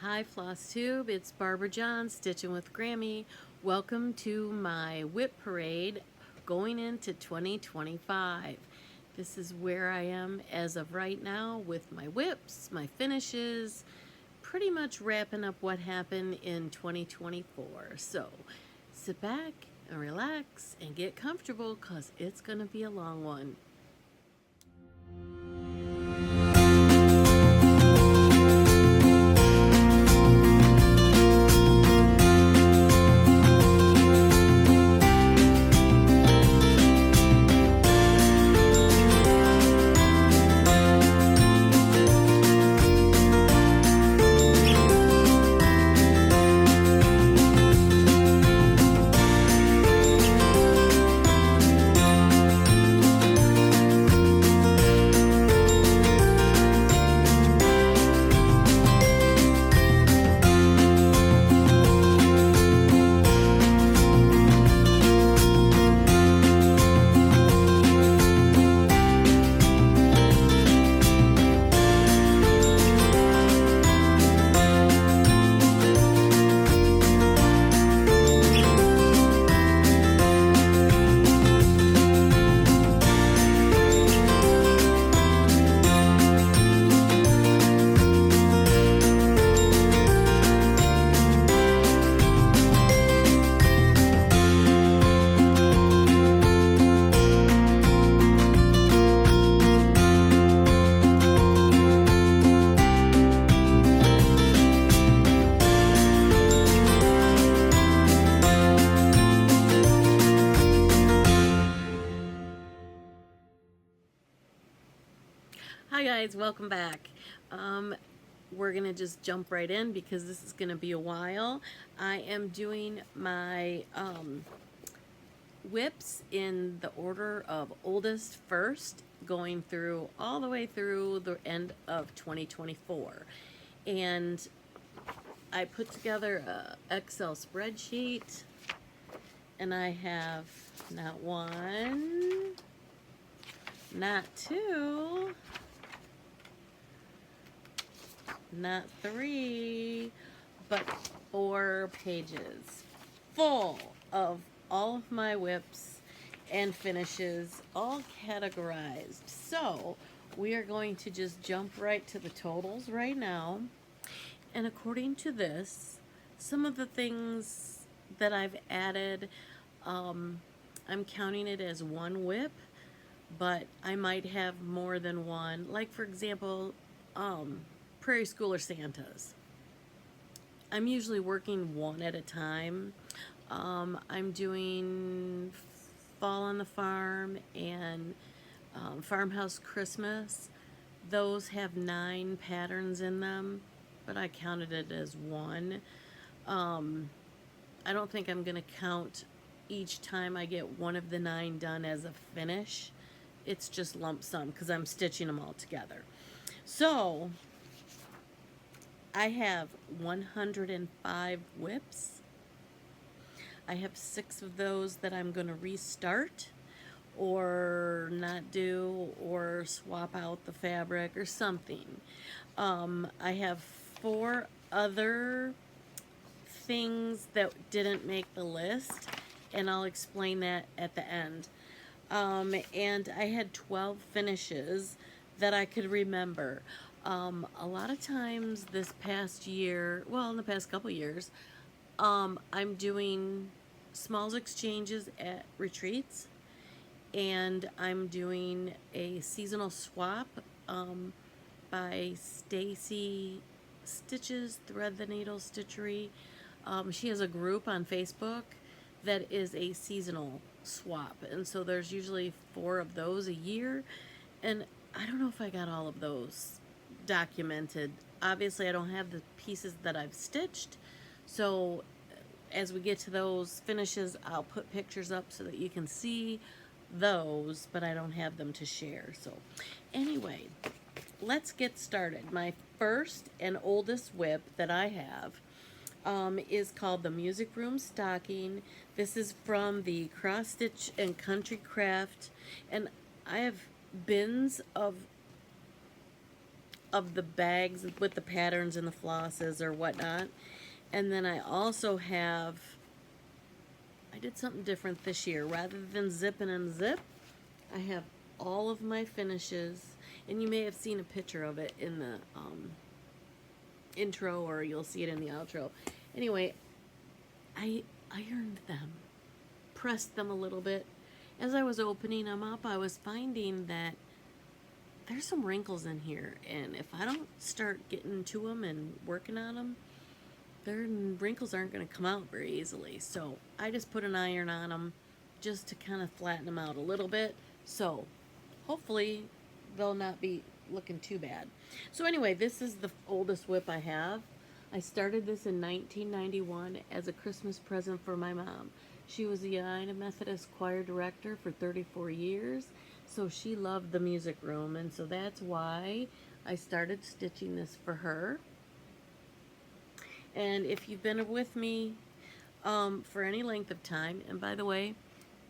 Hi Flosstube, it's Barbara John, Stitching with Grammy. Welcome to my WIP parade going into 2025. This is where I am as of right now with my WIPs, my finishes, pretty much wrapping up what happened in 2024. So sit back and relax and get comfortable because it's going to be a long one. Hi guys, welcome back. We're gonna just jump right in because this is gonna be a while. I am doing my WIPs in the order of oldest first, going through all the way through the end of 2024. And I put together a Excel spreadsheet, and I have not one, not two, not three, but 4 pages full of all of my WIPs and finishes, all categorized. So we are going to just jump right to the totals right now. And according to this, some of the things that I've added, I'm counting it as one WIP, but I might have more than one. Like for example, Prairie Schooler Santas. I'm usually working one at a time. I'm doing Fall on the Farm and Farmhouse Christmas. Those have 9 patterns in them, but I counted it as one. I don't think I'm going to count each time I get one of the 9 done as a finish. It's just lump sum because I'm stitching them all together. So I have 105 WIPs. I have 6 of those that I'm going to restart or not do or swap out the fabric or something. I have 4 other things that didn't make the list, and I'll explain that at the end. And I had 12 finishes that I could remember. A lot of times this past year, well, in the past couple years, I'm doing smalls exchanges at retreats, and I'm doing a seasonal swap by Stacy Stitches, Thread the Needle Stitchery. She has a group on Facebook that is a seasonal swap, and so there's usually 4 of those a year, and I don't know if I got all of those documented. Obviously I don't have the pieces that I've stitched, so as we get to those finishes I'll put pictures up so that you can see those, but I don't have them to share. So anyway, let's get started. My first and oldest WIP that I have is called the Music Room Stocking. This is from the Cross Stitch and Country Craft, and I have bins of of the bags with the patterns and the flosses or whatnot. And then I also have, I did something different this year. Rather than zip and unzip, I have all of my finishes, and you may have seen a picture of it in the intro, or you'll see it in the outro. Anyway, I ironed them, pressed them a little bit. As I was opening them up, I was finding that there's some wrinkles in here, and if I don't start getting to them and working on them, their wrinkles aren't going to come out very easily. So I just put an iron on them just to kind of flatten them out a little bit. So hopefully they'll not be looking too bad. So anyway, this is the oldest WIP I have. I started this in 1991 as a Christmas present for my mom. She was the United Methodist choir director for 34 years, so she loved the music room, and so that's why I started stitching this for her. And if you've been with me for any length of time, and by the way,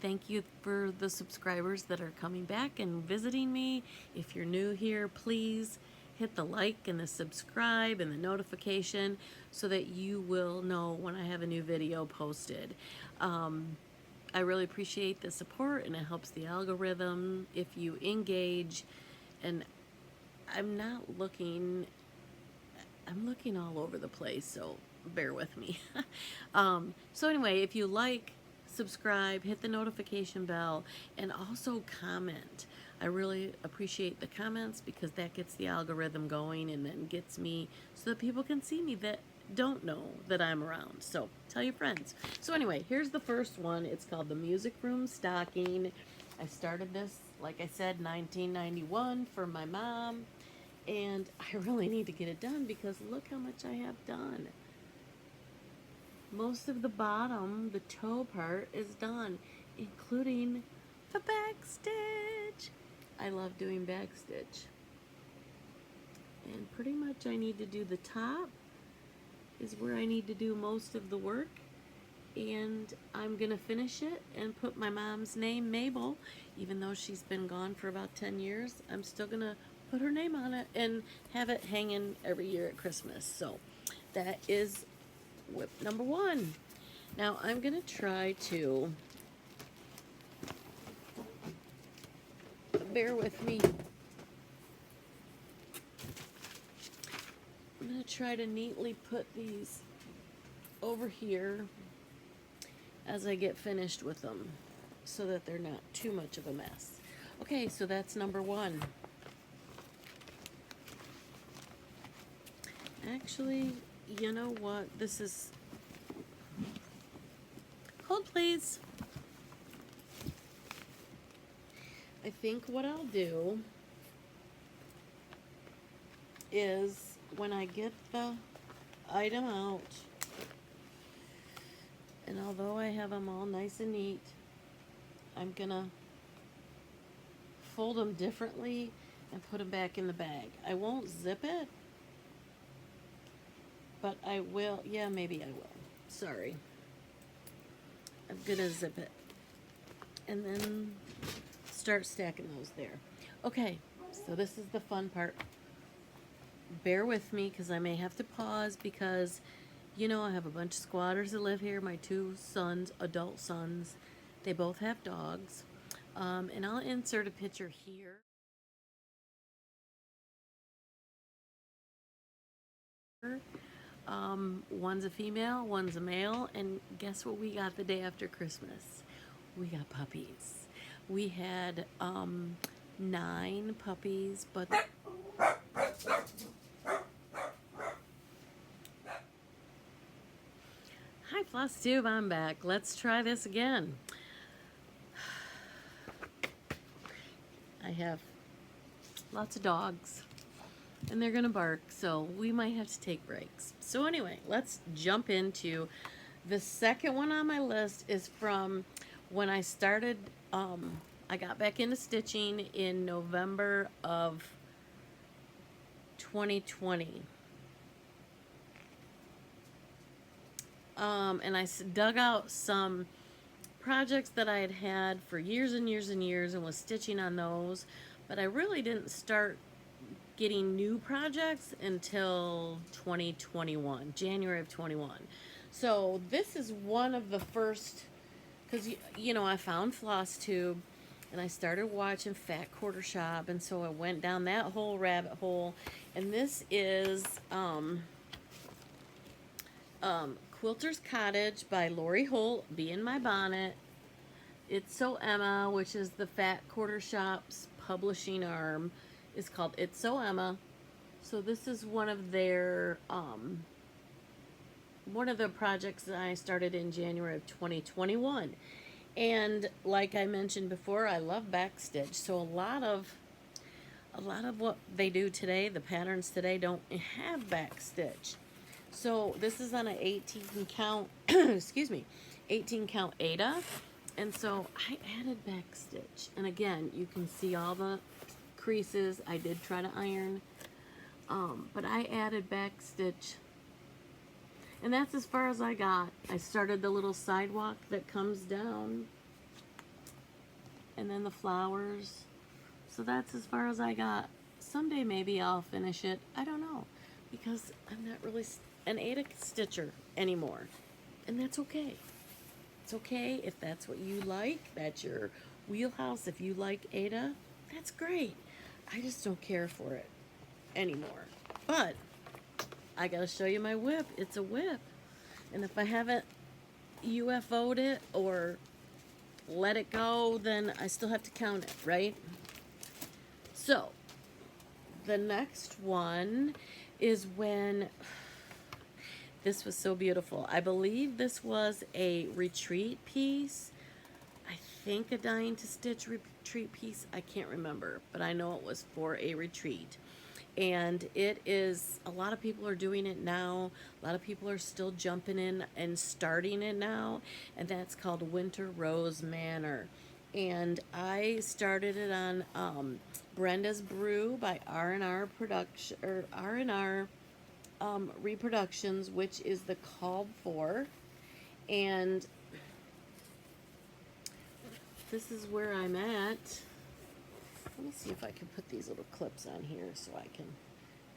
thank you for the subscribers that are coming back and visiting me. If you're new here, please hit the like and the subscribe and the notification so that you will know when I have a new video posted. I really appreciate the support, and it helps the algorithm if you engage. And I'm looking all over the place, so bear with me. So anyway, if you like, subscribe, hit the notification bell, and also comment. I really appreciate the comments because that gets the algorithm going and then gets me so that people can see me that don't know that I'm around. So tell your friends. So anyway, here's the first one. It's called the Music Room Stocking. I started this, like I said, 1991 for my mom, and I really need to get it done because look how much I have done. Most of the bottom, the toe part, is done, including the back stitch. I love doing back stitch. And pretty much I need to do the top is where I need to do most of the work. And I'm going to finish it and put my mom's name, Mabel, even though she's been gone for about 10 years. I'm still going to put her name on it and have it hanging every year at Christmas. So that is WIP number 1. Now I'm going to try to, bear with me, I'm going to try to neatly put these over here as I get finished with them so that they're not too much of a mess. Okay, so that's number 1. Actually, you know what? This is... Hold, please. I think what I'll do is when I get the item out, and although I have them all nice and neat, I'm gonna fold them differently and put them back in the bag. I won't zip it, but I will. Yeah, maybe I will. Sorry. I'm gonna zip it and then start stacking those there. Okay, so this is the fun part. Bear with me because I may have to pause because, you know, I have a bunch of squatters that live here. My 2 sons, adult sons, they both have dogs. And I'll insert a picture here. One's a female, one's a male, and guess what we got the day after Christmas? We got puppies. We had 9 puppies, but hi Flosstube, I'm back. Let's try this again. I have lots of dogs and they're gonna bark, so we might have to take breaks. So anyway, let's jump into the second one on my list. Is from when I started, I got back into stitching in November of 2020. And I dug out some projects that I had had for years and years and years and was stitching on those, but I really didn't start getting new projects until 2021, January of 21. So this is one of the first, because you know, I found Flosstube and I started watching Fat Quarter Shop, and so I went down that whole rabbit hole. And this is Quilters Cottage by Lori Holt, Be in My Bonnet. It's So Emma, which is the Fat Quarter Shop's publishing arm, is called It's So Emma. So this is one of their one of the projects that I started in January of 2021. And like I mentioned before, I love backstitch. So a lot of what they do today, the patterns today, don't have backstitch. So this is on an 18 count, excuse me, 18 count Ada. And so I added backstitch. And again, you can see all the creases. I did try to iron, but I added backstitch. And that's as far as I got. I started the little sidewalk that comes down, and then the flowers. So that's as far as I got. Someday maybe I'll finish it. I don't know, because I'm not really an Ada stitcher anymore. And that's okay. It's okay if that's what you like. That's your wheelhouse. If you like Ada, that's great. I just don't care for it anymore. But I gotta show you my whip. It's a whip. And if I haven't UFO'd it or let it go, then I still have to count it, right? So, the next one is when, this was so beautiful. I believe this was a retreat piece. I think a Dying to Stitch retreat piece. I can't remember, but I know it was for a retreat. And it is, a lot of people are doing it now. A lot of people are still jumping in and starting it now. And that's called Winter Rose Manor. And I started it on Brenda's Brew by R&R Production, or R&R Reproductions, which is the called for. And this is where I'm at. Let me see if I can put these little clips on here so I can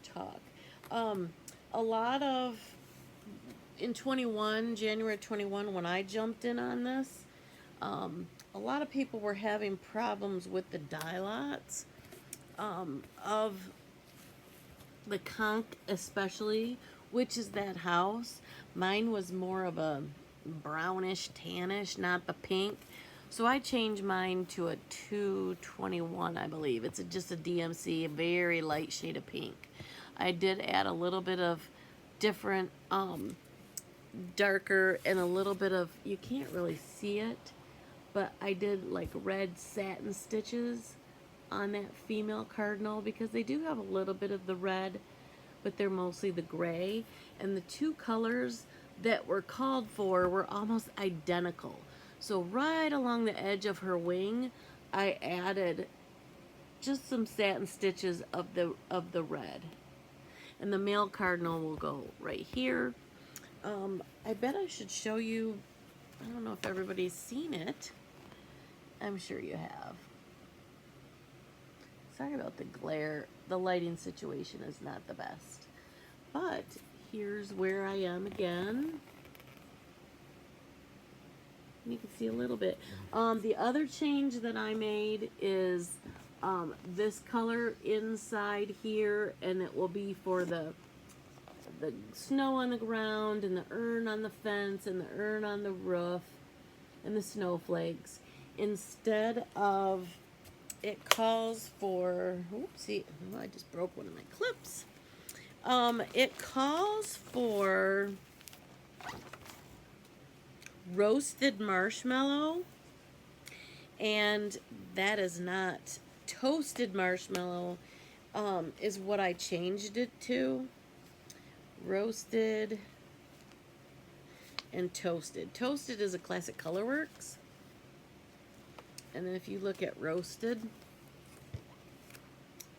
talk. A lot of, in 21, January 21, when I jumped in on this, a lot of people were having problems with the dye lots of the conch especially, which is that house. Mine was more of a brownish, tannish, not the pink. So I changed mine to a 221, I believe. It's just a DMC, a very light shade of pink. I did add a little bit of different, darker, and a little bit of, you can't really see it, but I did like red satin stitches on that female cardinal, because they do have a little bit of the red, but they're mostly the gray. And the two colors that were called for were almost identical. So right along the edge of her wing, I added just some satin stitches of the red. And the male cardinal will go right here. I bet I should show you, I don't know if everybody's seen it. I'm sure you have. Sorry about the glare. The lighting situation is not the best. But here's where I am again. You can see a little bit. The other change that I made is this color inside here, and it will be for the snow on the ground, and the urn on the fence, and the urn on the roof, and the snowflakes. Instead of, it calls for, oopsie, oh, I just broke one of my clips. It calls for roasted marshmallow, and that is not toasted marshmallow, is what I changed it to. Roasted and toasted. Toasted is a classic Colorworks, and then if you look at roasted,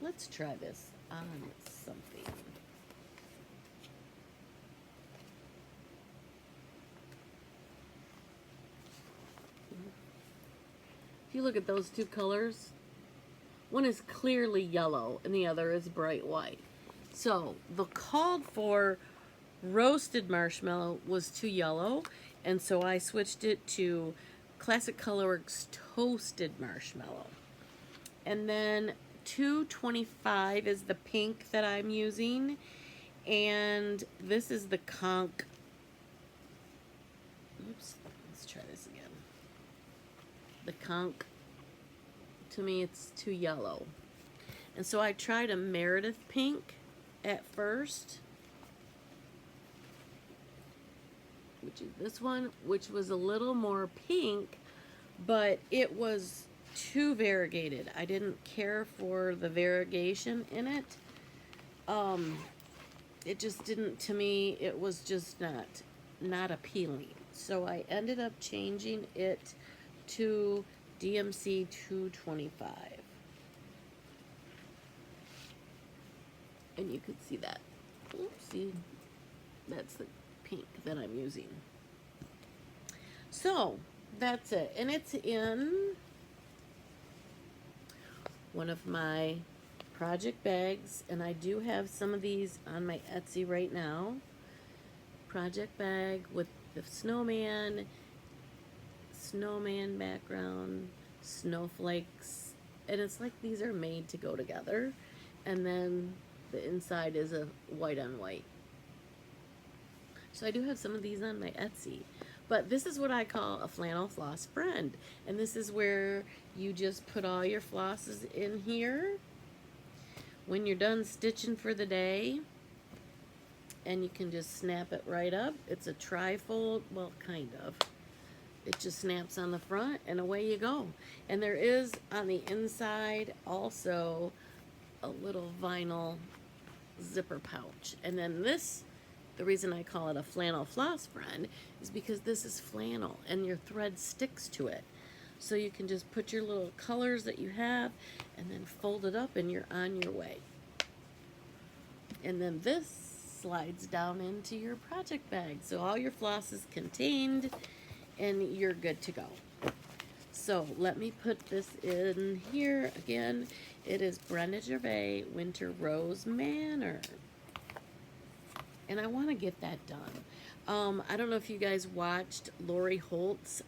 let's try this on something. If you look at those two colors, One is clearly yellow and the other is bright white. So the called for roasted marshmallow was too yellow, and so I switched it to Classic Colorworks toasted marshmallow. And then 225 is the pink that I'm using, and this is the conch. Oops, let's try this again. The conch, to me it's too yellow. And so I tried a Meredith pink at first, which is this one, which was a little more pink, but it was too variegated. I didn't care for the variegation in it. It just didn't, to me, it was just not appealing. So I ended up changing it to DMC 225. And you could see that. Oopsie. That's the pink that I'm using. So that's it. And it's in one of my project bags, and I do have some of these on my Etsy right now. Project bag with the snowman background, snowflakes, and it's like these are made to go together, and then the inside is a white on white. So I do have some of these on my Etsy. But this is what I call a flannel floss friend. And this is where you just put all your flosses in here when you're done stitching for the day. And you can just snap it right up. It's a tri-fold, well, kind of. It just snaps on the front and away you go. And there is on the inside also a little vinyl zipper pouch. And then this, the reason I call it a flannel floss friend is because this is flannel and your thread sticks to it. So you can just put your little colors that you have and then fold it up and you're on your way. And then this slides down into your project bag. So all your floss is contained and you're good to go. So let me put this in here again. It is Brenda Gervais Winter Rose Manor. And I want to get that done. I don't know if you guys watched Lori Holt's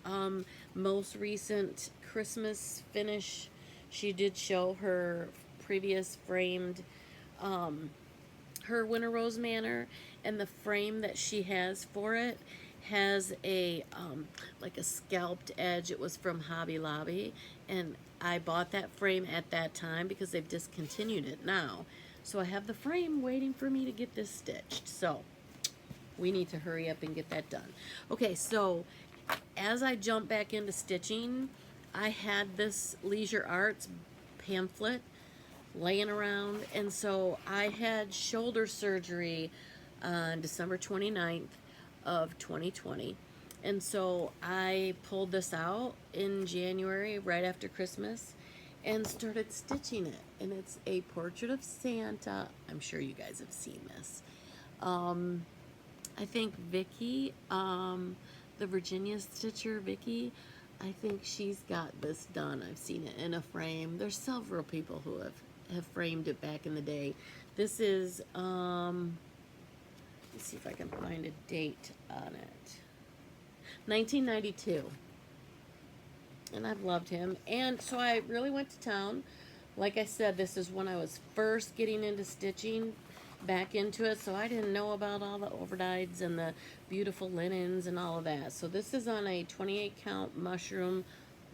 most recent Christmas finish. She did show her previous framed, her Winter Rose Manor, and the frame that she has for it has a like a scalped edge. It was from Hobby Lobby, and I bought that frame at that time because they've discontinued it now. So I have the frame waiting for me to get this stitched. So we need to hurry up and get that done. Okay, so as I jump back into stitching, I had this Leisure Arts pamphlet laying around, and so I had shoulder surgery on December 29th of 2020. And so I pulled this out in January, right after Christmas, and started stitching it. And it's a portrait of Santa. I'm sure you guys have seen this. I think Vicky, the Virginia Stitcher, Vicky, I think she's got this done. I've seen it in a frame. There's several people who have framed it back in the day. This is, let's see if I can find a date on it. 1992. And I've loved him. And so I really went to town. Like I said, this is when I was first getting into stitching, back into it. So I didn't know about all the overdyes and the beautiful linens and all of that. So this is on a 28 count mushroom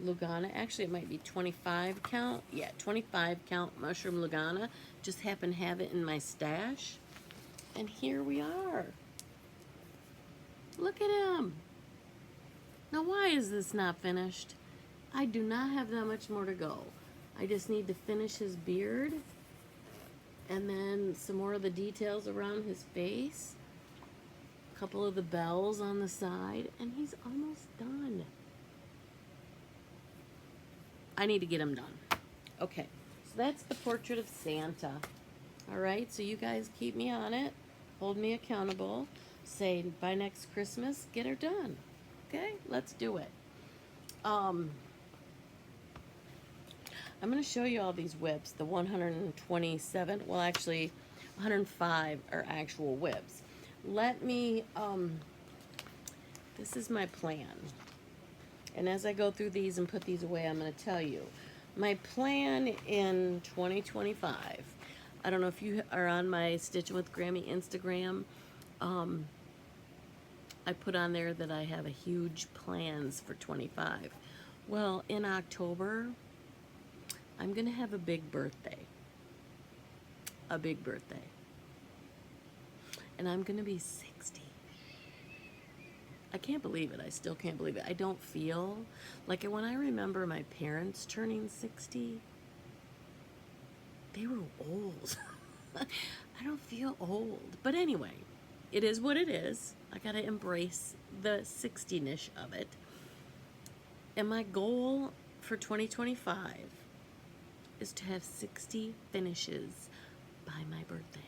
Lugana. Actually, it might be 25 count. Yeah, 25 count mushroom Lugana. Just happen to have it in my stash. And here we are. Look at him. Now, why is this not finished? I do not have that much more to go. I just need to finish his beard and then some more of the details around his face, a couple of the bells on the side, and he's almost done. I need to get him done. Okay, so that's the portrait of Santa. All right, so you guys keep me on it, hold me accountable, say by next Christmas, get her done. Okay, let's do it. I'm going to show you all these WIPs. The 127, well actually 105 are actual WIPs. Let me, this is my plan. And as I go through these and put these away, I'm going to tell you. My plan in 2025, I don't know if you are on my Stitching with Grammy Instagram. I put on there that I have a huge plans for 25. Well, in October, I'm going to have a big birthday. A big birthday. And I'm going to be 60. I can't believe it. I still can't believe it. I don't feel like when I remember my parents turning 60, they were old. I don't feel old. But anyway, it is what it is. I got to embrace the 60-ish of it. And my goal for 2025 is to have 60 finishes by my birthday.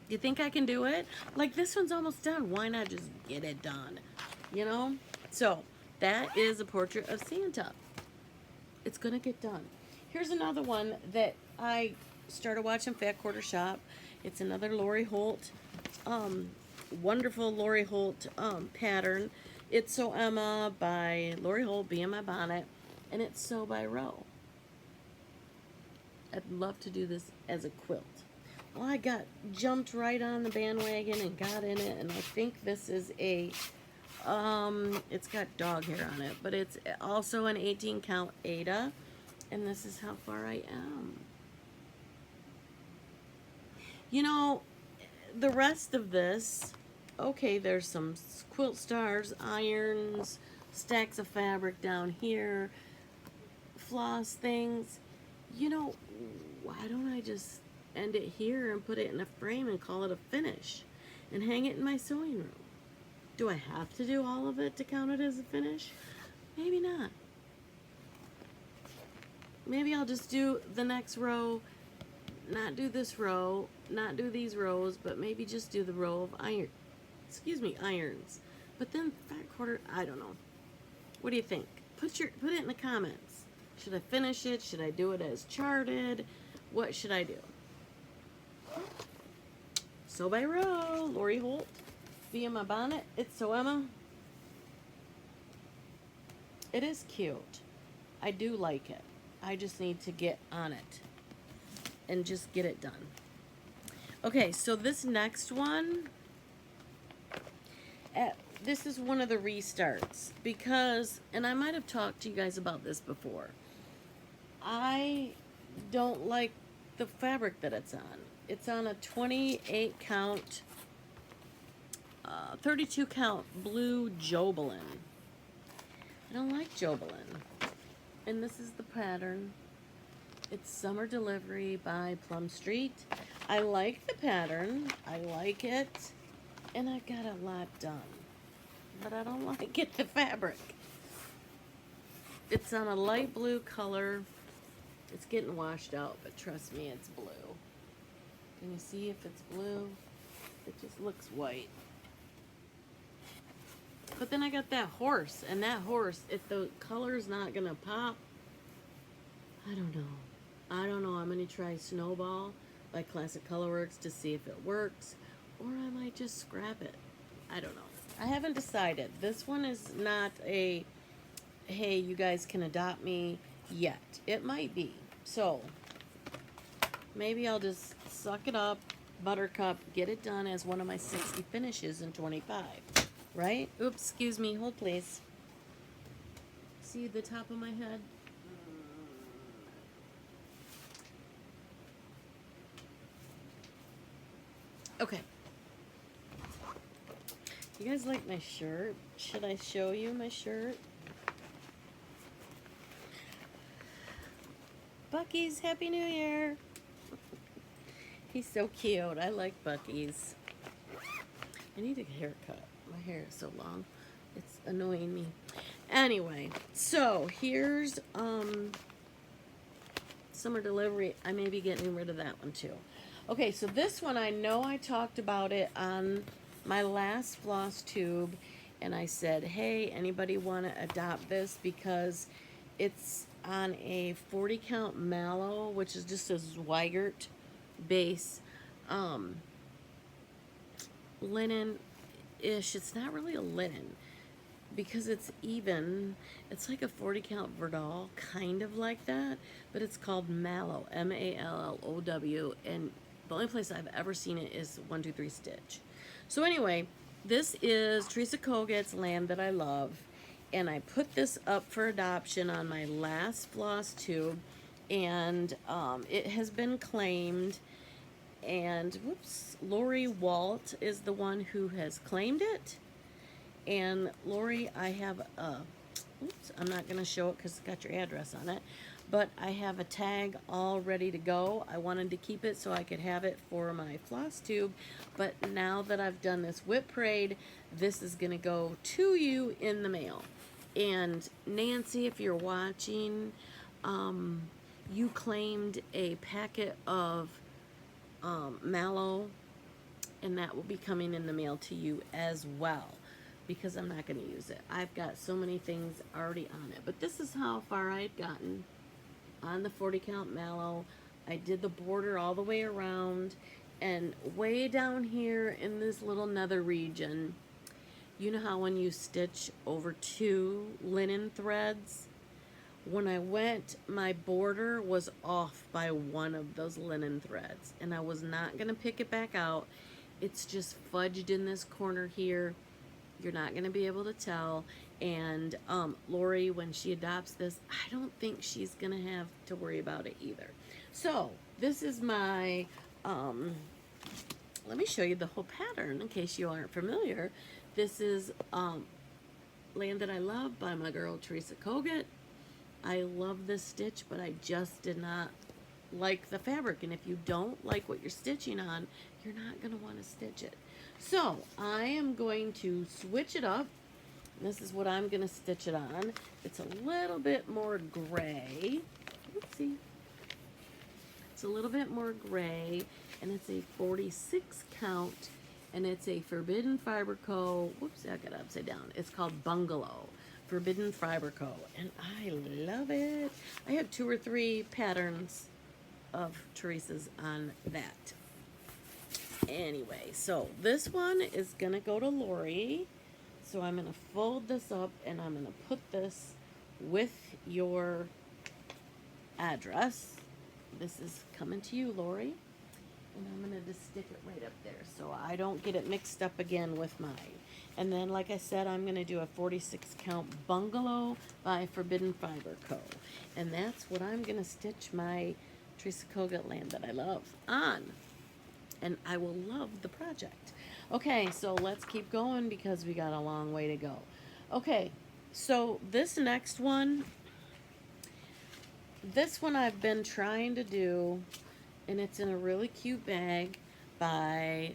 You think I can do it? Like, this one's almost done. Why not just get it done? You know? So, that is a portrait of Santa. It's going to get done. Here's another one that I started watching Fat Quarter Shop. It's another Lori Holt, wonderful Lori Holt pattern. It's So Emma by Lori Holt, Be in My Bonnet, and it's Sew by Row. I'd love to do this as a quilt. Well, I jumped right on the bandwagon and got in it, and I think this is a, it's got dog hair on it, but it's also an 18 count Ada, and this is how far I am. You know, the rest of this, okay, there's some quilt stars, irons, stacks of fabric down here, floss things. You know, why don't I just end it here and put it in a frame and call it a finish and hang it in my sewing room? Do I have to do all of it to count it as a finish? Maybe not. Maybe I'll just do the next row, not do this row, not do these rows, but maybe just do the row of irons. But then fat quarter, I don't know. What do you think? Put it in the comments. Should I finish it? Should I do it as charted? What should I do? Sew by Row, Lori Holt, Be in My Bonnet, It's So Emma. It is cute. I do like it. I just need to get on it and just get it done. Okay, so this next one, this is one of the restarts because, and I might have talked to you guys about this before, I don't like the fabric that it's on. It's on a 28 count, 32 count blue Jobelin. I don't like Jobelin. And this is the pattern. It's Summer Delivery by Plum Street. I like the pattern. I like it. And I got a lot done. But I don't like it, the fabric. It's on a light blue color. It's getting washed out, but trust me, it's blue. Can you see if it's blue? It just looks white. But then I got that horse, and that horse, if the color's not gonna pop, I don't know. I don't know. I'm gonna try Snowball by Classic Colorworks to see if it works, or I might just scrap it. I don't know. I haven't decided. This one is not a, hey, you guys can adopt me yet. It might be. So, maybe I'll just suck it up, buttercup, get it done as one of my 60 finishes in 25. Right? Oops, excuse me. Hold, please. See the top of my head? Okay. You guys like my shirt? Should I show you my shirt? Bucky's, Happy New Year! He's so cute. I like Bucky's. I need a haircut. My hair is so long. It's annoying me. Anyway, so here's Summer Delivery. I may be getting rid of that one too. Okay, so this one, I know I talked about it on my last Flosstube, and I said, hey, anybody want to adopt this because it's on a 40 count mallow, which is just a Zweigert base, linen-ish. It's not really a linen because it's even. It's like a 40 count Verdal, kind of like that, but it's called mallow, Mallow, and the only place I've ever seen it is 123 Stitch. So anyway, this is Teresa Koget's Land That I Love, and I put this up for adoption on my last floss tube, and it has been claimed. And whoops, Lori Walt is the one who has claimed it. And Lori, I have a, oops, I'm not going to show it because it's got your address on it, but I have a tag all ready to go. I wanted to keep it so I could have it for my floss tube, but now that I've done this WIP parade, this is going to go to you in the mail. And Nancy, if you're watching, you claimed a packet of mallow, and that will be coming in the mail to you as well, because I'm not going to use it. I've got so many things already on it. But this is how far I had gotten on the 40 count mallow. I did the border all the way around, and way down here in this little nether region, you know how when you stitch over 2 linen threads, when I went, my border was off by one of those linen threads, and I was not going to pick it back out. It's just fudged in this corner here. You're not going to be able to tell. And Lori, when she adopts this, I don't think she's going to have to worry about it either. So this is my, let me show you the whole pattern in case you aren't familiar. This is Land That I Love by my girl Teresa Koget. I love this stitch, but I just did not like the fabric. And if you don't like what you're stitching on, you're not going to want to stitch it. So I am going to switch it up. This is what I'm going to stitch it on. It's a little bit more gray. Oopsie. It's a little bit more gray, and it's a 46 count, and it's a Forbidden Fiber Co. Whoops, I got it upside down. It's called Bungalow. Forbidden Fiber Co. And I love it. I have 2 or 3 patterns of Teresa's on that. Anyway, so this one is going to go to Lori. So I'm going to fold this up, and I'm going to put this with your address. This is coming to you, Lori. And I'm going to just stick it right up there so I don't get it mixed up again with mine. And then, like I said, I'm going to do a 46 count Bungalow by Forbidden Fiber Co. And that's what I'm going to stitch my Teresa Koget Land That I Love on. And I will love the project. Okay, so let's keep going because we got a long way to go. Okay, so this next one, I've been trying to do, and it's in a really cute bag by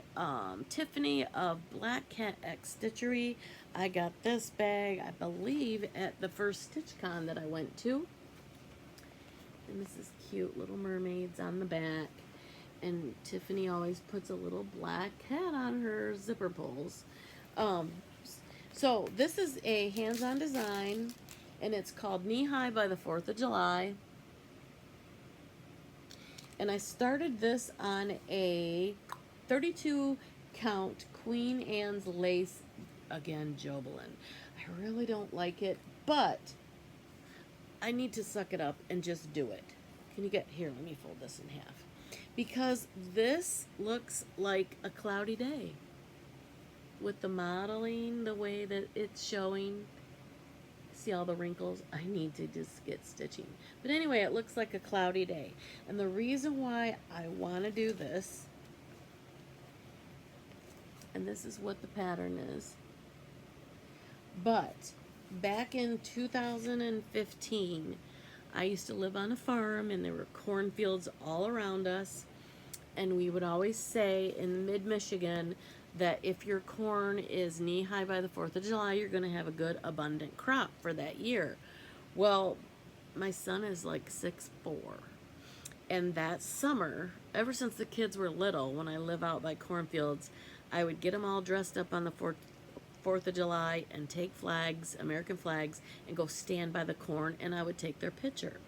Tiffany of Black Cat X Stitchery. I got this bag, I believe, at the first StitchCon that I went to. And this is cute little mermaids on the back. And Tiffany always puts a little black cat on her zipper pulls. So this is a hands-on design, and it's called Knee High by the 4th of July. And I started this on a 32 count Queen Anne's lace, again, Jobelin. I really don't like it, but I need to suck it up and just do it. Can you get, here, let me fold this in half. Because this looks like a cloudy day. With the modeling, the way that it's showing. See all the wrinkles? I need to just get stitching. But anyway, it looks like a cloudy day. And the reason why I want to do this, and this is what the pattern is, but back in 2015, I used to live on a farm, and there were cornfields all around us, and we would always say in mid-Michigan that if your corn is knee-high by the 4th of July, you're going to have a good, abundant crop for that year. Well, my son is like 6'4", and that summer, ever since the kids were little, when I live out by cornfields, I would get them all dressed up on the 4th 4th of July and take flags, American flags, and go stand by the corn, and I would take their picture.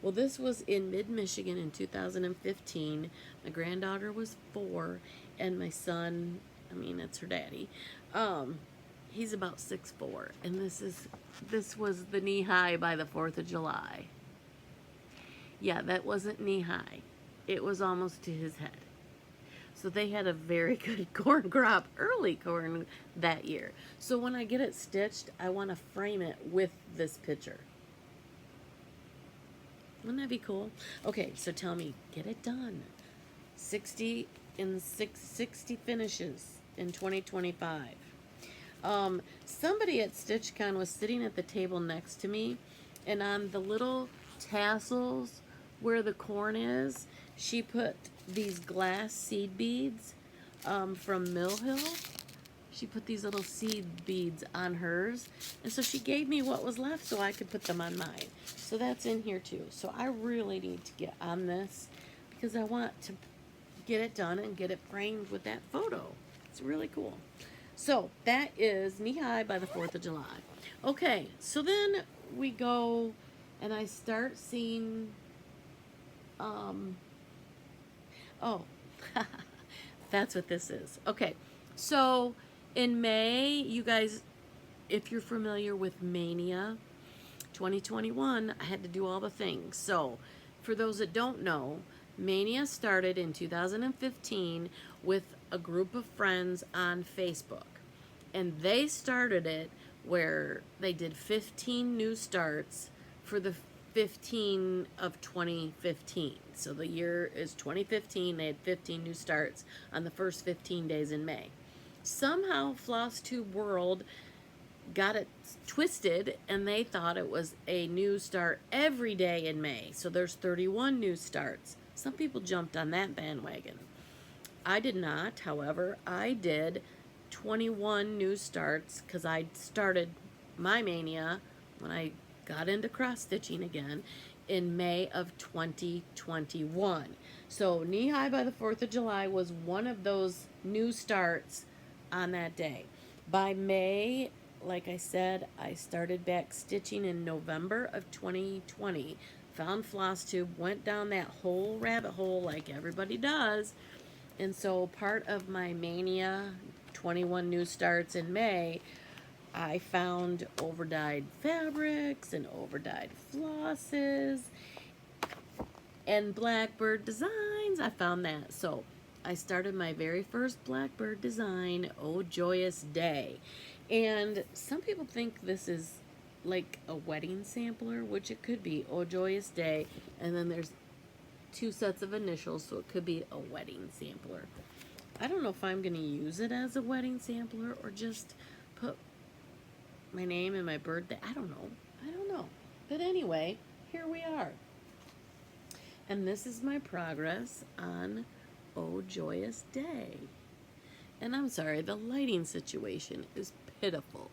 Well, this was in mid-Michigan in 2015. My granddaughter was 4, and my son, I mean, it's her daddy, he's about 6'4", and this was the knee-high by the 4th of July. Yeah, that wasn't knee-high. It was almost to his head. So they had a very good corn crop, early corn that year. So when I get it stitched, I want to frame it with this picture. Wouldn't that be cool? Okay, so tell me, get it done. 60 finishes in 2025. Somebody at StitchCon was sitting at the table next to me, and on the little tassels where the corn is, she put these glass seed beads from Mill Hill. She put these little seed beads on hers, and so she gave me what was left so I could put them on mine. So that's in here too. So I really need to get on this because I want to get it done and get it framed with that photo. It's really cool. So that is knee-high by the 4th of July. Okay, so then we go and I start seeing, oh, that's what this is. Okay, so in May, you guys, if you're familiar with Mania 2021, I had to do all the things. So for those that don't know, Mania started in 2015 with a group of friends on Facebook. And they started it where they did 15 new starts for the 15 of 2015. So the year is 2015. They had 15 new starts on the first 15 days in May. Somehow Flosstube World got it twisted and they thought it was a new start every day in May. So there's 31 new starts. Some people jumped on that bandwagon. I did not, however. I did 21 new starts because I started my Mania when I got into cross stitching again in May of 2021. So knee-high by the 4th of July was one of those new starts on that day. By May, like I said, I started back stitching in November of 2020. Found Flosstube, went down that whole rabbit hole like everybody does. And so part of my Mania 21 new starts in May, I found overdyed fabrics and overdyed flosses and Blackbird designs. I found that. So I started my very first Blackbird design, Oh Joyous Day. And some people think this is like a wedding sampler, which it could be, Oh Joyous Day. And then there's 2 sets of initials, so it could be a wedding sampler. I don't know if I'm going to use it as a wedding sampler or just put my name and my birthday. I don't know. But anyway, here we are. And this is my progress on Oh Joyous Day. And I'm sorry, the lighting situation is pitiful.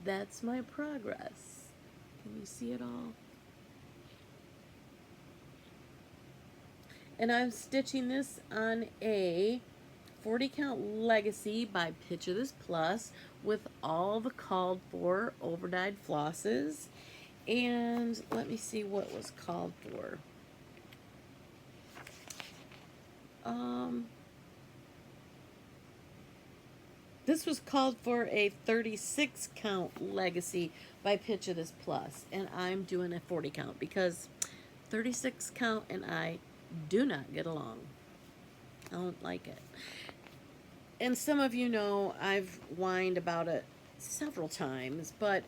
That's my progress. Can you see it all? And I'm stitching this on a 40 count legacy by Picture This Plus with all the called for overdyed flosses. And let me see what was called for. This was called for a 36 count legacy by Picture This Plus, and I'm doing a 40 count because 36 count and I do not get along. I don't like it. And some of you know I've whined about it several times, but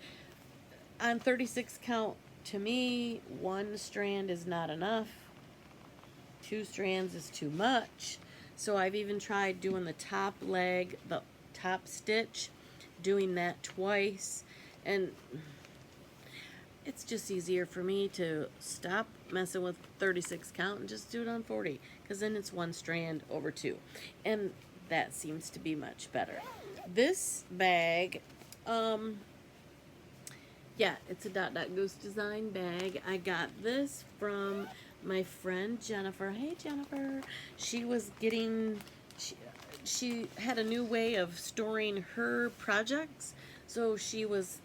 on 36 count, to me, 1 strand is not enough. 2 strands is too much. So I've even tried doing the top leg, the top stitch, doing that twice, and it's just easier for me to stop messing with 36 count and just do it on 40, because then it's 1 strand over 2, and that seems to be much better. This bag, yeah, it's a Dot Dot Goose design bag. I got this from my friend Jennifer. Hey Jennifer. She was getting she had a new way of storing her projects. So she was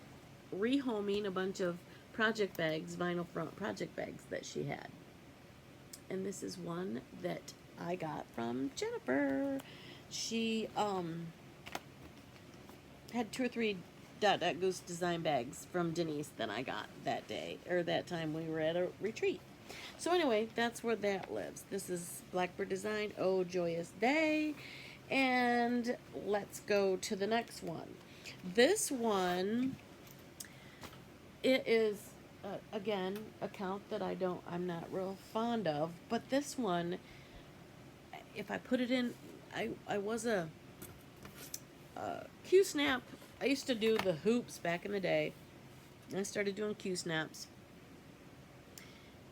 rehoming a bunch of project bags, vinyl front project bags that she had. And this is one that I got from Jennifer. She had 2 or 3 Goose design bags from Denise that I got that day, or that time we were at a retreat. So anyway, that's where that lives. This is Blackbird Design, Oh Joyous Day. And let's go to the next one. This one, it is, again, a count that I'm not real fond of. But this one, if I put it in, I was a Q-snap. I used to do the hoops back in the day. I started doing Q-snaps.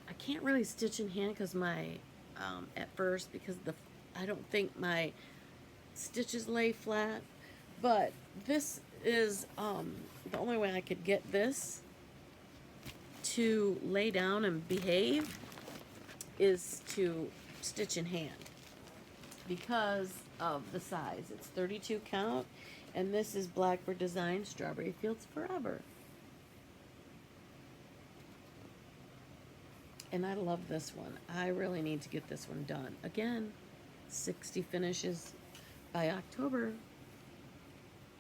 I can't really stitch in hand because at first, because I don't think my stitches lay flat. But this is the only way I could get this to lay down and behave is to stitch in hand because of the size. It's 32 count, and this is Blackbird Design Strawberry Fields Forever. And I love this one. I really need to get this one done. Again, 60 finishes by October.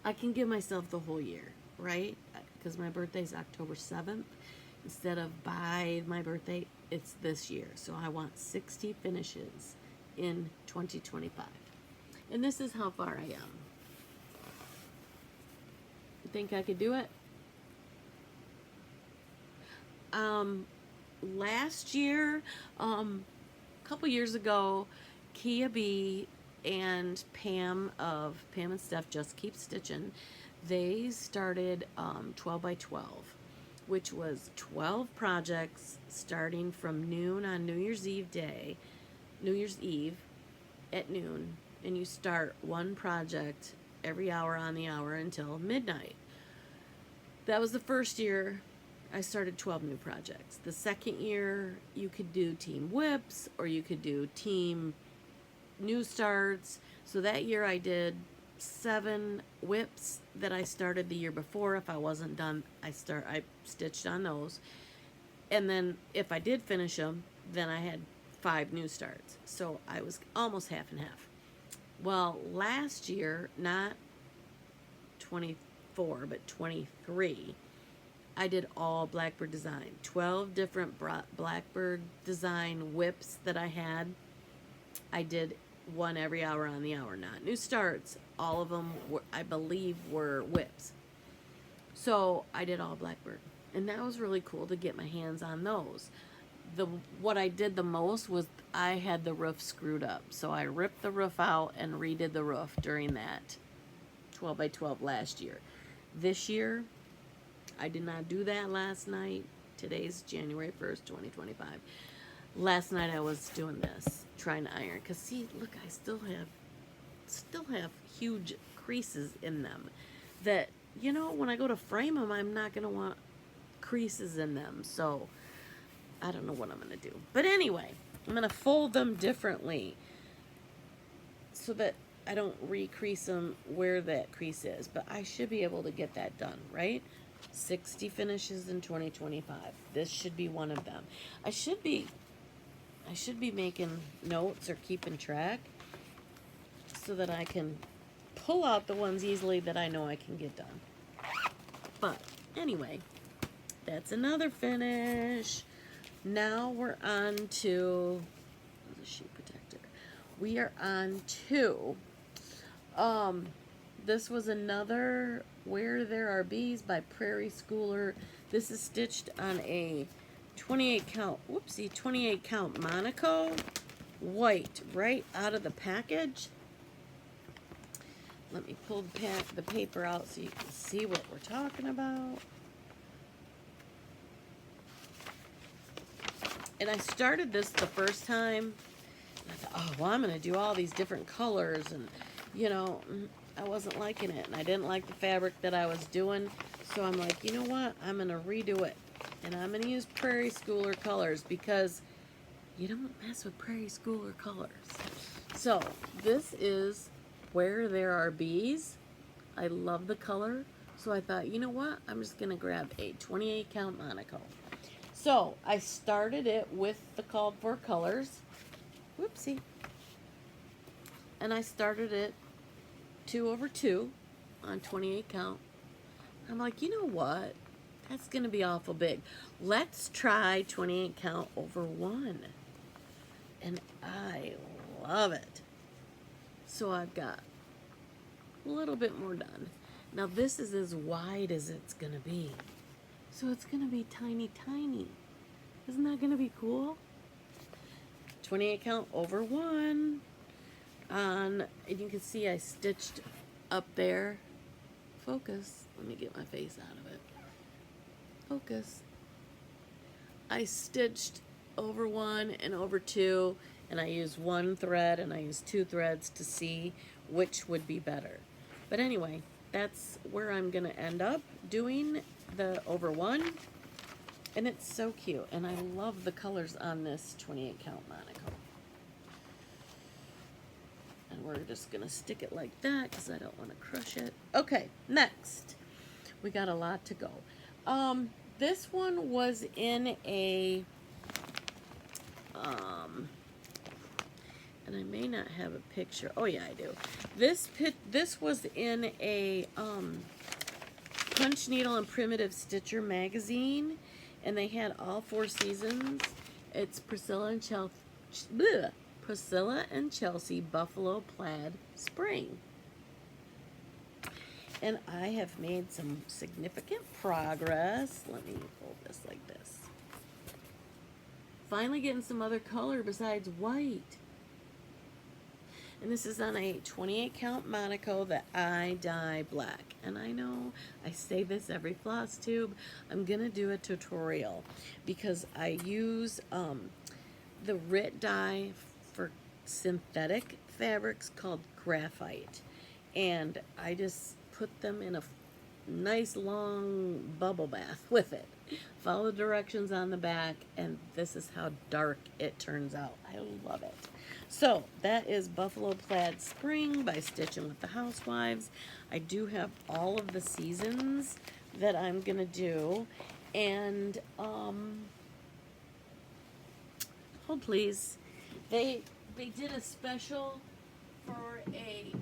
I can give myself the whole year, right? Because my birthday's October 7th. Instead of by my birthday, it's this year. So I want 60 finishes in 2025. And this is how far I am. You think I could do it? Last year, a couple years ago, Kia B and Pam and Steph Just Keep Stitching, they started 12 by 12, which was 12 projects starting from noon on New Year's Eve at noon, and you start one project every hour on the hour until midnight. That was the first year. I started 12 new projects. The second year, you could do team whips or you could do team new starts. So that year I did 7 whips that I started the year before. If I wasn't done, I stitched on those. And then if I did finish them, then I had 5 new starts. So I was almost half and half. Well, last year, not 24, but 23, I did all Blackbird Design. 12 different Blackbird Design whips that I had. I did one every hour on the hour, not new starts. All of them, I believe, were whips. So I did all Blackbird. And that was really cool to get my hands on those. What I did the most was I had the roof screwed up. So I ripped the roof out and redid the roof during that 12 by 12 last year. This year, I did not do that last night. Today's January 1st, 2025. Last night I was doing this, trying to iron. Because see, look, I still have huge creases in them. That, you know, when I go to frame them, I'm not going to want creases in them. So, I don't know what I'm going to do. But anyway, I'm going to fold them differently so that I don't re-crease them where that crease is. But I should be able to get that done, right? 60 finishes in 2025. This should be one of them. I should be making notes or keeping track so that I can pull out the ones easily that I know I can get done. But anyway, that's another finish. Now we're on to the sheet protector. We are on to this was another Where There Are Bees by Prairie Schooler. This is stitched on a 28 count Monaco white right out of the package. Let me pull the paper out so you can see what we're talking about. And I started this the first time. And I thought, oh, well, I'm going to do all these different colors. And, you know, I wasn't liking it. And I didn't like the fabric that I was doing. So I'm like, you know what? I'm going to redo it. And I'm going to use Prairie Schooler colors because you don't mess with Prairie Schooler colors. So this is where there are bees. I love the color. So I thought, you know what? I'm just going to grab a 28 count Monaco. So I started it with the called for colors. Whoopsie. And I started it 2/2 on 28 count. I'm like, you know what? That's going to be awful big. Let's try 28 count over 1. And I love it. So I've got a little bit more done. Now this is as wide as it's going to be. So it's going to be tiny, tiny. Isn't that going to be cool? 28 count over 1. And you can see I stitched up there. Focus. Let me get my face out of it. Focus. I stitched over 1 and over 2, and I used 1 thread and I used 2 threads to see which would be better. But anyway, that's where I'm going to end up doing the over 1, and it's so cute, and I love the colors on this 28 count Monaco. And we're just going to stick it like that because I don't want to crush it. Okay, next. We got a lot to go. This one was in a, and I may not have a picture. Oh yeah, I do. This was in a Punch Needle and Primitive Stitcher magazine, and they had all 4 seasons. It's Priscilla and Chelsea Buffalo Plaid Spring. And I have made some significant progress. Let me fold this like this. Finally getting some other color besides white. And this is on a 28 count Monaco that I dye black. And I know I say this every floss tube. I'm going to do a tutorial because I use the RIT dye for synthetic fabrics called graphite. And I just put them in a nice long bubble bath with it. Follow the directions on the back, and this is how dark it turns out. I love it. So that is Buffalo Plaid Spring by Stitching with the Housewives. I do have all of the seasons that I'm gonna do, and hold please. They did a special for a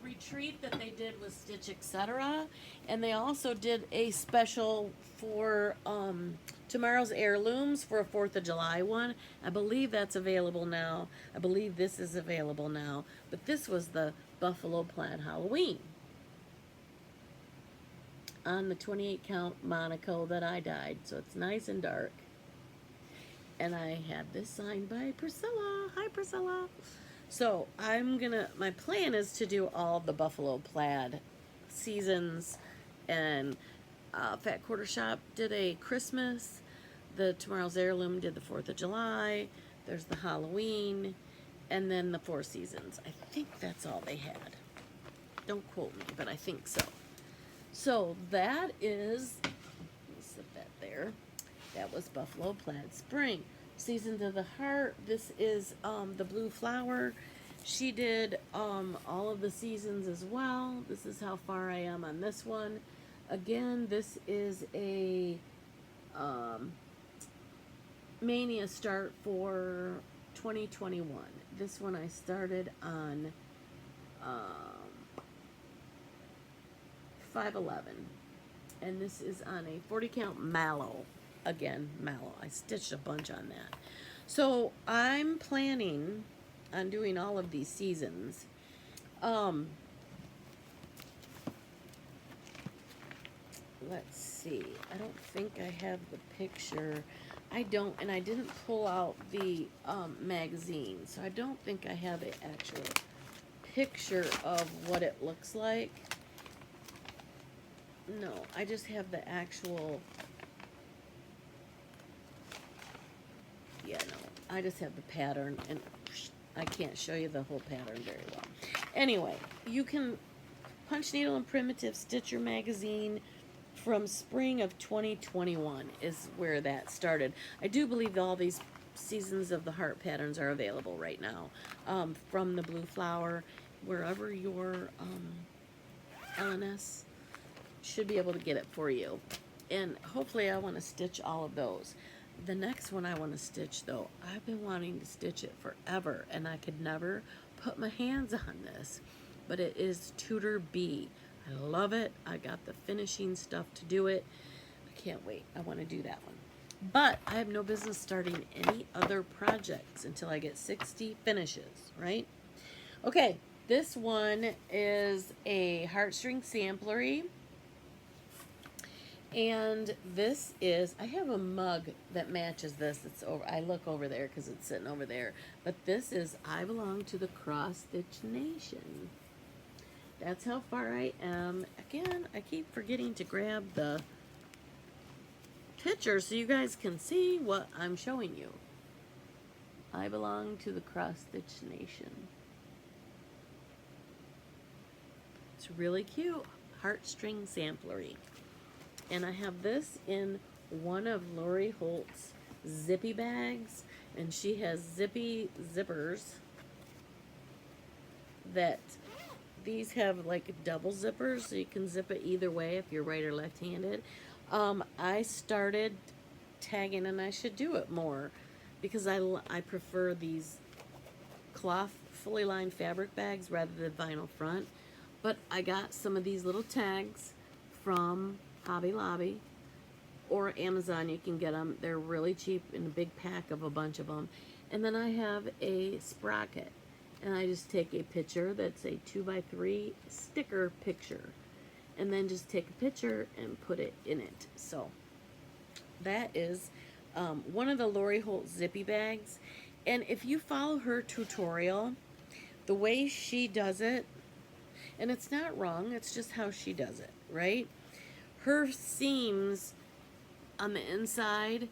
retreat that they did with Stitch Etc. And they also did a special for Tomorrow's Heirlooms for a 4th of July one. I believe that's available now. I believe this is available now. But this was the Buffalo Plaid Halloween on the 28 count Monaco that I dyed. So it's nice and dark. And I have this signed by Priscilla. Hi, Priscilla. So my plan is to do all the Buffalo Plaid seasons, and Fat Quarter Shop did a Christmas, the Tomorrow's Heirloom did the 4th of July, there's the Halloween, and then the 4 seasons. I think that's all they had. Don't quote me, but I think so. So that is, let me set that there. That was Buffalo Plaid Spring. Seasons of the Heart. This is the Blue Flower. She did all of the seasons as well. This is how far I am on this one. Again, this is a Mania start for 2021. This one I started on 5/11, and this is on a 40 count mallow. Again, mallow. I stitched a bunch on that. So I'm planning on doing all of these seasons. Let's see. I don't think I have the picture. I don't, and I didn't pull out the magazine, so I don't think I have an actual picture of what it looks like. No, I just have the actual. Yeah, no, I just have the pattern, and I can't show you the whole pattern very well. Anyway, you can Punch Needle and Primitive Stitcher magazine from spring of 2021 is where that started. I do believe all these Seasons of the Heart patterns are available right now from the Blue Flower, wherever your LNS should be able to get it for you. And hopefully I want to stitch all of those. The next one I want to stitch, though, I've been wanting to stitch it forever, and I could never put my hands on this, but it is Tudor B. I love it. I got the finishing stuff to do it. I can't wait. I want to do that one. But I have no business starting any other projects until I get 60 finishes, right? Okay, this one is a heartstring samplery. And this is, I have a mug that matches this. It's over, I look over there because it's sitting over there. But this is I Belong to the Cross Stitch Nation. That's how far I am. Again, I keep forgetting to grab the picture so you guys can see what I'm showing you. I Belong to the Cross Stitch Nation. It's really cute. Heartstring samplery. And I have this in one of Lori Holt's zippy bags. And she has zippy zippers that these have like double zippers, so you can zip it either way if you're right or left-handed. I started tagging, and I should do it more because I prefer these cloth fully lined fabric bags rather than vinyl front. But I got some of these little tags from Hobby Lobby or Amazon. You can get them. They're really cheap in a big pack of a bunch of them. And then I have a sprocket, and I just take a picture that's a 2x3 sticker picture, and then just take a picture and put it in it. So that is one of the Lori Holt zippy bags. And if you follow her tutorial, the way she does it, and it's not wrong, it's just how she does it, right? Her seams on the inside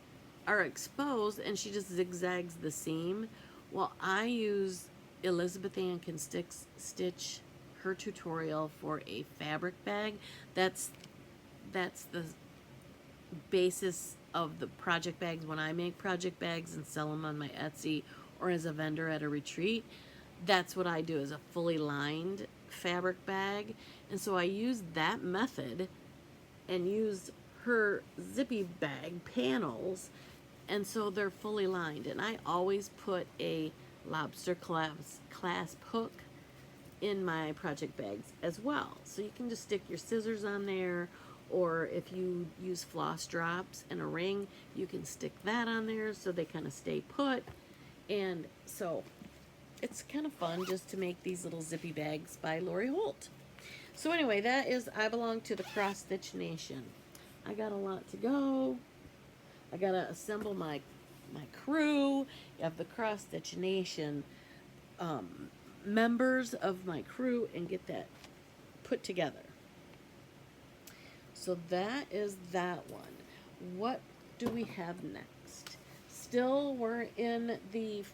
are exposed, and she just zigzags the seam. Well, I use Elizabeth Ann Can Stitch, her tutorial for a fabric bag. That's the basis of the project bags when I make project bags and sell them on my Etsy or as a vendor at a retreat. That's what I do, is a fully lined fabric bag. And so I use that method and use her zippy bag panels, and so they're fully lined. And I always put a lobster clasp hook in my project bags as well. So you can just stick your scissors on there, or if you use floss drops and a ring, you can stick that on there so they kind of stay put. And so it's kind of fun just to make these little zippy bags by Lori Holt. So anyway, that is I Belong to the Cross Stitch Nation. I got a lot to go. I gotta assemble my crew. You have the Cross Stitch Nation members of my crew and get that put together. So that is that one. What do we have next? Still, we're in the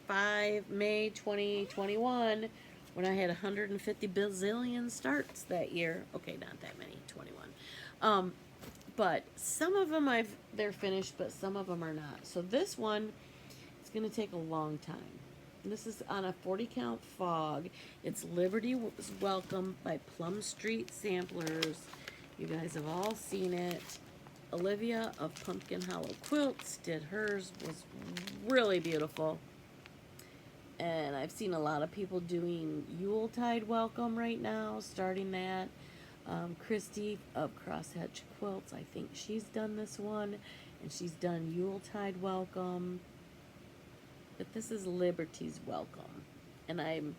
May 2021 when I had 150 bazillion starts that year. Okay, not that many, 21. But some of them they're finished, but some of them are not. So this one is going to take a long time. This is on a 40 count fog. It's Liberty's Welcome by Plum Street Samplers. You guys have all seen it. Olivia of Pumpkin Hollow Quilts did hers. Was really beautiful. And I've seen a lot of people doing Yuletide Welcome right now, starting that. Christy of Crosshatch Quilts, I think she's done this one, and she's done Yuletide Welcome. But this is Liberty's Welcome, and I'm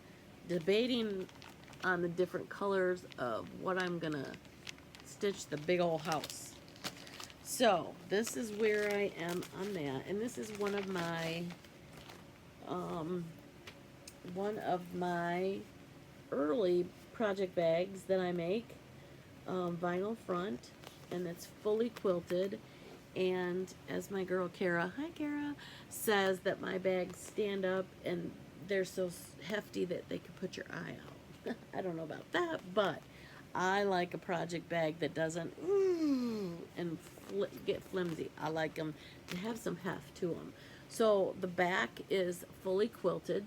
debating on the different colors of what I'm gonna stitch the big old house. So this is where I am on that, and this is one of my early project bags that I make. Vinyl front, and it's fully quilted. And as my girl Kara, hi Kara, says that my bags stand up and they're so hefty that they could put your eye out. I don't know about that, but I like a project bag that doesn't and get flimsy. I like them to have some heft to them. So the back is fully quilted,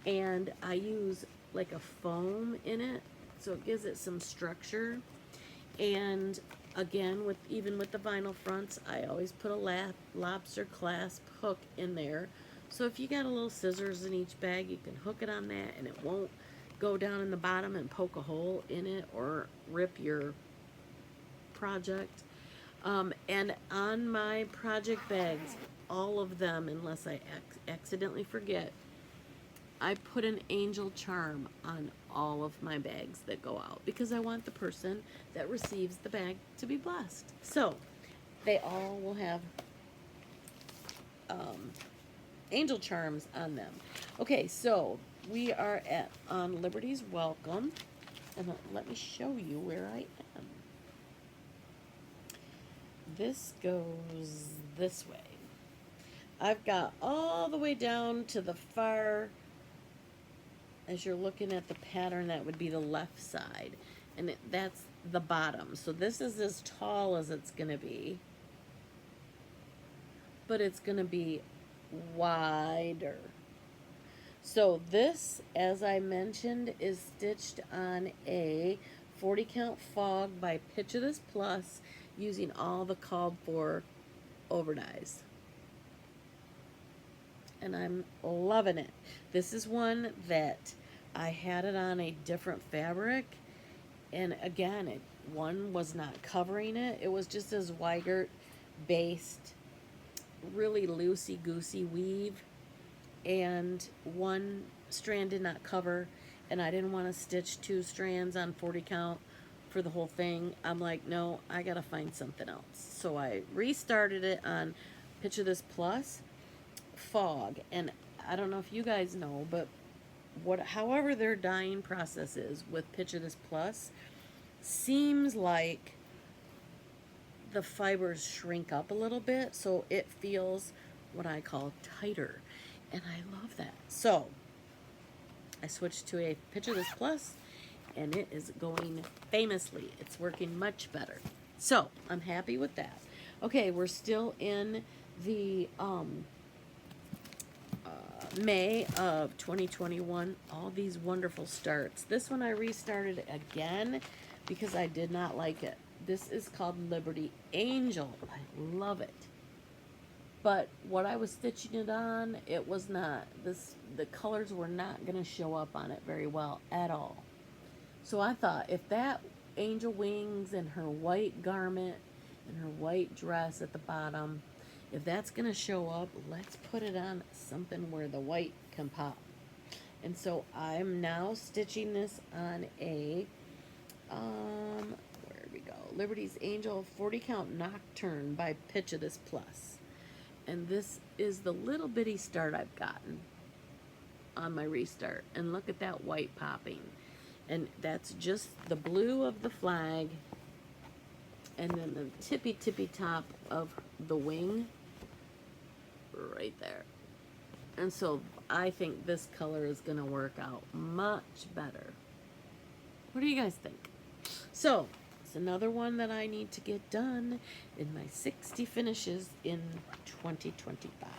and I use like a foam in it, so it gives it some structure. And again, with even with the vinyl fronts, I always put a lobster clasp hook in there. So if you got a little scissors in each bag, you can hook it on that and it won't go down in the bottom and poke a hole in it or rip your project. And on my project bags, all of them, unless I accidentally forget, I put an angel charm on all of my bags that go out because I want the person that receives the bag to be blessed. So they all will have angel charms on them. Okay, so we are at on Liberty's Welcome, and let me show you where I am. This goes this way. I've got all the way down to the far, as you're looking at the pattern, that would be the left side, and that's the bottom. So this is as tall as it's going to be, but it's going to be wider. So this, as I mentioned, is stitched on a 40 count fog by Picture This Plus, using all the called for overdyes. And I'm loving it. This is one that I had it on a different fabric, and again, one was not covering it. It was just this Weigert based, really loosey-goosey weave, and one strand did not cover, and I didn't want to stitch 2 strands on 40 count for the whole thing. I'm like, no, I gotta find something else. So I restarted it on Picture This Plus fog, and I don't know if you guys know, but however their dyeing process is with Picture This Plus, seems like the fibers shrink up a little bit, so it feels what I call tighter, and I love that. So I switched to a Picture This Plus, and it is going famously. It's working much better. So I'm happy with that. Okay, we're still in the May of 2021. All these wonderful starts. This one I restarted again because I did not like it. This is called Liberty Angel. I love it. But what I was stitching it on, it was not, the colors were not going to show up on it very well at all. So I thought, if that angel wings and her white garment and her white dress at the bottom, if that's going to show up, let's put it on something where the white can pop. And so I'm now stitching this on a, where we go, Liberty's Angel 40 count Nocturne by Picture This Plus. And this is the little bitty start I've gotten on my restart. And look at that white popping. And that's just the blue of the flag, and then the tippy top of the wing right there. And so I think this color is going to work out much better. What do you guys think? So it's another one that I need to get done in my 60 finishes in 2025.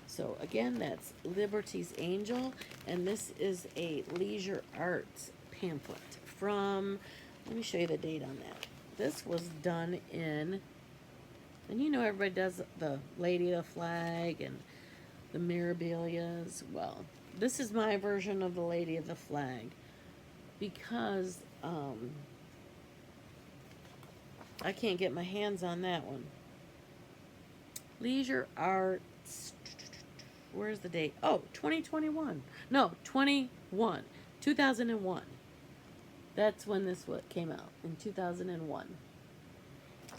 So again, that's Liberty's Angel, and this is a Leisure Arts pamphlet from, let me show you the date on that. This was done in, and you know everybody does the Lady of the Flag and the Mirabilias. Well, this is my version of the Lady of the Flag because I can't get my hands on that one. Leisure Arts, where's the date? Oh, 2021. No, 2001. That's when this came out, in 2001.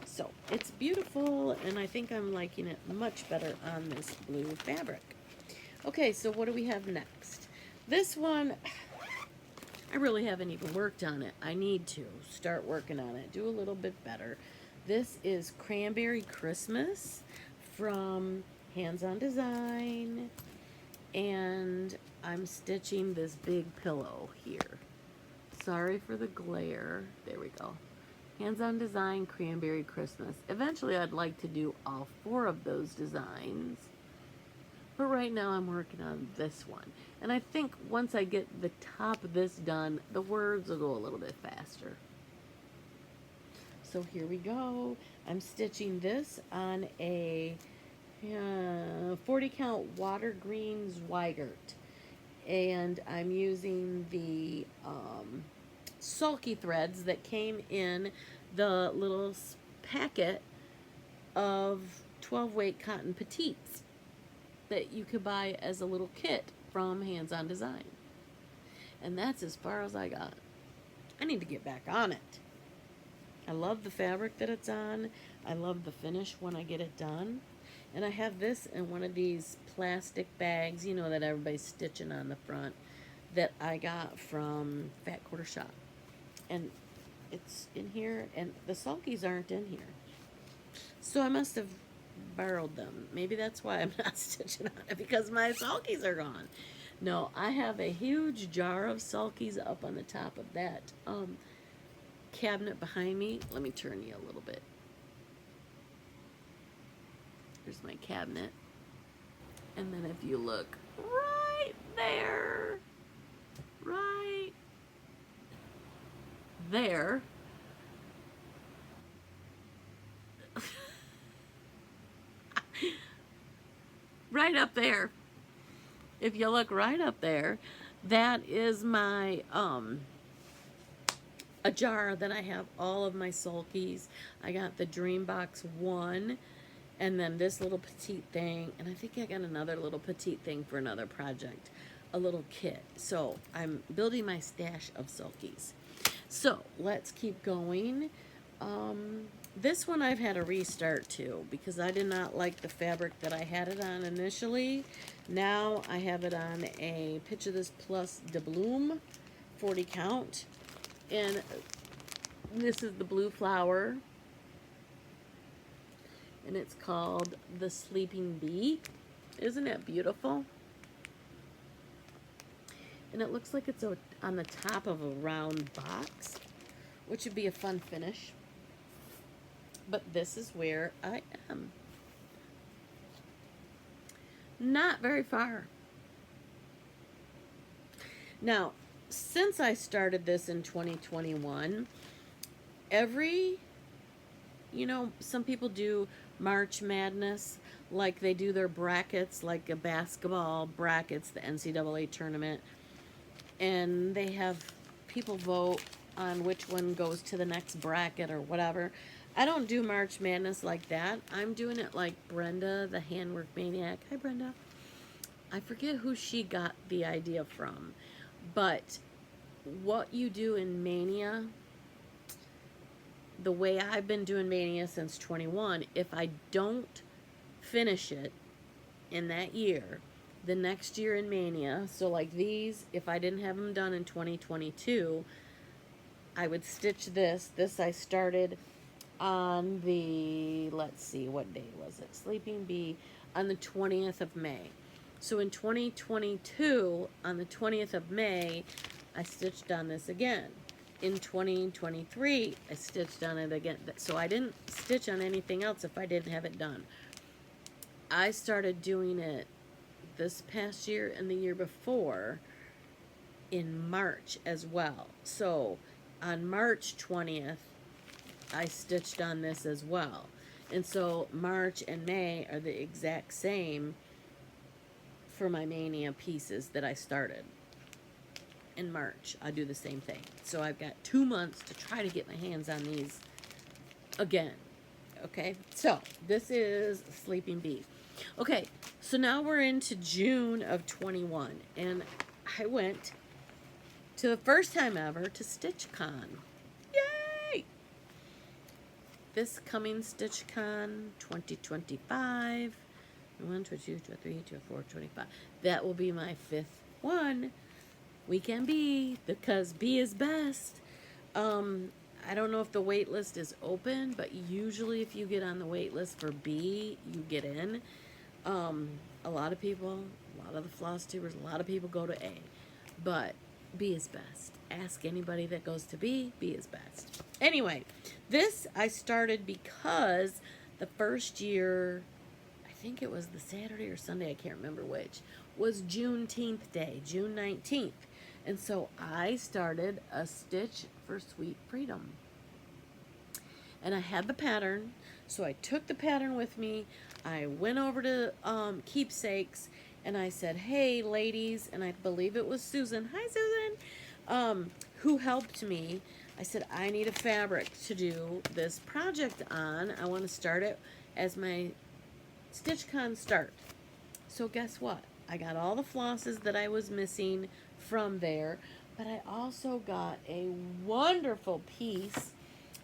So it's beautiful, and I think I'm liking it much better on this blue fabric. Okay, so what do we have next? This one, I really haven't even worked on it. I need to start working on it, do a little bit better. This is Cranberry Christmas from Hands On Design, and I'm stitching this big pillow here. Sorry for the glare. There we go. Hands On Design, Cranberry Christmas. Eventually I'd like to do all 4 of those designs, But right now I'm working on this one. And I think once I get the top of this done, the words will go a little bit faster. So here we go. I'm stitching this on a 40 count water green Zweigert. And I'm using the sulky threads that came in the little packet of 12 weight cotton petites that you could buy as a little kit from Hands On Design. And that's as far as I got. I need to get back on it. I love the fabric that it's on. I love the finish when I get it done. And I have this in one of these plastic bags, you know, that everybody's stitching on the front, that I got from Fat Quarter Shop. And it's in here, and the sulkies aren't in here. So I must have borrowed them. Maybe that's why I'm not stitching on it, because my sulkies are gone. No, I have a huge jar of sulkies up on the top of that cabinet behind me. Let me turn you a little bit. Here's my cabinet. And then if you look right there, right there, right up there, if you look right up there, that is my a jar that I have all of my sulkies. I got the Dream Box 1, and then this little petite thing, and I think I got another little petite thing for another project, a little kit. So I'm building my stash of sulkies. So let's keep going. This one I've had a restart to, because I did not like the fabric that I had it on initially. Now I have it on a Picture This Plus de Bloom 40 count, and this is the blue flower, and it's called the Sleeping Bee. Isn't it beautiful? And it looks like it's on the top of a round box, which would be a fun finish. But this is where I am. Not very far. Now, since I started this in 2021, some people do March Madness, like they do their brackets, like a basketball brackets, the NCAA tournament, and they have people vote on which one goes to the next bracket or whatever. I don't do March Madness like that. I'm doing it like Brenda, the Handwork Maniac. Hi, Brenda. I forget who she got the idea from, but what you do in Mania, the way I've been doing Mania since 21, if I don't finish it in that year, the next year in Mania, so like these, if I didn't have them done in 2022, I would stitch this. This I started on the, let's see, what day was it? Sleeping Bee, on the 20th of May. So in 2022, on the 20th of May, I stitched on this again. In 2023, I stitched on it again. So I didn't stitch on anything else if I didn't have it done. I started doing it this past year and the year before in March as well. So on March 20th, I stitched on this as well. And so March and May are the exact same for my Mania pieces that I started. In March, I do the same thing. So I've got 2 months to try to get my hands on these again. Okay, so this is Sleeping Bee. Okay, so now we're into June of 21, and I went to the first time ever to StitchCon. Yay! This coming StitchCon 2025. 1, 2, 3, 2, 4, 25. That will be my 5th one. Weekend B, because B is best. I don't know if the wait list is open, but usually if you get on the wait list for B, you get in. A lot of people, a lot of the Flosstubers, a lot of people go to A, but B is best. Ask anybody that goes to B, B is best. Anyway, this I started because the first year, I think it was the Saturday or Sunday, I can't remember which, was Juneteenth Day, June 19th. And so I started a Stitch for Sweet Freedom. And I had the pattern, so I took the pattern with me. I went over to Keepsakes, and I said, hey, ladies, and I believe it was Susan. Hi, Susan, who helped me. I said, I need a fabric to do this project on. I want to start it as my StitchCon start. So guess what? I got all the flosses that I was missing from there, but I also got a wonderful piece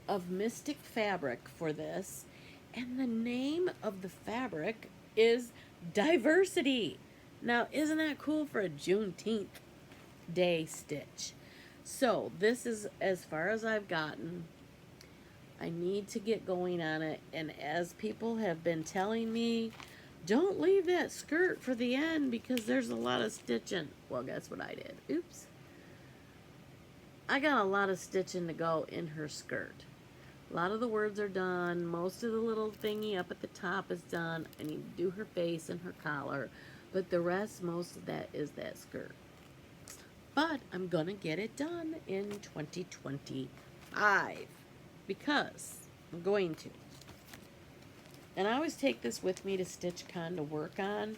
of Mystic fabric for this, and the name of the fabric is Diversity. Now, isn't that cool for a Juneteenth Day stitch? So this is as far as I've gotten. I need to get going on it, and as people have been telling me, don't leave that skirt for the end because there's a lot of stitching. Well, guess what I did? Oops. I got a lot of stitching to go in her skirt. A lot of the words are done. Most of the little thingy up at the top is done. I need to do her face and her collar, but the rest, most of that is that skirt. But I'm going to get it done in 2025 because I'm going to. And I always take this with me to StitchCon to work on.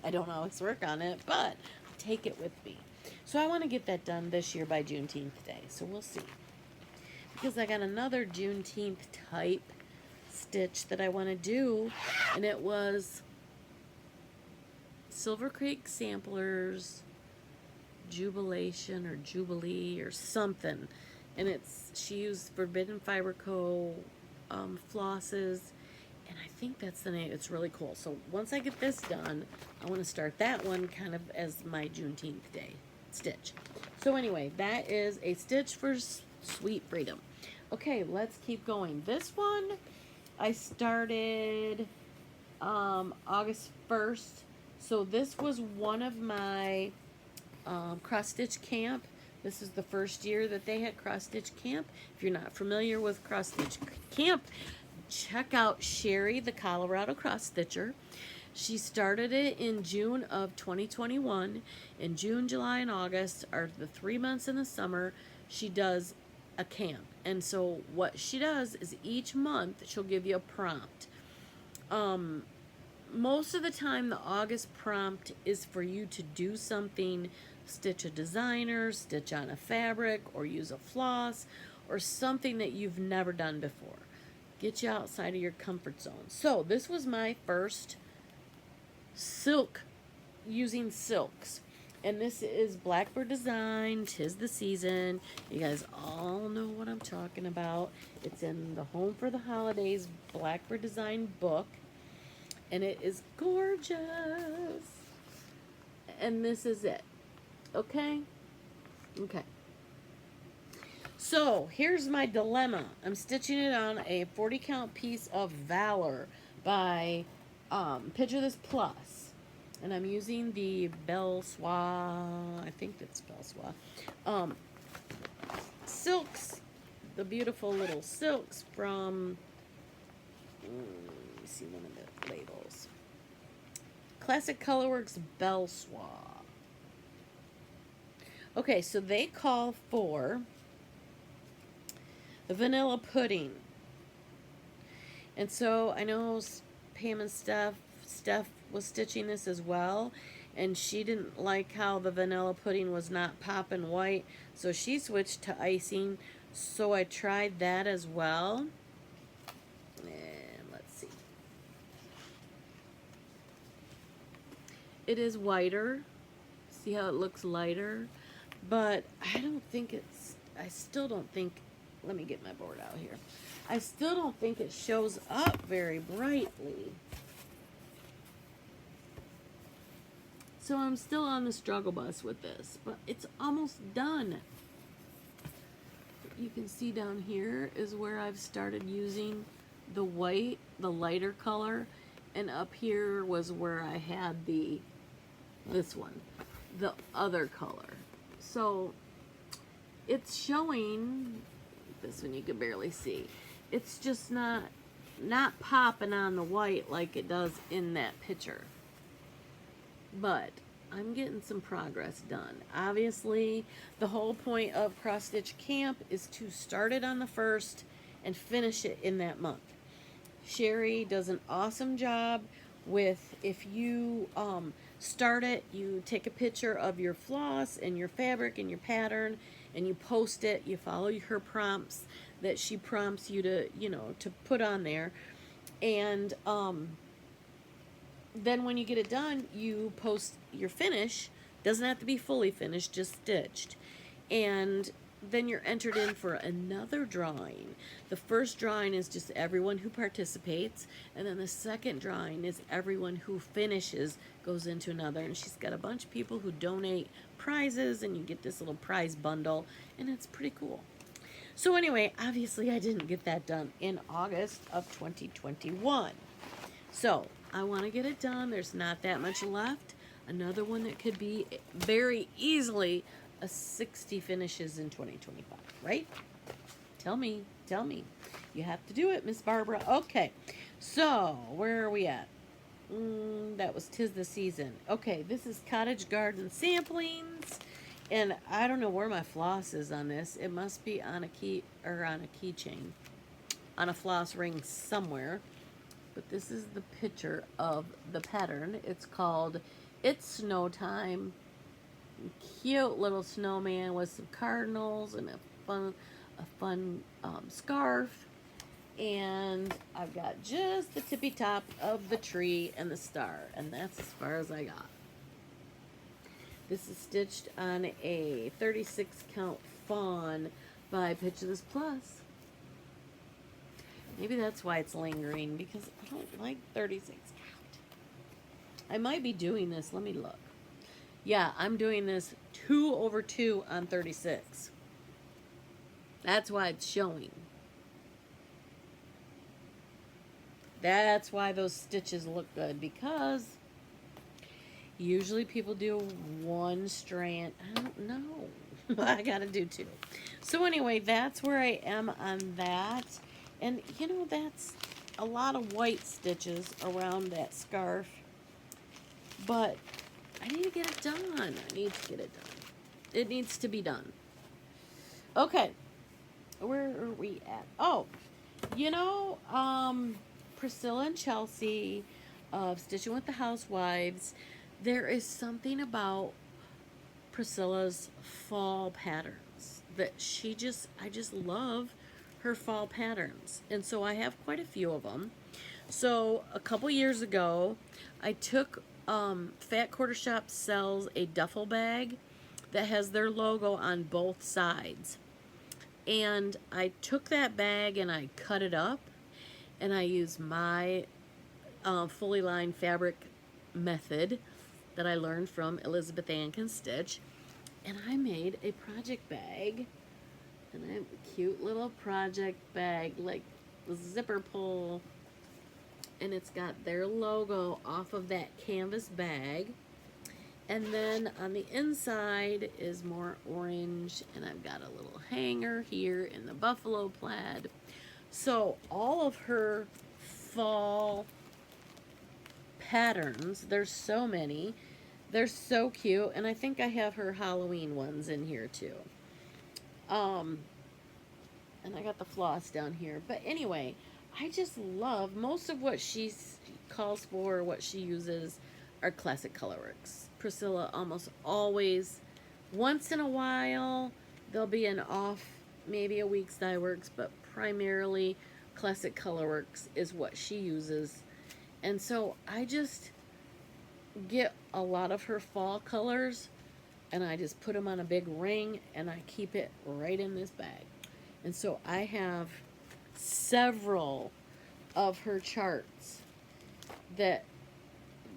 I don't always work on it, but I take it with me. So I want to get that done this year by Juneteenth Day. So we'll see. Because I got another Juneteenth type stitch that I want to do. And it was Silver Creek Samplers Jubilation or Jubilee or something. And she used Forbidden Fiber Co. Flosses. And I think that's the name. It's really cool. So once I get this done, I want to start that one kind of as my Juneteenth Day stitch. So anyway, that is a stitch for Sweet Freedom. Okay, let's keep going. This one I started August 1st. So this was one of my cross stitch camp. This is the first year that they had cross stitch camp. If you're not familiar with cross stitch camp, check out Sherry, the Colorado cross stitcher. She started it in June of 2021. In June, July, and August are the 3 months in the summer. She does a camp. And so what she does is each month she'll give you a prompt. Most of the time the August prompt is for you to do something, stitch a designer, stitch on a fabric, or use a floss, or something that you've never done before. Get you outside of your comfort zone. So this was my first silk, using silks. And this is Blackbird Design, 'Tis the Season. You guys all know what I'm talking about. It's in the Home for the Holidays Blackbird Design book. And it is gorgeous. And this is it. Okay? Okay. So, here's my dilemma. I'm stitching it on a 40 count piece of Valor by Picture This Plus. And I'm using the Belle Soie, I think that's Belle Soie, silks, the beautiful little silks from, let me see one of the labels, Classic Colorworks Belle Soie. Okay, so they call for the vanilla pudding. And so I know Pam and Steph was stitching this as well, and she didn't like how the vanilla pudding was not popping white, so she switched to icing. So I tried that as well. And let's see. It is whiter. See how it looks lighter? But I don't think I still don't think, let me get my board out here. I still don't think it shows up very brightly. So I'm still on the struggle bus with this, but it's almost done. You can see down here is where I've started using the white, the lighter color, and up here was where I had this one, the other color. So it's showing, this one you can barely see. It's just not not popping on the white like it does in that picture. But I'm getting some progress done. Obviously, the whole point of Cross Stitch Camp is to start it on the 1st and finish it in that month. Sherry does an awesome job with, if you start it, you take a picture of your floss and your fabric and your pattern and you post it, you follow her prompts that she prompts you to, to put on there. And then when you get it done, you post your finish. Doesn't have to be fully finished, just stitched. And then you're entered in for another drawing. The first drawing is just everyone who participates, and then the second drawing is everyone who finishes goes into another. And she's got a bunch of people who donate prizes, and you get this little prize bundle, and it's pretty cool. So anyway, obviously I didn't get that done in August of 2021. So I want to get it done. There's not that much left. Another one that could be very easily a 60 finishes in 2025, right? Tell me. You have to do it, Miss Barbara. Okay, so where are we at? That was 'Tis the Season. Okay, this is Cottage Garden Samplings, and I don't know where my floss is on this. It must be on a key or on a keychain, on a floss ring somewhere. But this is the picture of the pattern. It's called It's Snow Time. Cute little snowman with some cardinals and a fun scarf. And I've got just the tippy top of the tree and the star, and that's as far as I got. This is stitched on a 36 count fawn by Picture Plus. Maybe that's why it's lingering, because I don't like 36 count. I might be doing this. Let me look. Yeah, I'm doing this 2/2 on 36. That's why it's showing. That's why those stitches look good, because usually people do one strand. I don't know. I gotta do 2. So anyway, that's where I am on that. And that's a lot of white stitches around that scarf. But I need to get it done. It needs to be done. Okay. Where are we at? Oh, Priscilla and Chelsea of Stitching with the Housewives. There is something about Priscilla's fall patterns that I just love her fall patterns. And so I have quite a few of them. So a couple years ago, I took Fat Quarter Shop sells a duffel bag that has their logo on both sides. And I took that bag and I cut it up, and I used my fully lined fabric method that I learned from Elizabeth Ann Can Stitch, and I made a project bag. And I have a cute little project bag, like the zipper pull, and it's got their logo off of that canvas bag. And then on the inside is more orange, and I've got a little hanger here in the buffalo plaid. So all of her fall patterns, there's so many, they're so cute, and I think I have her Halloween ones in here too. And I got the floss down here. But anyway, I just love most of what she calls for, what she uses are classic colorworks. Priscilla almost always, once in a while, there'll be an off, maybe a week's dye works, but primarily classic colorworks is what she uses. And so I just get a lot of her fall colors, and I just put them on a big ring, and I keep it right in this bag. And so I have several of her charts that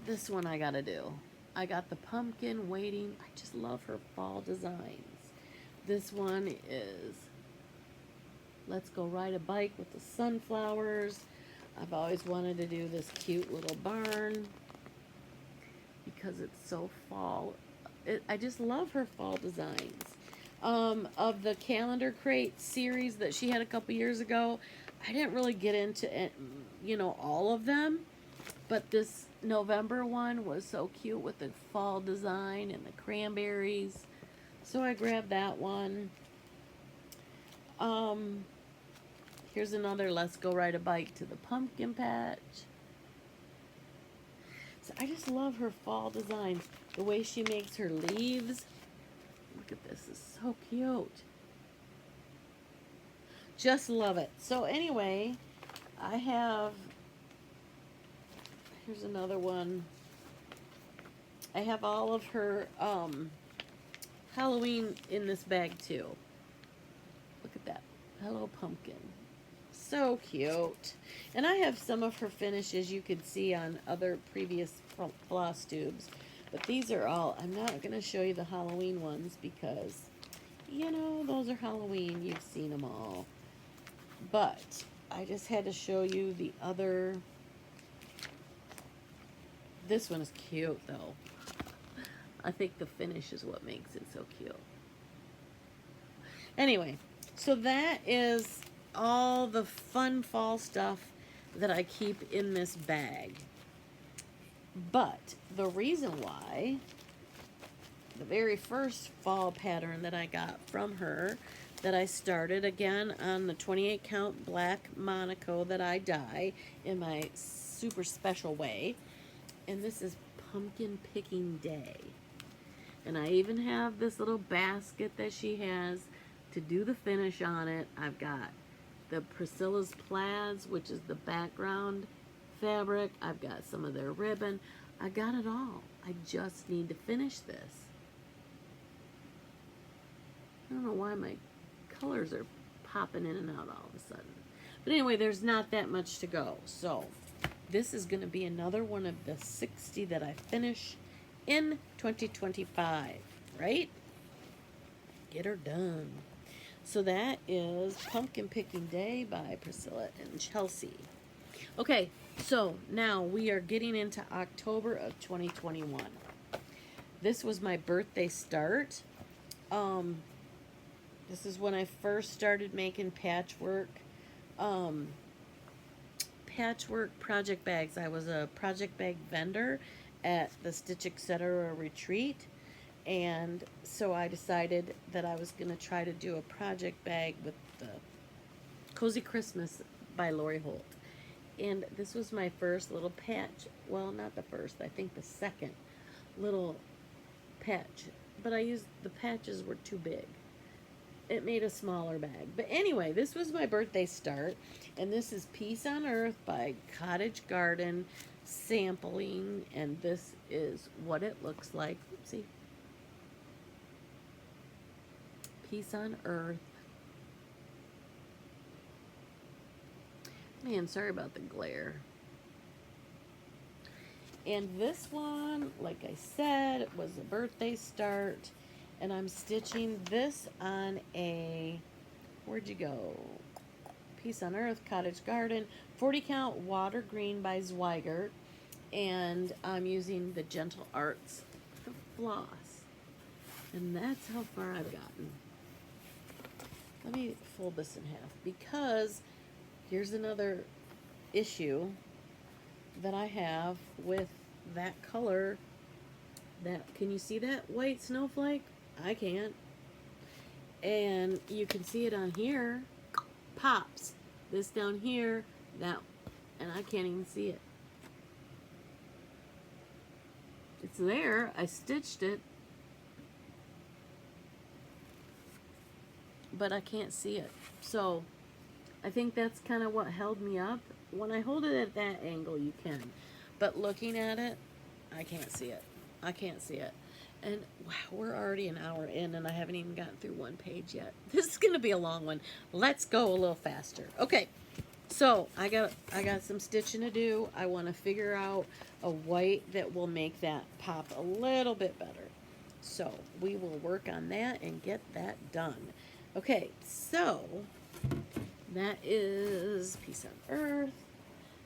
this one I gotta do. I got the pumpkin waiting. I just love her fall designs. This one is Let's Go Ride a Bike with the sunflowers. I've always wanted to do this cute little barn because it's so fall. I just love her fall designs. Of the Calendar Crate series that she had a couple years ago, I didn't really get into it, you know, all of them, but this November one was so cute with the fall design and the cranberries. So I grabbed that one. Here's another Let's Go Ride a Bike to the Pumpkin Patch. So I just love her fall designs. The way she makes her leaves. Look at this, it's so cute. Just love it. So anyway, I have, here's another one. I have all of her Halloween in this bag too. Look at that. Hello Pumpkin. So cute. And I have some of her finishes you could see on other previous floss tubes. But these are all, I'm not going to show you the Halloween ones because, you know, those are Halloween. You've seen them all. But I just had to show you the other. This one is cute though. I think the finish is what makes it so cute. Anyway, so that is all the fun fall stuff that I keep in this bag. But the reason why, the very first fall pattern that I got from her, that I started again on the 28 count black Monaco that I dye in my super special way. And this is Pumpkin Picking Day. And I even have this little basket that she has to do the finish on it. I've got the Priscilla's Plaids, which is the background fabric. I've got some of their ribbon. I got it all. I just need to finish this. I don't know why my colors are popping in and out all of a sudden. But anyway, there's not that much to go. So this is going to be another one of the 60 that I finish in 2025, right? Get her done. So that is Pumpkin Picking Day by Priscilla and Chelsea. Okay, so now we are getting into October of 2021. This was my birthday start. This is when I first started making patchwork project bags. I was a project bag vendor at the Stitch Etc. retreat, and so I decided that I was going to try to do a project bag with the Cozy Christmas by Lori Holt. And this was my first little patch. Well, not the first, I think the second little patch. But I used, the patches were too big. It made a smaller bag. But anyway, this was my birthday start. And this is Peace on Earth by Cottage Garden sampling. And this is what it looks like. Oopsie. Peace on Earth. Man, sorry about the glare. And this one, like I said, it was a birthday start. And I'm stitching this on a, where'd you go? Peace on Earth, Cottage Garden, 40 count water green by Zweigert. And I'm using the Gentle Arts floss. And that's how far I've gotten. Let me fold this in half because here's another issue that I have with that color. That, can you see that white snowflake? I can't. And you can see it on here. Pops. This down here, that, and I can't even see it. It's there. I stitched it. But I can't see it. So I think that's kind of what held me up. When I hold it at that angle, you can. But looking at it, I can't see it. I can't see it. And wow, we're already an hour in and I haven't even gotten through one page yet. This is going to be a long one. Let's go a little faster. Okay, so I got some stitching to do. I want to figure out a white that will make that pop a little bit better. So we will work on that and get that done. Okay, so that is Peace on Earth.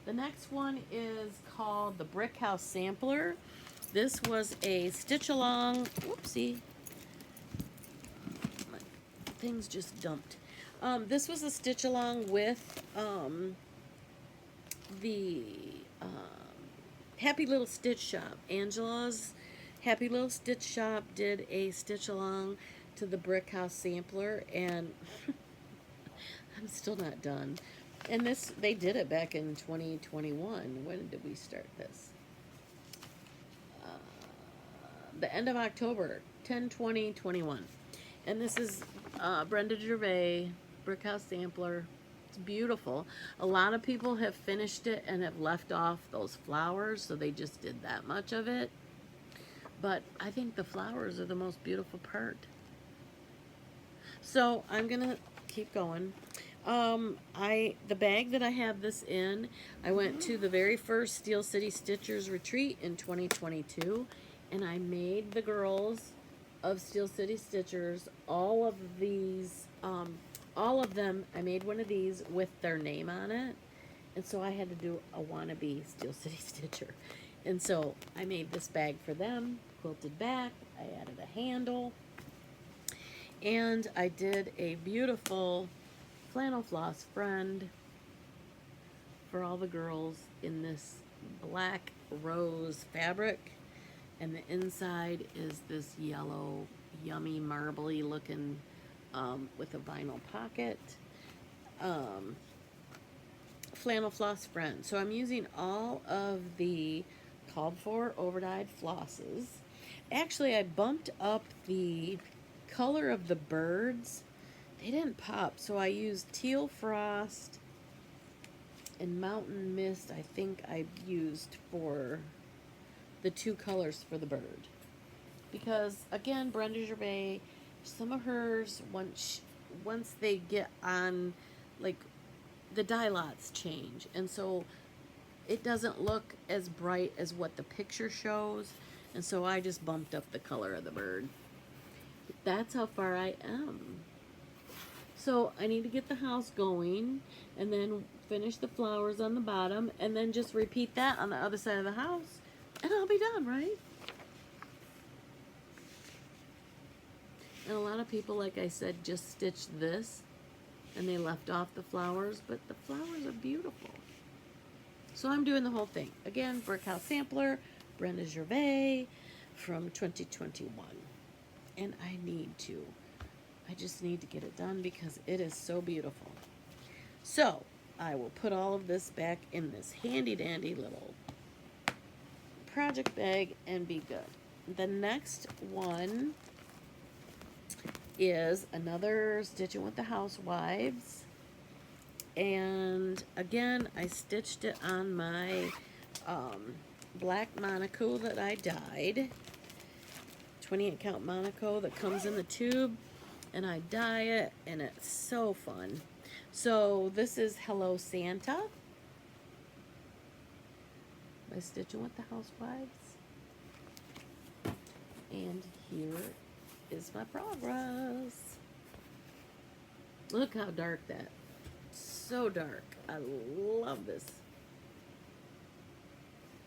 The next one is called the Brick House Sampler. This was a stitch along, whoopsie, my things just dumped. This was a stitch along with the Happy Little Stitch Shop. Angela's Happy Little Stitch Shop did a stitch along to the Brick House sampler, and I'm still not done. And this, they did it back in 2021. When did we start this? The end of October, 10/20/21. And this is Brenda Gervais, Brick House sampler. It's beautiful. A lot of people have finished it and have left off those flowers, so they just did that much of it. But I think the flowers are the most beautiful part. So I'm gonna keep going. The bag that I have this in, I went to the very first Steel City Stitchers retreat in 2022, and I made the girls of Steel City Stitchers all of these, all of them. I made one of these with their name on it, and so I had to do a wannabe Steel City Stitcher, and so I made this bag for them, quilted back. I added a handle, and I did a beautiful flannel floss friend for all the girls in this black rose fabric, and the inside is this yellow, yummy, marbly looking with a vinyl pocket flannel floss friend. So I'm using all of the called for over-dyed flosses. Actually, I bumped up the color of the birds. They didn't pop, so I used Teal Frost and Mountain Mist. I think I used for the two colors for the bird. Because, again, Brenda Gervais, some of hers, once they get on, like, the dye lots change. And so it doesn't look as bright as what the picture shows. And so I just bumped up the color of the bird. That's how far I am. So I need to get the house going and then finish the flowers on the bottom and then just repeat that on the other side of the house and I'll be done, right? And a lot of people, like I said, just stitched this and they left off the flowers, but the flowers are beautiful. So I'm doing the whole thing. Again, Brick House Sampler, Brenda Gervais from 2021. And I just need to get it done because it is so beautiful. So I will put all of this back in this handy dandy little project bag and be good. The next one is another Stitching with the Housewives. And again, I stitched it on my black Monaco that I dyed. 28 count Monaco that comes in the tube, and I dye it, and it's so fun. So this is Hello Santa by Stitching with the Housewives, and here is my progress. Look how dark that, so dark. I love this.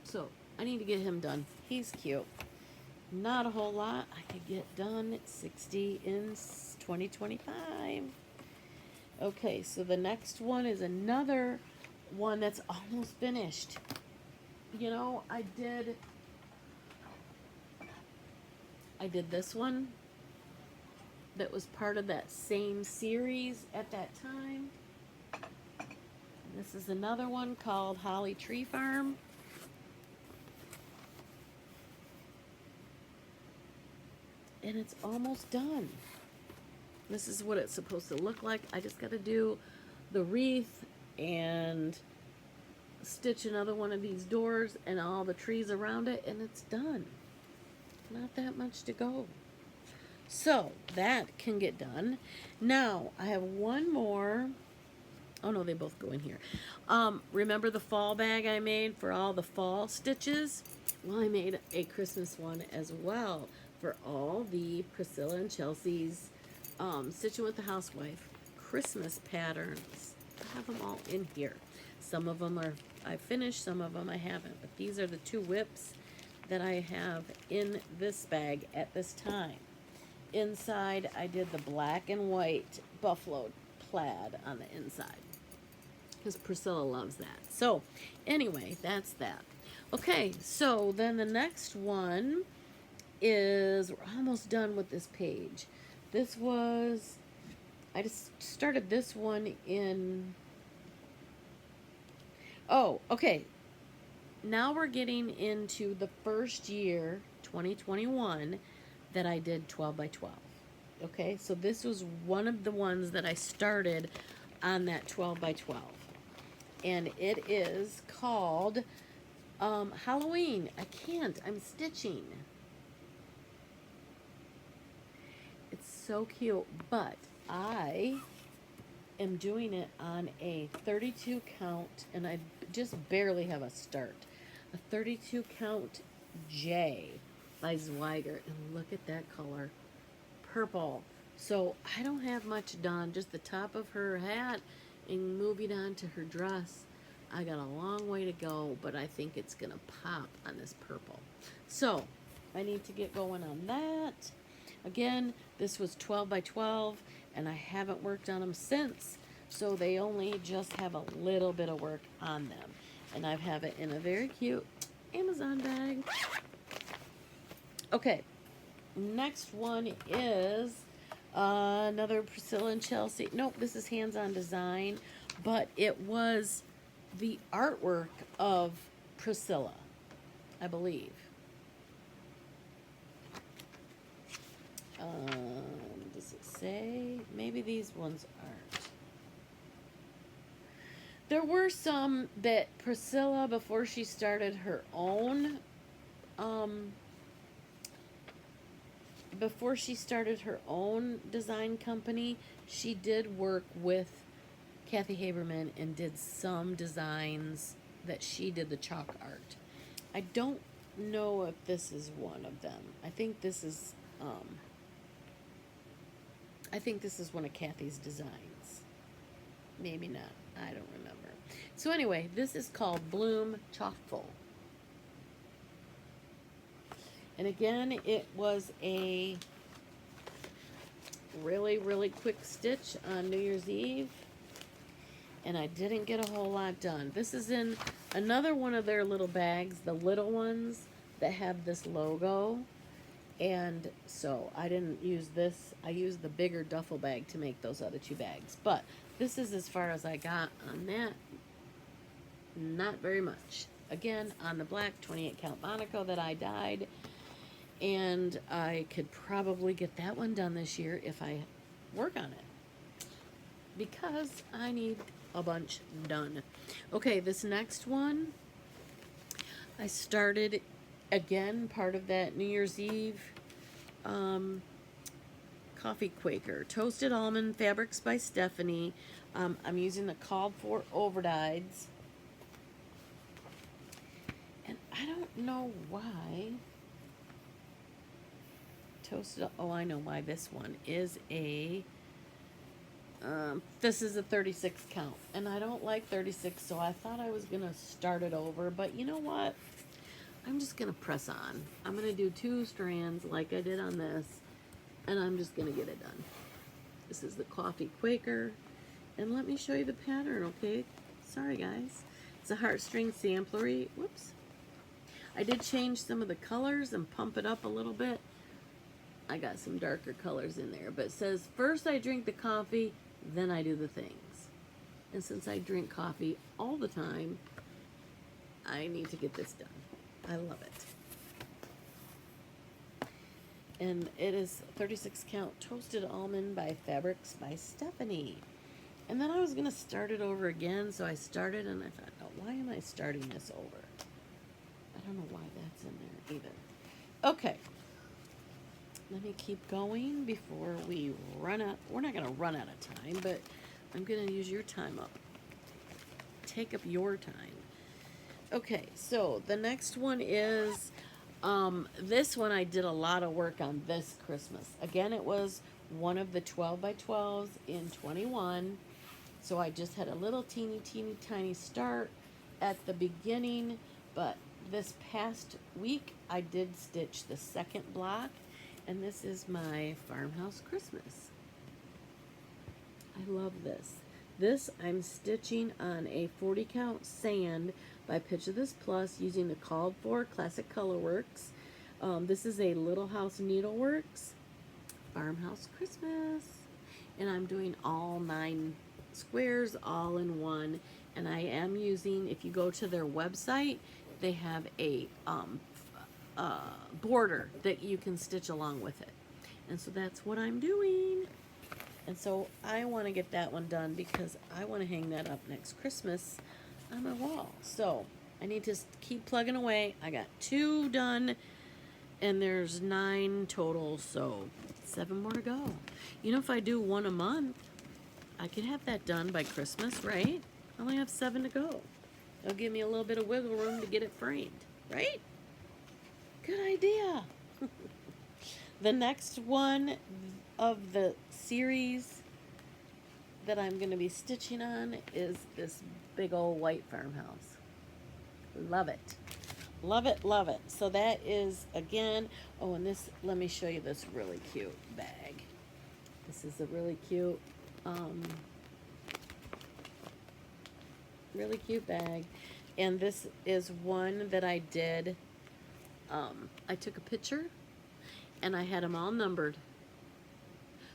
So I need to get him done. He's cute. Not a whole lot. I could get done at 60 in 2025. Okay, so the next one is another one that's almost finished. You know, I did this one that was part of that same series at that time. This is another one called Holly Tree Farm. And it's almost done. This is what it's supposed to look like. I just got to do the wreath and stitch another one of these doors and all the trees around it, and it's done. Not that much to go. So that can get done. Now I have one more. Oh no, they both go in here. Remember the fall bag I made for all the fall stitches? Well, I made a Christmas one as well for all the Priscilla and Chelsea's Stitching with the Housewife Christmas patterns. I have them all in here. Some of them I finished, some of them I haven't. But these are the two whips that I have in this bag at this time. Inside, I did the black and white buffalo plaid on the inside. Because Priscilla loves that. So, anyway, that's that. Okay, so then the next one is, we're almost done with this page. This was, I just started this one in, oh, okay. Now we're getting into the first year, 2021, that I did 12 by 12. Okay, so this was one of the ones that I started on that 12 by 12. And it is called Halloween. I'm stitching. It's so cute, but I am doing it on a 32 count, and I just barely have a start. A 32 count J by Zweigert, and look at that color, purple. So I don't have much done, just the top of her hat and moving on to her dress. I got a long way to go, but I think it's gonna pop on this purple. So I need to get going on that. Again, this was 12 by 12, and I haven't worked on them since, so they only just have a little bit of work on them. And I have it in a very cute Amazon bag. Okay, next one is another Priscilla and Chelsea. Nope, this is hands-on design, but it was the artwork of Priscilla, I believe. Does it say? Maybe these ones aren't. There were some that Priscilla, before she started her own, design company, she did work with Kathy Haberman and did some designs that she did the chalk art. I don't know if this is one of them. I think this is one of Kathy's designs. Maybe not. I don't remember. So anyway, this is called Bloom Chockful. And again, it was a really, really quick stitch on New Year's Eve. And I didn't get a whole lot done. This is in another one of their little bags, the little ones that have this logo. And so I didn't use this. I used the bigger duffel bag to make those other two bags. But this is as far as I got on that. Not very much. Again, on the black 28 count Monaco that I dyed. And I could probably get that one done this year if I work on it, because I need a bunch done. Okay, this next one, I started again part of that New Year's Eve coffee Quaker. Toasted Almond Fabrics by Stephanie. I'm using the called for overdyes. And I don't know why. Oh, I know why this one is a, this is a 36 count. And I don't like 36, so I thought I was going to start it over. But you know what? I'm just going to press on. I'm going to do 2 strands like I did on this. And I'm just going to get it done. This is the Coffee Quaker. And let me show you the pattern, okay? Sorry, guys. It's a heartstring samplery. Whoops. I did change some of the colors and pump it up a little bit. I got some darker colors in there. But it says, first I drink the coffee, then I do the things. And since I drink coffee all the time, I need to get this done. I love it. And it is 36 count Toasted Almond by Fabrics by Stephanie. And then I was going to start it over again, so I started and I thought, oh, why am I starting this over? I don't know why that's in there either. Okay. Let me keep going before we run out. We're not going to run out of time, but I'm going to use your time up. Take up your time. Okay, so the next one is, this one I did a lot of work on this Christmas. Again, it was one of the 12 by 12s in 21. So I just had a little teeny tiny start at the beginning, but this past week I did stitch the second block. And this is my Farmhouse Christmas. I love this. This I'm stitching on a 40 count sand by Picture This Plus using the called for Classic Colorworks. This is a Little House Needleworks Farmhouse Christmas. And I'm doing all 9 squares all in one. And I am using, if you go to their website, they have a border that you can stitch along with it. And so that's what I'm doing. And so I want to get that one done because I want to hang that up next Christmas on my wall. So I need to keep plugging away. I got 2 done and there's 9 total, so 7 more to go. You know, if I do 1 a month, I could have that done by Christmas, right? I only have 7 to go. It'll give me a little bit of wiggle room to get it framed, right? Good idea. The next one of the series that I'm going to be stitching on is this big old white farmhouse. Love it. Love it, love it. So that is, again, oh, and this, let me show you this really cute bag. This is a really cute bag. And this is one that I did, I took a picture and I had them all numbered.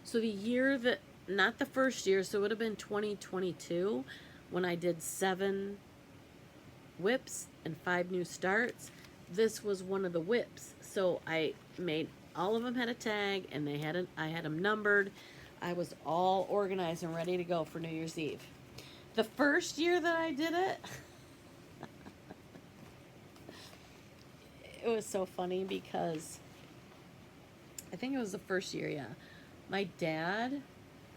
So the year that, not the first year, so it would have been 2022 when I did 7 whips and 5 new starts. This was one of the whips. So I made, all of them had a tag and they had I had them numbered. I was all organized and ready to go for New Year's Eve. The first year that I did it, it was so funny because I think it was the first year, yeah. My dad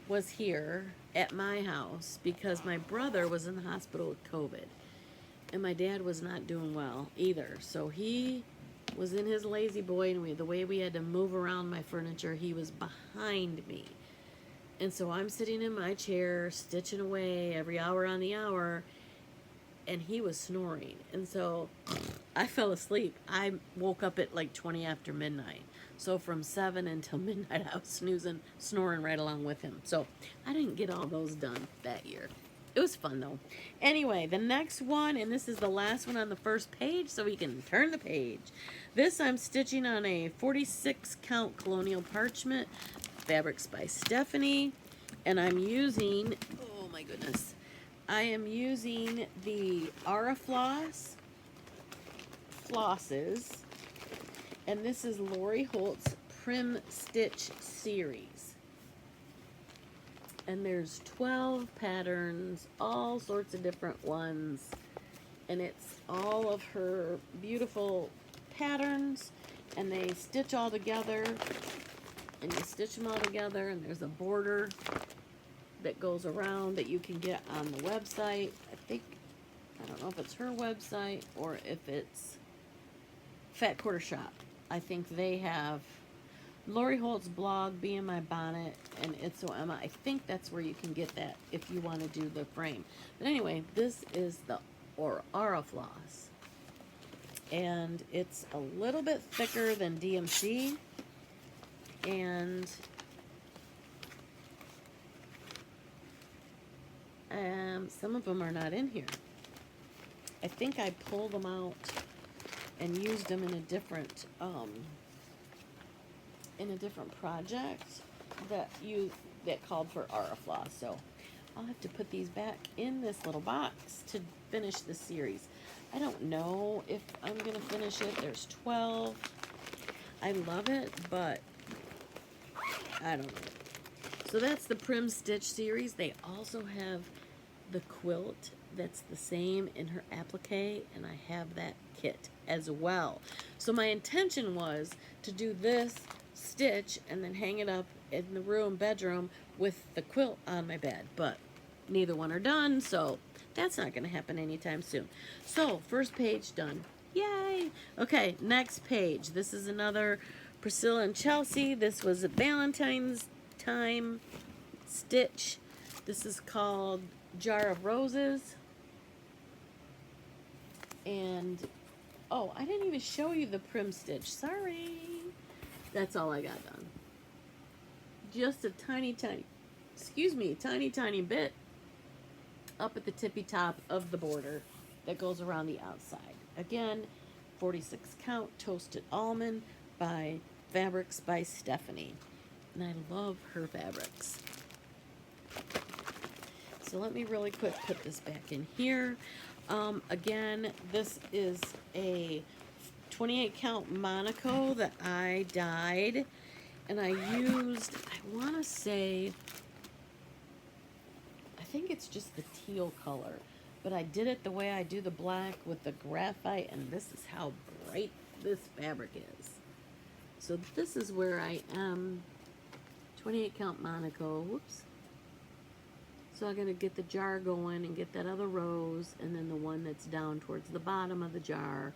was here at my house because my brother was in the hospital with COVID. And my dad was not doing well either. So he was in his lazy boy, and the way we had to move around my furniture, he was behind me. And so I'm sitting in my chair, stitching away every hour on the hour, and he was snoring. And so I fell asleep. I woke up at like 20 after midnight. So from 7 until midnight, I was snoring right along with him. So I didn't get all those done that year. It was fun though. Anyway, the next one, and this is the last one on the first page, so we can turn the page. This I'm stitching on a 46 count colonial parchment, fabrics by Stephanie, and I'm using, oh my goodness, I am using the Aura flosses, and this is Lori Holt's Prim Stitch series. And there's 12 patterns, all sorts of different ones. And it's all of her beautiful patterns. And they stitch all together. And you stitch them all together. And there's a border that goes around that you can get on the website. I don't know if it's her website or if it's Fat Quarter Shop. I think they have Lori Holt's blog, Be in My Bonnet, and It's So Emma. I think that's where you can get that if you want to do the frame. But anyway, this is the Aura floss. And it's a little bit thicker than DMC. And some of them are not in here. I think I pulled them out and used them in a different project that called for Aura floss. So I'll have to put these back in this little box to finish the series. I don't know if I'm gonna finish it. There's 12. I love it, but I don't know. So that's the Prim Stitch series. They also have the quilt that's the same in her applique, and I have that kit as well. So my intention was to do this stitch and then hang it up in the bedroom with the quilt on my bed, but neither one are done, so that's not going to happen anytime soon. So first page done. Yay! Okay, next page. This is another Priscilla and Chelsea. This was a Valentine's time stitch. This is called Jar of Roses. And oh, I didn't even show you the Prim Stitch. Sorry. That's all I got done. Just a tiny, tiny excuse me, tiny bit up at the tippy top of the border that goes around the outside. Again, 46 count toasted almond by Fabrics by Stephanie. And I love her fabrics. So let me really quick put this back in here. Again, this is a 28 count Monaco that I dyed. And I used, I want to say, I think it's just the teal color. But I did it the way I do the black with the graphite. And this is how bright this fabric is. So this is where I am. 28 count Monaco. Whoops. So I'm going to get the jar going and get that other rose and then the one that's down towards the bottom of the jar.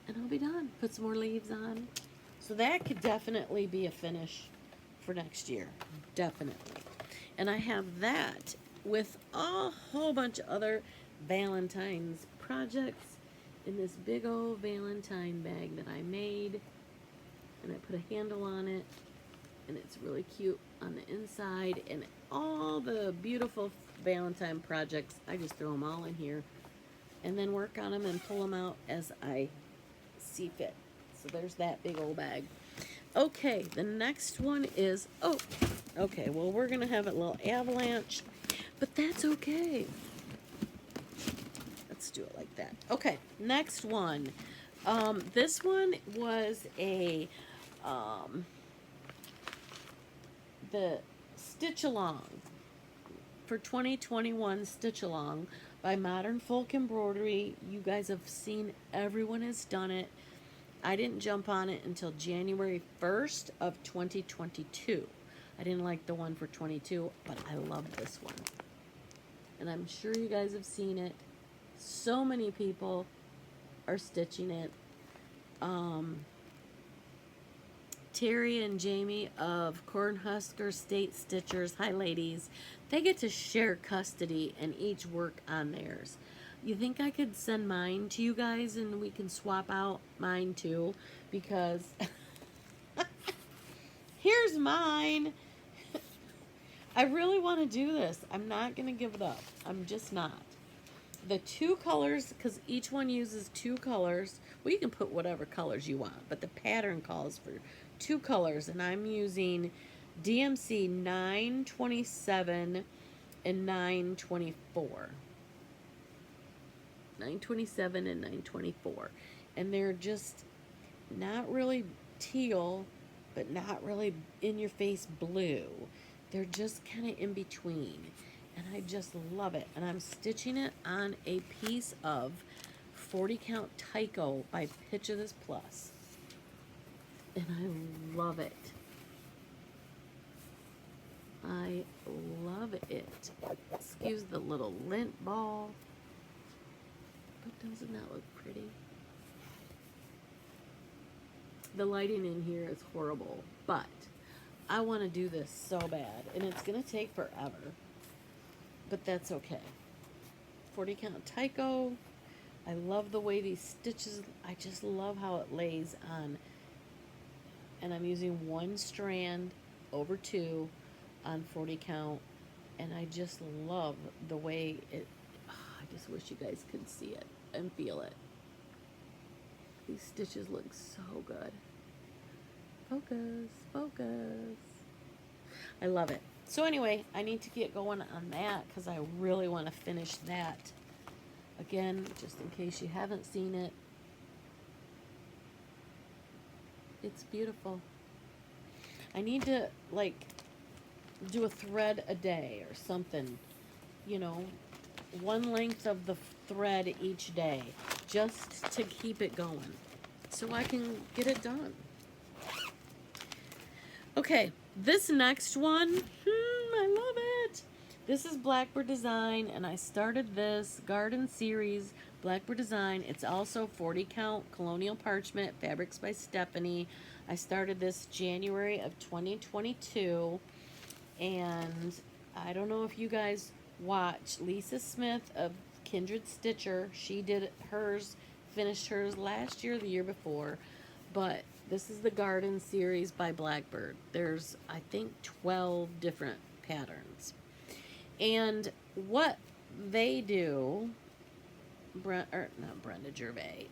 And I'll be done. Put some more leaves on. So that could definitely be a finish for next year. Definitely. And I have that with a whole bunch of other Valentine's projects in this big old Valentine bag that I made. And I put a handle on it. And it's really cute on the inside. And all the beautiful Valentine projects, I just throw them all in here. And then work on them and pull them out as I see fit. So there's that big old bag. Okay, the next one is, oh, okay, well, we're going to have a little avalanche. But that's okay. Let's do it like that. Okay, next one. This one was a... the Stitch Along for 2021 Stitch Along by Modern Folk Embroidery. You guys have seen, everyone has done it. I didn't jump on it until January 1st of 2022. I didn't like the one for 22, but I love this one. And I'm sure you guys have seen it. So many people are stitching it. Terry and Jamie of Cornhusker State Stitchers, hi ladies, they get to share custody and each work on theirs. You think I could send mine to you guys and we can swap out mine too? Because here's mine. I really want to do this. I'm not going to give it up. I'm just not. The two colors, because each one uses two colors. Well, you can put whatever colors you want, but the pattern calls for two colors, and I'm using DMC 927 and 924. 927 and 924. And they're just not really teal, but not really in-your-face blue. They're just kind of in between. And I just love it. And I'm stitching it on a piece of 40 count Tyco by Pitch of This Plus. And I love it. I love it. Excuse the little lint ball. But doesn't that look pretty? The lighting in here is horrible, but I want to do this so bad. And it's going to take forever. But that's okay. 40 count Tyco. I love the way these stitches, I just love how it lays on. And I'm using one strand over two on 40 count. And I just love the way it, I just wish you guys could see it and feel it. These stitches look so good. Focus, focus. I love it. So anyway, I need to get going on that because I really want to finish that. Again, just in case you haven't seen it. It's beautiful. I need to, like, do a thread a day or something. You know, one length of the thread each day. Just to keep it going. So I can get it done. Okay, this next one, I love it. This is Blackbird Design, and I started this Garden Series Blackbird Design. It's also 40 count Colonial Parchment, Fabrics by Stephanie. I started this January of 2022, and I don't know if you guys watch Lisa Smith of Kindred Stitcher. She did hers, finished hers last year, the year before, but this is the Garden Series by Blackbird. There's, I think, 12 different patterns. And what they do, not Brenda Gervais,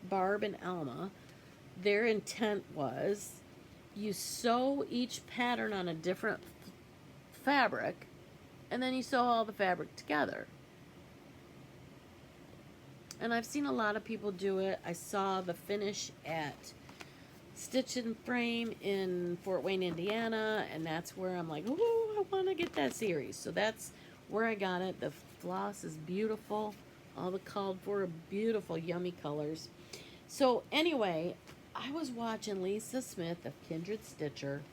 Barb and Alma, their intent was you sew each pattern on a different fabric, and then you sew all the fabric together. And I've seen a lot of people do it. I saw the finish at Stitch and Frame in Fort Wayne, Indiana, and that's where I'm like, oh, I want to get that series. So that's where I got it. The floss is beautiful. All the called for are beautiful, yummy colors. So anyway, I was watching Lisa Smith of Kindred Stitcher,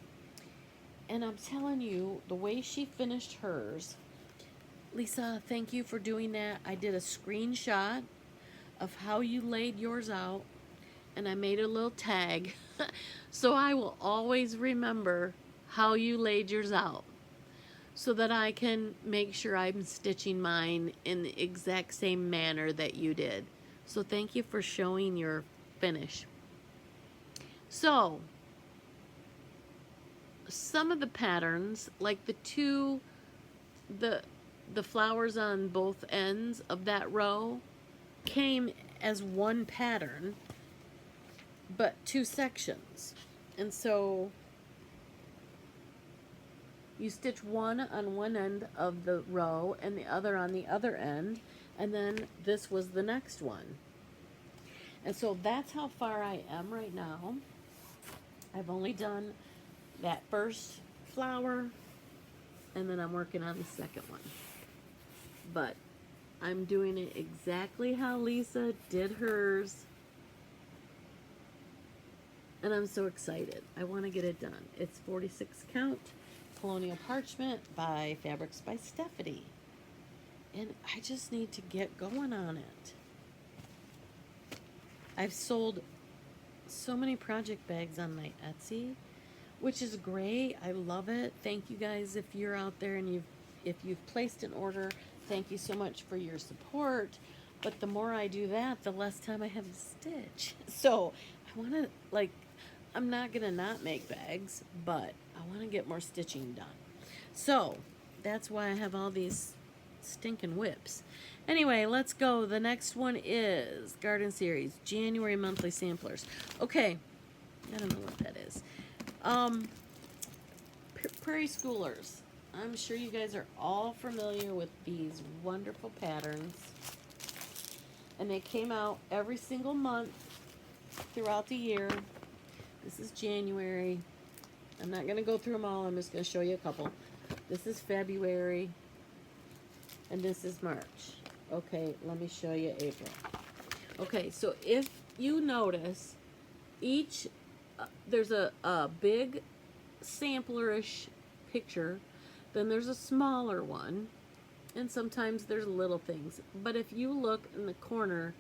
and I'm telling you, the way she finished hers, Lisa, thank you for doing that. I did a screenshot of how you laid yours out, and I made a little tag so I will always remember how you laid yours out, so that I can make sure I'm stitching mine in the exact same manner that you did. So thank you for showing your finish. So some of the patterns, like the flowers on both ends of that row, came as one pattern, but two sections. And so you stitch one on one end of the row and the other on the other end, and then this was the next one. And so that's how far I am right now. I've only done that first flower, and then I'm working on the second one. But I'm doing it exactly how Lisa did hers, and I'm so excited. I want to get it done. It's 46 count Colonial Parchment by Fabrics by Stephanie, and I just need to get going on it. I've sold so many project bags on my Etsy, which is great. I love it. Thank you guys if you're out there and if you've placed an order. Thank you so much for your support. But the more I do that, the less time I have to stitch. So I want to, like, I'm not going to not make bags, but I want to get more stitching done. So that's why I have all these stinking whips. Anyway, let's go. The next one is Garden Series, January monthly samplers. Okay, I don't know what that is. Prairie Schoolers. I'm sure you guys are all familiar with these wonderful patterns. And they came out every single month throughout the year. This is January. I'm not going to go through them all. I'm just going to show you a couple. This is February. And this is March. Okay, let me show you April. Okay, so if you notice, each, there's a big samplerish picture, then there's a smaller one, and sometimes there's little things. But if you look in the corner,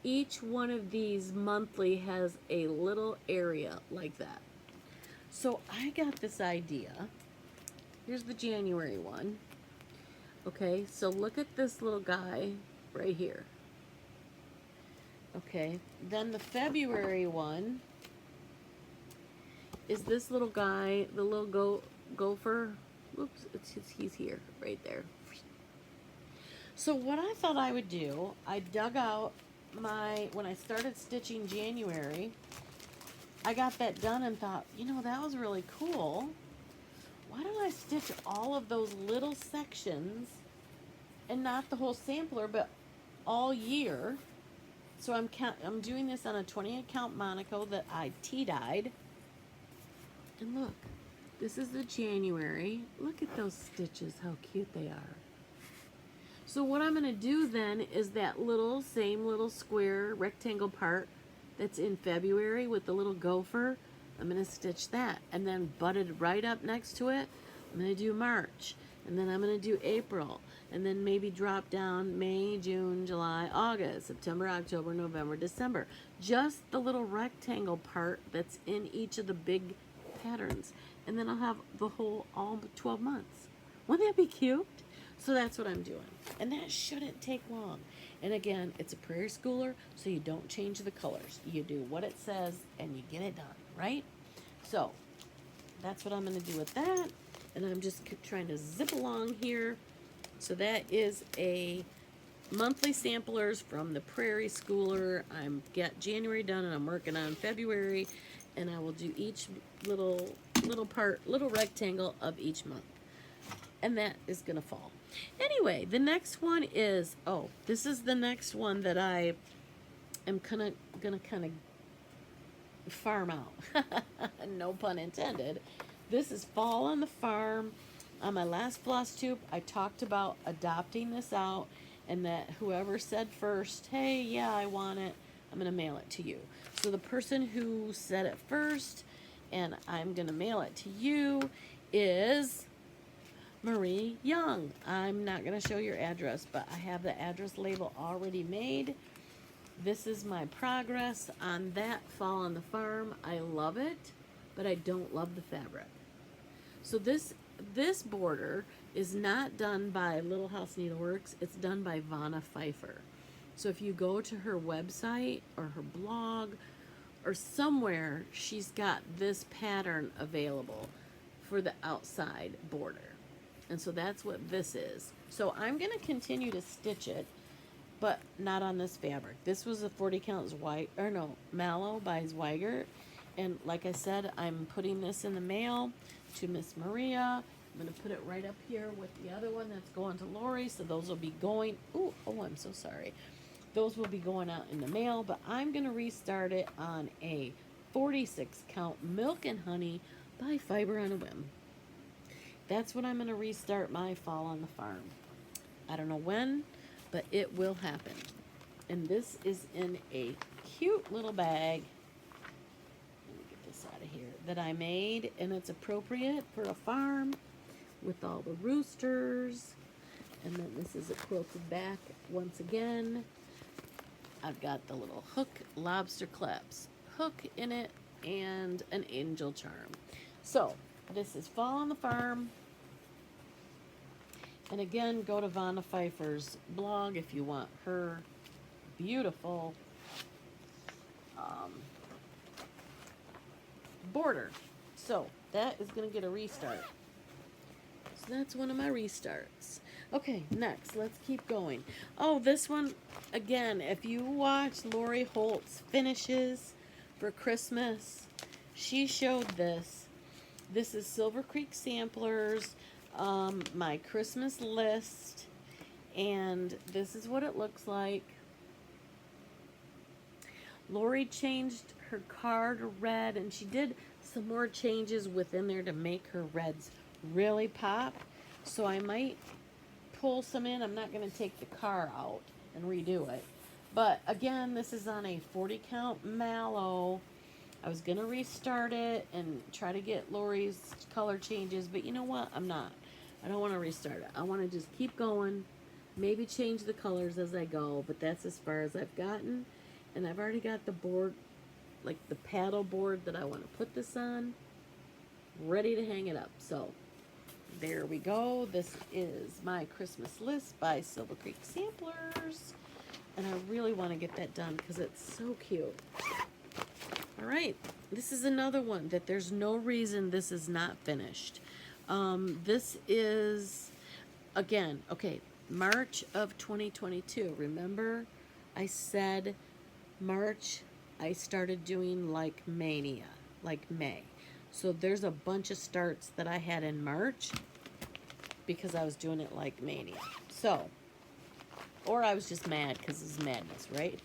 each one of these monthly has a little area like that. So I got this idea. Here's the January one. Okay, so look at this little guy right here. Okay, then the February one is this little guy, the little gopher. Oops, he's here, right there. So what I thought I would do, I dug out when I started stitching January, I got that done and thought, you know, that was really cool. Why don't I stitch all of those little sections, and not the whole sampler, but all year? So I'm doing this on a 28 count Monaco that I tea-dyed. And look, this is the January. Look at those stitches, how cute they are. So what I'm going to do then is that same little square rectangle part that's in February with the little gopher, I'm going to stitch that, and then butted right up next to it, I'm going to do March, and then I'm going to do April, and then maybe drop down May, June, July, August, September, October, November, December. Just the little rectangle part that's in each of the big patterns, and then I'll have the whole, all 12 months. Wouldn't that be cute? So that's what I'm doing, and that shouldn't take long. And again, it's a Prairie Schooler, so you don't change the colors. You do what it says, and you get it done, right? So that's what I'm going to do with that. And I'm just trying to zip along here. So that is a monthly samplers from the Prairie Schooler. I'm got January done and I'm working on February, and I will do each little rectangle of each month. And that is gonna fall. Anyway, the next one is, oh, this is the next one that I am gonna kind of farm out. No pun intended. This is Fall on the Farm. On my last Flosstube, I talked about adopting this out, and that whoever said first, hey, yeah, I want it, I'm going to mail it to you. So the person who said it first, and I'm going to mail it to you, is Marie Young. I'm not going to show your address, but I have the address label already made. This is my progress on that Fall on the Farm. I love it, but I don't love the fabric. So this border is not done by Little House Needleworks. It's done by Pfeiffer. So if you go to her website or her blog or somewhere, she's got this pattern available for the outside border. And so that's what this is. So I'm going to continue to stitch it, but not on this fabric. This was a 40 count Mallow by Zweigert. And like I said, I'm putting this in the mail to Miss Maria. I'm going to put it right up here with the other one that's going to Lori. So those will be going, oh, I'm so sorry. Those will be going out in the mail, but I'm going to restart it on a 46 count Milk and Honey by Fiber on a Whim. That's what I'm going to restart my Fall on the Farm. I don't know when, but it will happen. And this is in a cute little bag. Let me get this out of here. That I made, and it's appropriate for a farm with all the roosters. And then this is a quilted back once again. I've got the little hook lobster claps hook in it and an angel charm. So this is Fall on the Farm. And again, go to Vanna Pfeiffer's blog if you want her beautiful border. So that is going to get a restart. So that's one of my restarts. Okay, next, let's keep going. Oh, this one, again, if you watch Lori Holt's finishes for Christmas, she showed this. This is Silver Creek Samplers, my Christmas list, and this is what it looks like. Lori changed her card to red, and she did some more changes within there to make her reds really pop. So I might pull some in. I'm not going to take the car out and redo it. But again, this is on a 40 count mallow. I was going to restart it and try to get Lori's color changes, but you know what? I'm not. I don't want to restart it. I want to just keep going, maybe change the colors as I go, but that's as far as I've gotten. And I've already got the board, like the paddle board that I want to put this on, ready to hang it up. So there we go. This is my Christmas list by Silver Creek Samplers. And I really want to get that done because it's so cute. All right. This is another one that there's no reason this is not finished. This is, again, okay, March of 2022. Remember I said March I started doing like mania, like May. So there's a bunch of starts that I had in March because I was doing it like mania. So, or I was just mad because it's madness, right?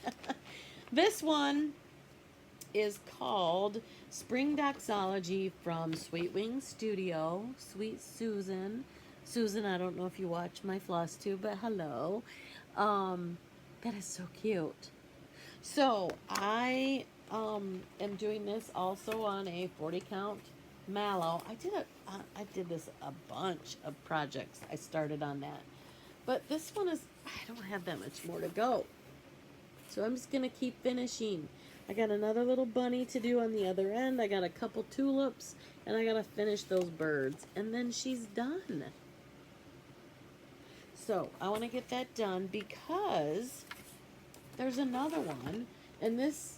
This one is called Spring Doxology from Sweet Wing Studio. Sweet Susan. Susan, I don't know if you watch my Flosstube, but hello. That is so cute. So I am doing this also on a 40 count mallow. I did this a bunch of projects. I started on that. But this one is, I don't have that much more to go. So I'm just going to keep finishing. I got another little bunny to do on the other end. I got a couple tulips, and I got to finish those birds. And then she's done. So I want to get that done because there's another one. And this,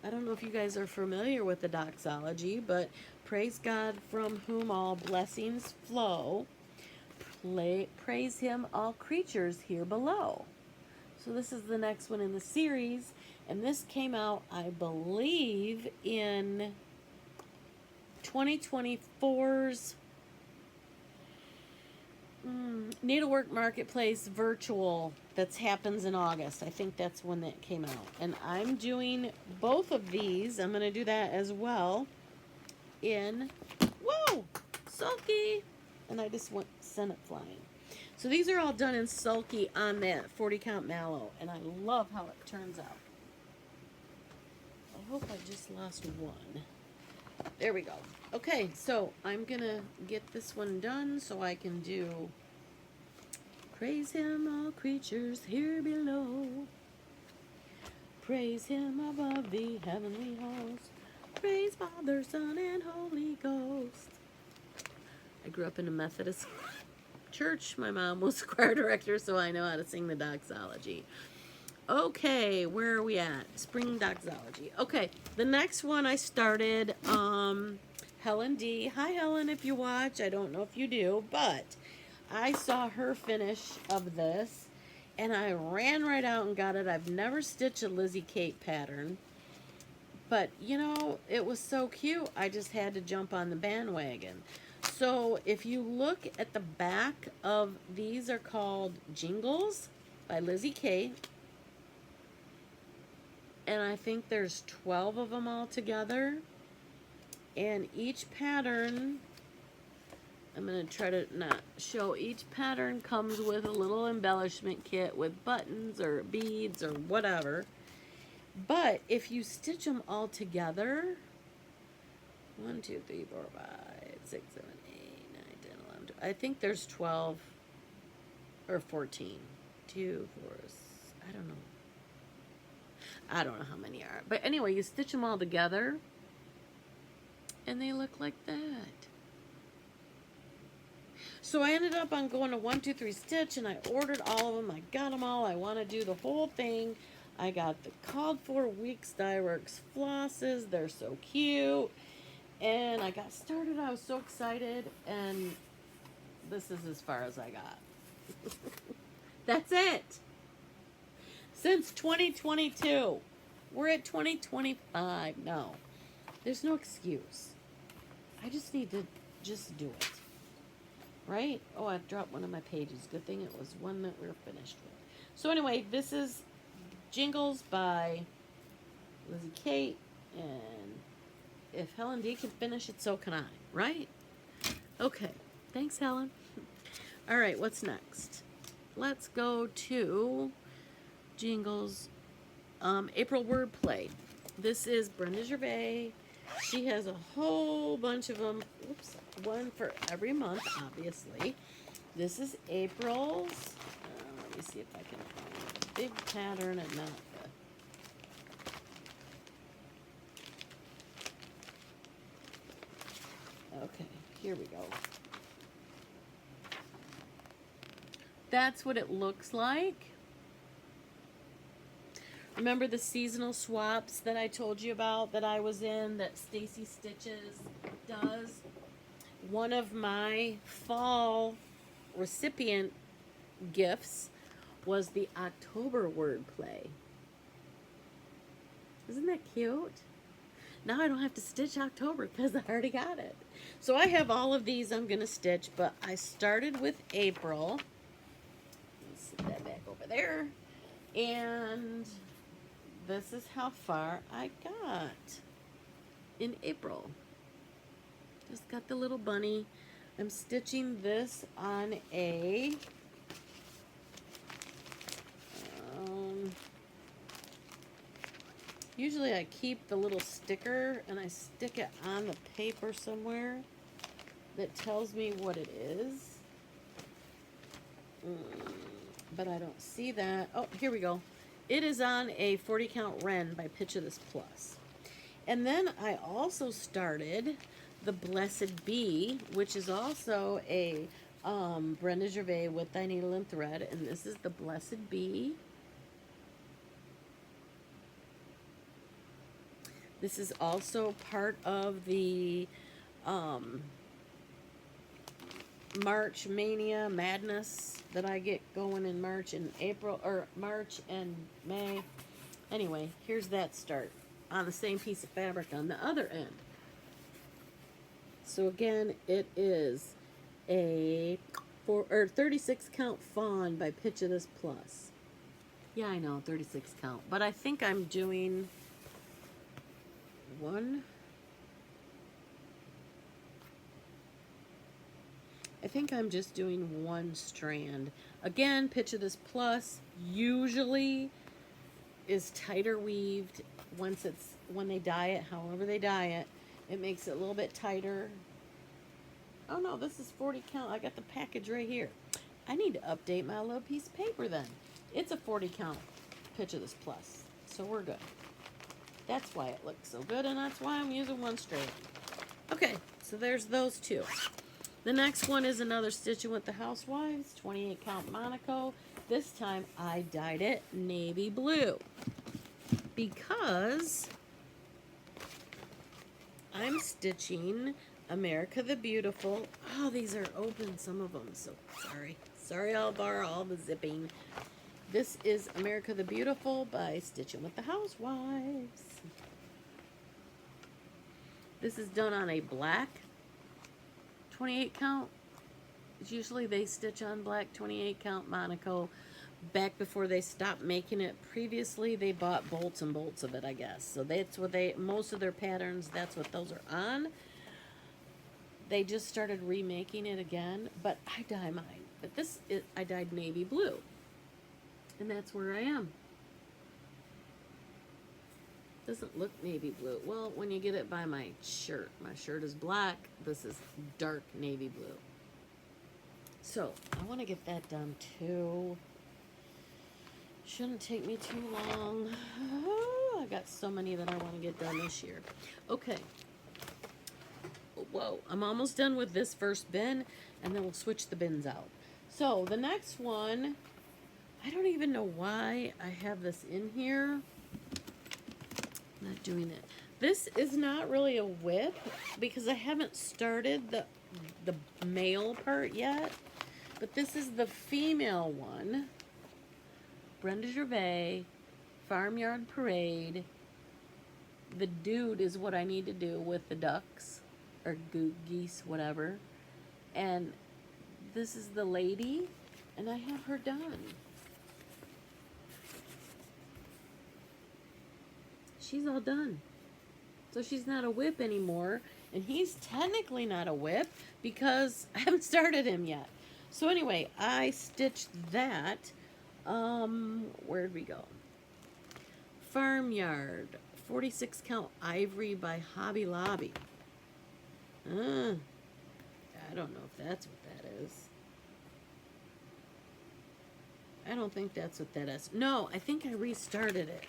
I don't know if you guys are familiar with the doxology, but Praise God from whom all blessings flow. Praise him, all creatures here below. So this is the next one in the series, and this came out, I believe, in 2024's Needlework Marketplace virtual that happens in August. I think that's when that came out. And I'm doing both of these. I'm going to do that as well in, whoa, sulky. And I just sent it flying. So these are all done in sulky on that 40 count mallow. And I love how it turns out. I hope I just lost one. There we go. Okay, so I'm going to get this one done so I can do praise him, all creatures here below. Praise him above the heavenly host. Praise Father, Son, and Holy Ghost. I grew up in a Methodist church. My mom was choir director, so I know how to sing the doxology. Okay, where are we at? Spring doxology. Okay, the next one I started, Helen D. Hi, Helen, if you watch. I don't know if you do, but I saw her finish of this, and I ran right out and got it. I've never stitched a Lizzie Kate pattern, but, you know, it was so cute. I just had to jump on the bandwagon. So if you look at the back of these are called Jingles by Lizzie Kate. And I think there's 12 of them all together. And each pattern, I'm going to try to not show, each pattern comes with a little embellishment kit with buttons or beads or whatever. But if you stitch them all together, 1, 2, 3, 4, 5, 6, 7, 8, 9, 10, 11, 12, I think there's 12 or 14. 2, 4, I don't know. I don't know how many are. But anyway, you stitch them all together, and they look like that. So I ended up on going to 1, 2, 3 stitch, and I ordered all of them. I got them all. I want to do the whole thing. I got the called for Weeks Dyeworks flosses. They're so cute. And I got started. I was so excited, and this is as far as I got. That's it. Since 2022. We're at 2025. No. There's no excuse. I just need to just do it. Right? Oh, I've dropped one of my pages. Good thing it was one that we were finished with. So anyway, this is Jingles by Lizzie Kate. And if Helen D can finish it, so can I. Right? Okay. Thanks, Helen. All right, what's next? Let's go to Jingles, April Wordplay. This is Brenda Gervais. She has a whole bunch of them. Oops, one for every month, obviously. This is April's. Let me see if I can find a big pattern and not the... Okay, here we go. That's what it looks like. Remember the seasonal swaps that I told you about that I was in, that Stacy Stitches does? One of my fall recipient gifts was the October wordplay. Isn't that cute? Now I don't have to stitch October because I already got it. So I have all of these I'm going to stitch, but I started with April. Let's set that back over there. And this is how far I got in April. Just got the little bunny. I'm stitching this on a usually I keep the little sticker and I stick it on the paper somewhere that tells me what it is. But I don't see that. Oh, here we go. It is on a 40 count Wren by Picture This Plus. And then I also started the Blessed Bee, which is also a Brenda Gervais with Thy Needle and Thread. And this is the Blessed Bee. This is also part of the um, March Mania Madness that I get going in March and April, or March and May. Anyway, here's that start on the same piece of fabric on the other end. So again, it is a 36 count fawn by Pitch of This Plus. Yeah, I know, 36 count, but I think I'm doing one. I think I'm just doing one strand. Again, Pitch of This Plus usually is tighter weaved when they dye it, however they dye it. It makes it a little bit tighter. Oh no, this is 40 count. I got the package right here. I need to update my little piece of paper then. It's a 40 count Pitch of This Plus, so we're good. That's why it looks so good, and that's why I'm using one strand. Okay, so there's those two. The next one is another Stitching with the Housewives, 28 count Monaco. This time I dyed it navy blue because I'm stitching America the Beautiful. Oh, these are open, some of them, so sorry. Sorry, I'll borrow all the zipping. This is America the Beautiful by Stitching with the Housewives. This is done on a black 28 count. Usually they stitch on black 28 count Monaco. Back before they stopped making it previously, they bought bolts and bolts of it, I guess. So that's what most of their patterns, that's what those are on. They just started remaking it again, but I dye mine. But I dyed navy blue. And that's where I am. Doesn't look navy blue. Well, when you get it by my shirt is black. This is dark navy blue. So I want to get that done too. Shouldn't take me too long. Oh, I got so many that I want to get done this year. Okay. Whoa, I'm almost done with this first bin, and then we'll switch the bins out. So the next one, I don't even know why I have this in here. I'm not doing it. This is not really a whip because I haven't started the male part yet, but this is the female one. Brenda Gervais, Farmyard Parade. The dude is what I need to do with the ducks, or geese, whatever. And this is the lady, and I have her done. She's all done. So she's not a whip anymore, and he's technically not a whip because I haven't started him yet. So anyway, I stitched that. Where'd we go? Farmyard, 46 count ivory by Hobby Lobby. I don't know if that's what that is. I don't think that's what that is. No, I think I restarted it.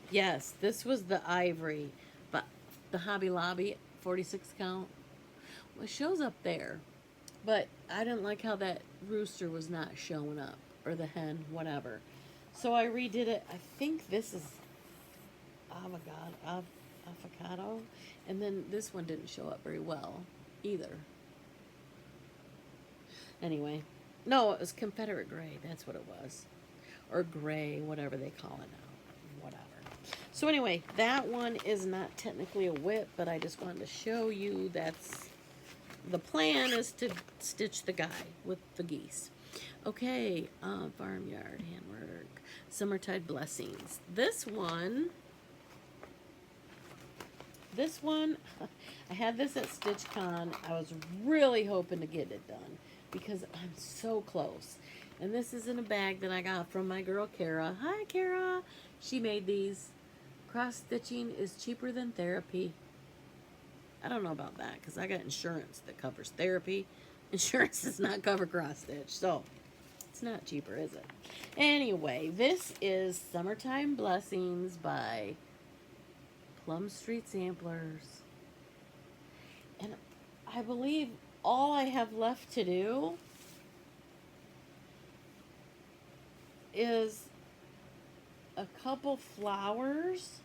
Yes, this was the ivory, but the Hobby Lobby 46 count. Well, it shows up there, but I didn't like how that rooster was not showing up, or the hen, whatever. So I redid it. I think this is avocado, and then this one didn't show up very well either. Anyway, no, it was Confederate gray. That's what it was, or gray, whatever they call it now. Whatever. So anyway, that one is not technically a whip, but I just wanted to show you that's the plan, is to stitch the guy with the geese. Okay, Farmyard, handwork, Summertide Blessings. This one, I had this at StitchCon. I was really hoping to get it done because I'm so close. And this is in a bag that I got from my girl, Kara. Hi, Kara. She made these. Cross-stitching is cheaper than therapy. I don't know about that because I got insurance that covers therapy. Insurance does not cover cross-stitch, so it's not cheaper, is it? Anyway, this is Summertime Blessings by Plum Street Samplers. And I believe all I have left to do is a couple flowers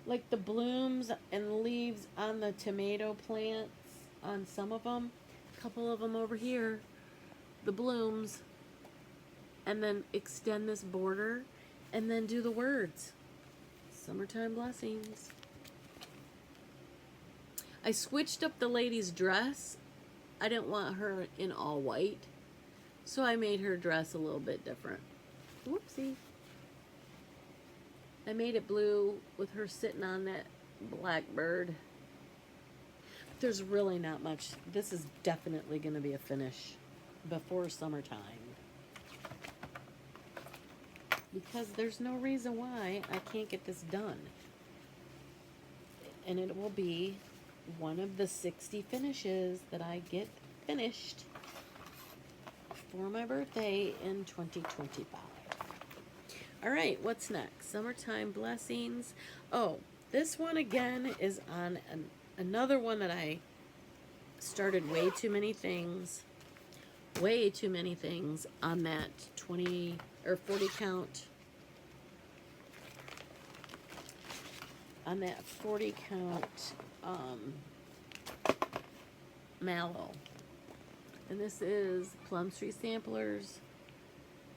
like the blooms and leaves on the tomato plants on some of them. A couple of them over here, the blooms, and then extend this border and then do the words. Summertime blessings. I switched up the lady's dress. I didn't want her in all white, so I made her dress a little bit different. Whoopsie. I made it blue with her sitting on that blackbird. There's really not much. This is definitely going to be a finish before summertime, because there's no reason why I can't get this done. And it will be one of the 60 finishes that I get finished for my birthday in 2025. All right, what's next? Summertime blessings. Oh, this one again is on another one that I started way too many things on that 20 or 40 count. On that 40 count mallow. And this is Plum Street Samplers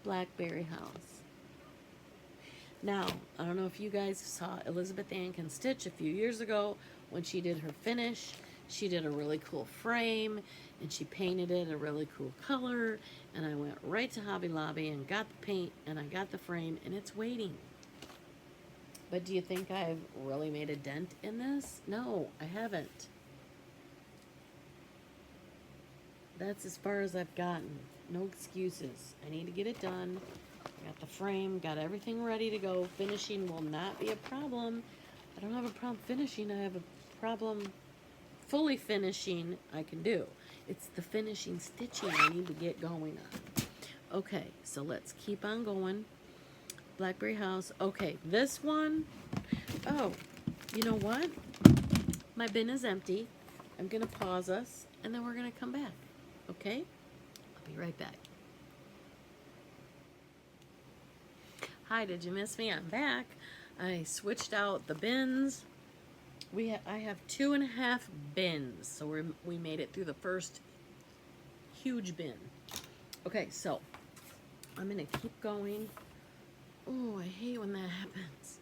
Blackberry House. Now, I don't know if you guys saw Elizabeth Ann Can Stitch a few years ago when she did her finish. She did a really cool frame and she painted it a really cool color, and I went right to Hobby Lobby and got the paint and I got the frame and it's waiting. But do you think I've really made a dent in this? No, I haven't. That's as far as I've gotten. No excuses. I need to get it done. I got the frame, got everything ready to go. Finishing will not be a problem. I don't have a problem finishing. I have a problem fully finishing. I can do. It's the finishing stitching I need to get going on. Okay, so let's keep on going. Blackberry House. Okay, this one. Oh, you know what? My bin is empty. I'm going to pause us, and then we're going to come back. Okay? I'll be right back. Hi, did you miss me? I'm back. I switched out the bins. I have 2.5 bins, so we made it through the first huge bin. Okay, so I'm going to keep going. Oh, I hate when that happens.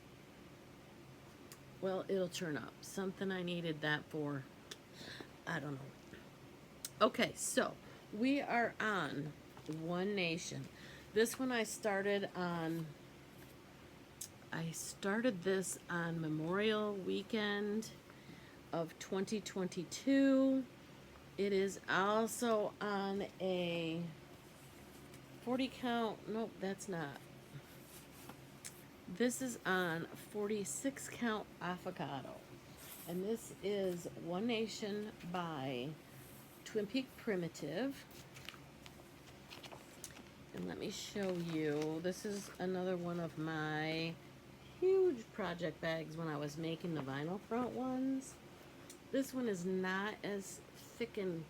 Well, it'll turn up. Something I needed that for. I don't know. Okay, so we are on One Nation. This one I started this on Memorial Weekend of 2022. It is also on a 40 count. Nope, that's not. This is on 46 count avocado. And this is One Nation by Twin Peak Primitive. And let me show you. This is another one of my huge project bags when I was making the vinyl front ones. This one is not as thick, and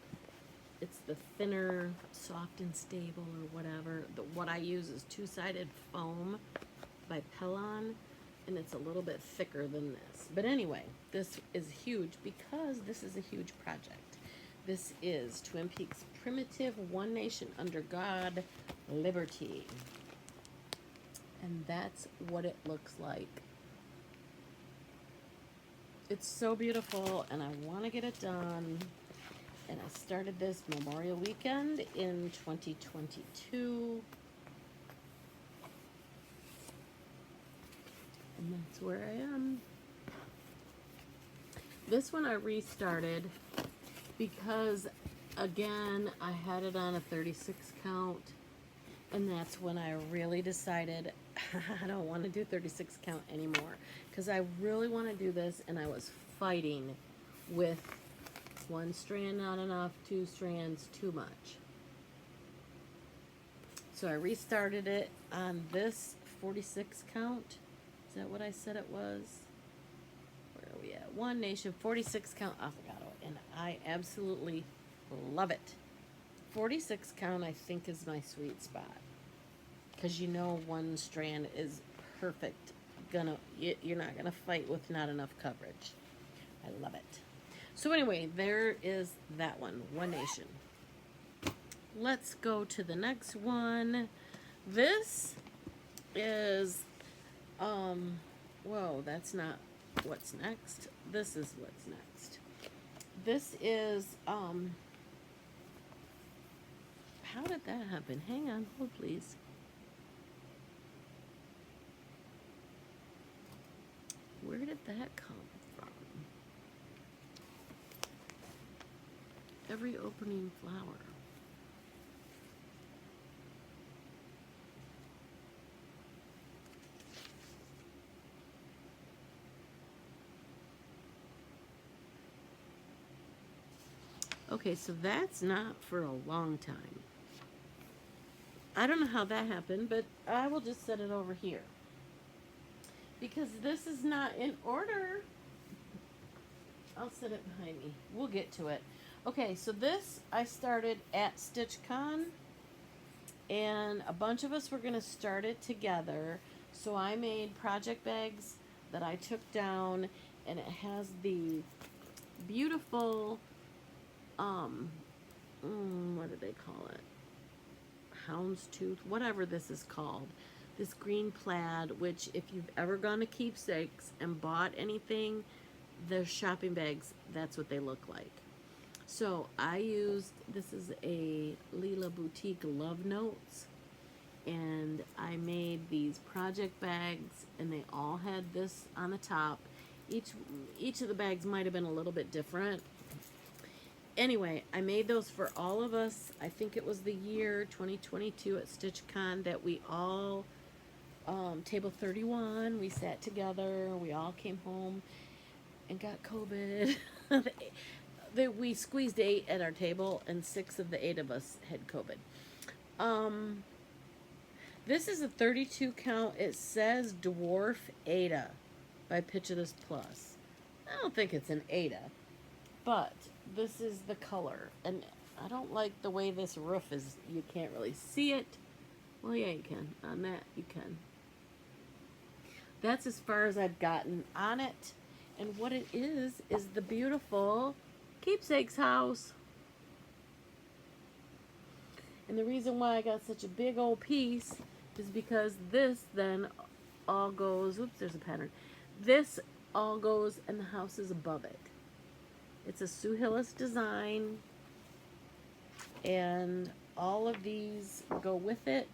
it's the thinner, soft and stable or whatever. What I use is two-sided foam by Pellon, and it's a little bit thicker than this. But anyway, this is huge because this is a huge project. This is Twin Peaks Primitive One Nation Under God Liberty. And that's what it looks like. It's so beautiful, and I want to get it done. And I started this Memorial Weekend in 2022. And that's where I am. This one I restarted because, again, I had it on a 36 count. And that's when I really decided I don't want to do 36 count anymore. Because I really want to do this, and I was fighting with one strand not enough, two strands too much. So I restarted it on this 46 count. Is that what I said it was? Where are we at? One Nation 46 count avocado, and I absolutely love it. 46 count I think is my sweet spot, because you know one strand is perfect you're not gonna fight with not enough coverage. I love it. So anyway, there is that one, One Nation. Let's go to the next one. This is, whoa, that's not what's next. This is what's next. This is, how did that happen? Hang on, hold please. Where did that come from? Every opening flower. Okay, so that's not for a long time. I don't know how that happened, but I will just set it over here. Because this is not in order. I'll set it behind me. We'll get to it. Okay, so this I started at StitchCon, and a bunch of us were going to start it together. So I made project bags that I took down, and it has the beautiful, what do they call it? Houndstooth, whatever this is called. This green plaid, which if you've ever gone to Keepsakes and bought anything, their shopping bags, that's what they look like. So I used, this is a Lila Boutique Love Notes, and I made these project bags, and they all had this on the top. Each of the bags might have been a little bit different. Anyway, I made those for all of us. I think it was the year 2022 at StitchCon that we all, table 31, we sat together, we all came home and got COVID. We squeezed 8 at our table, and 6 of the 8 of us had COVID. This is a 32 count. It says Dwarf Ada by Picture This Plus. I don't think it's an Ada, but this is the color, and I don't like the way this roof is. You can't really see it. Well, yeah, you can. On that, you can. That's as far as I've gotten on it. And what it is the beautiful Keepsakes house. And the reason why I got such a big old piece is because this then all goes, oops, there's a pattern. This all goes, and the house is above it. It's a Sue Hillis design, and all of these go with it,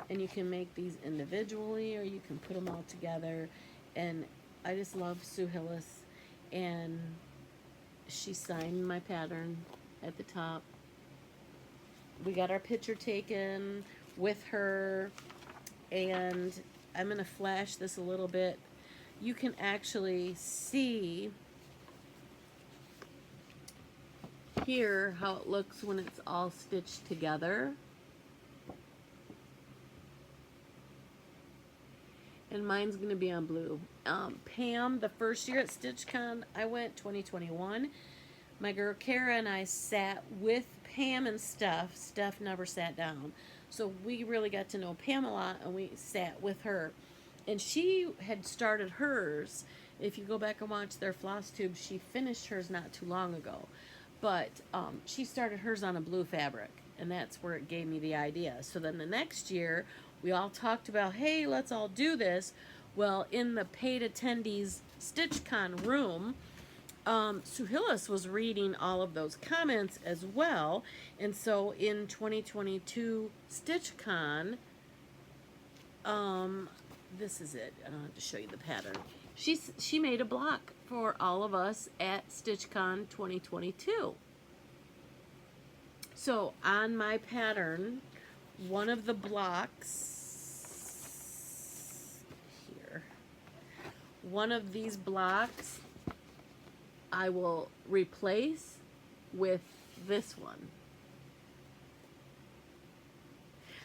and you can make these individually, or you can put them all together. And I just love Sue Hillis, and she signed my pattern at the top. We got our picture taken with her, and I'm going to flash this a little bit. You can actually see here how it looks when it's all stitched together. And mine's going to be on blue. Pam, the first year at StitchCon, I went 2021. My girl Kara and I sat with Pam and Steph. Steph never sat down. So we really got to know Pam a lot, and we sat with her. And she had started hers. If you go back and watch their Flosstube, she finished hers not too long ago. But she started hers on a blue fabric, and that's where it gave me the idea. So then the next year, we all talked about, hey, let's all do this. Well, in the paid attendees StitchCon room, Sue Hillis was reading all of those comments as well. And so in 2022 StitchCon, this is it. I don't have to show you the pattern. She made a block for all of us at StitchCon 2022. So on my pattern, one of the blocks here, one of these blocks I will replace with this one,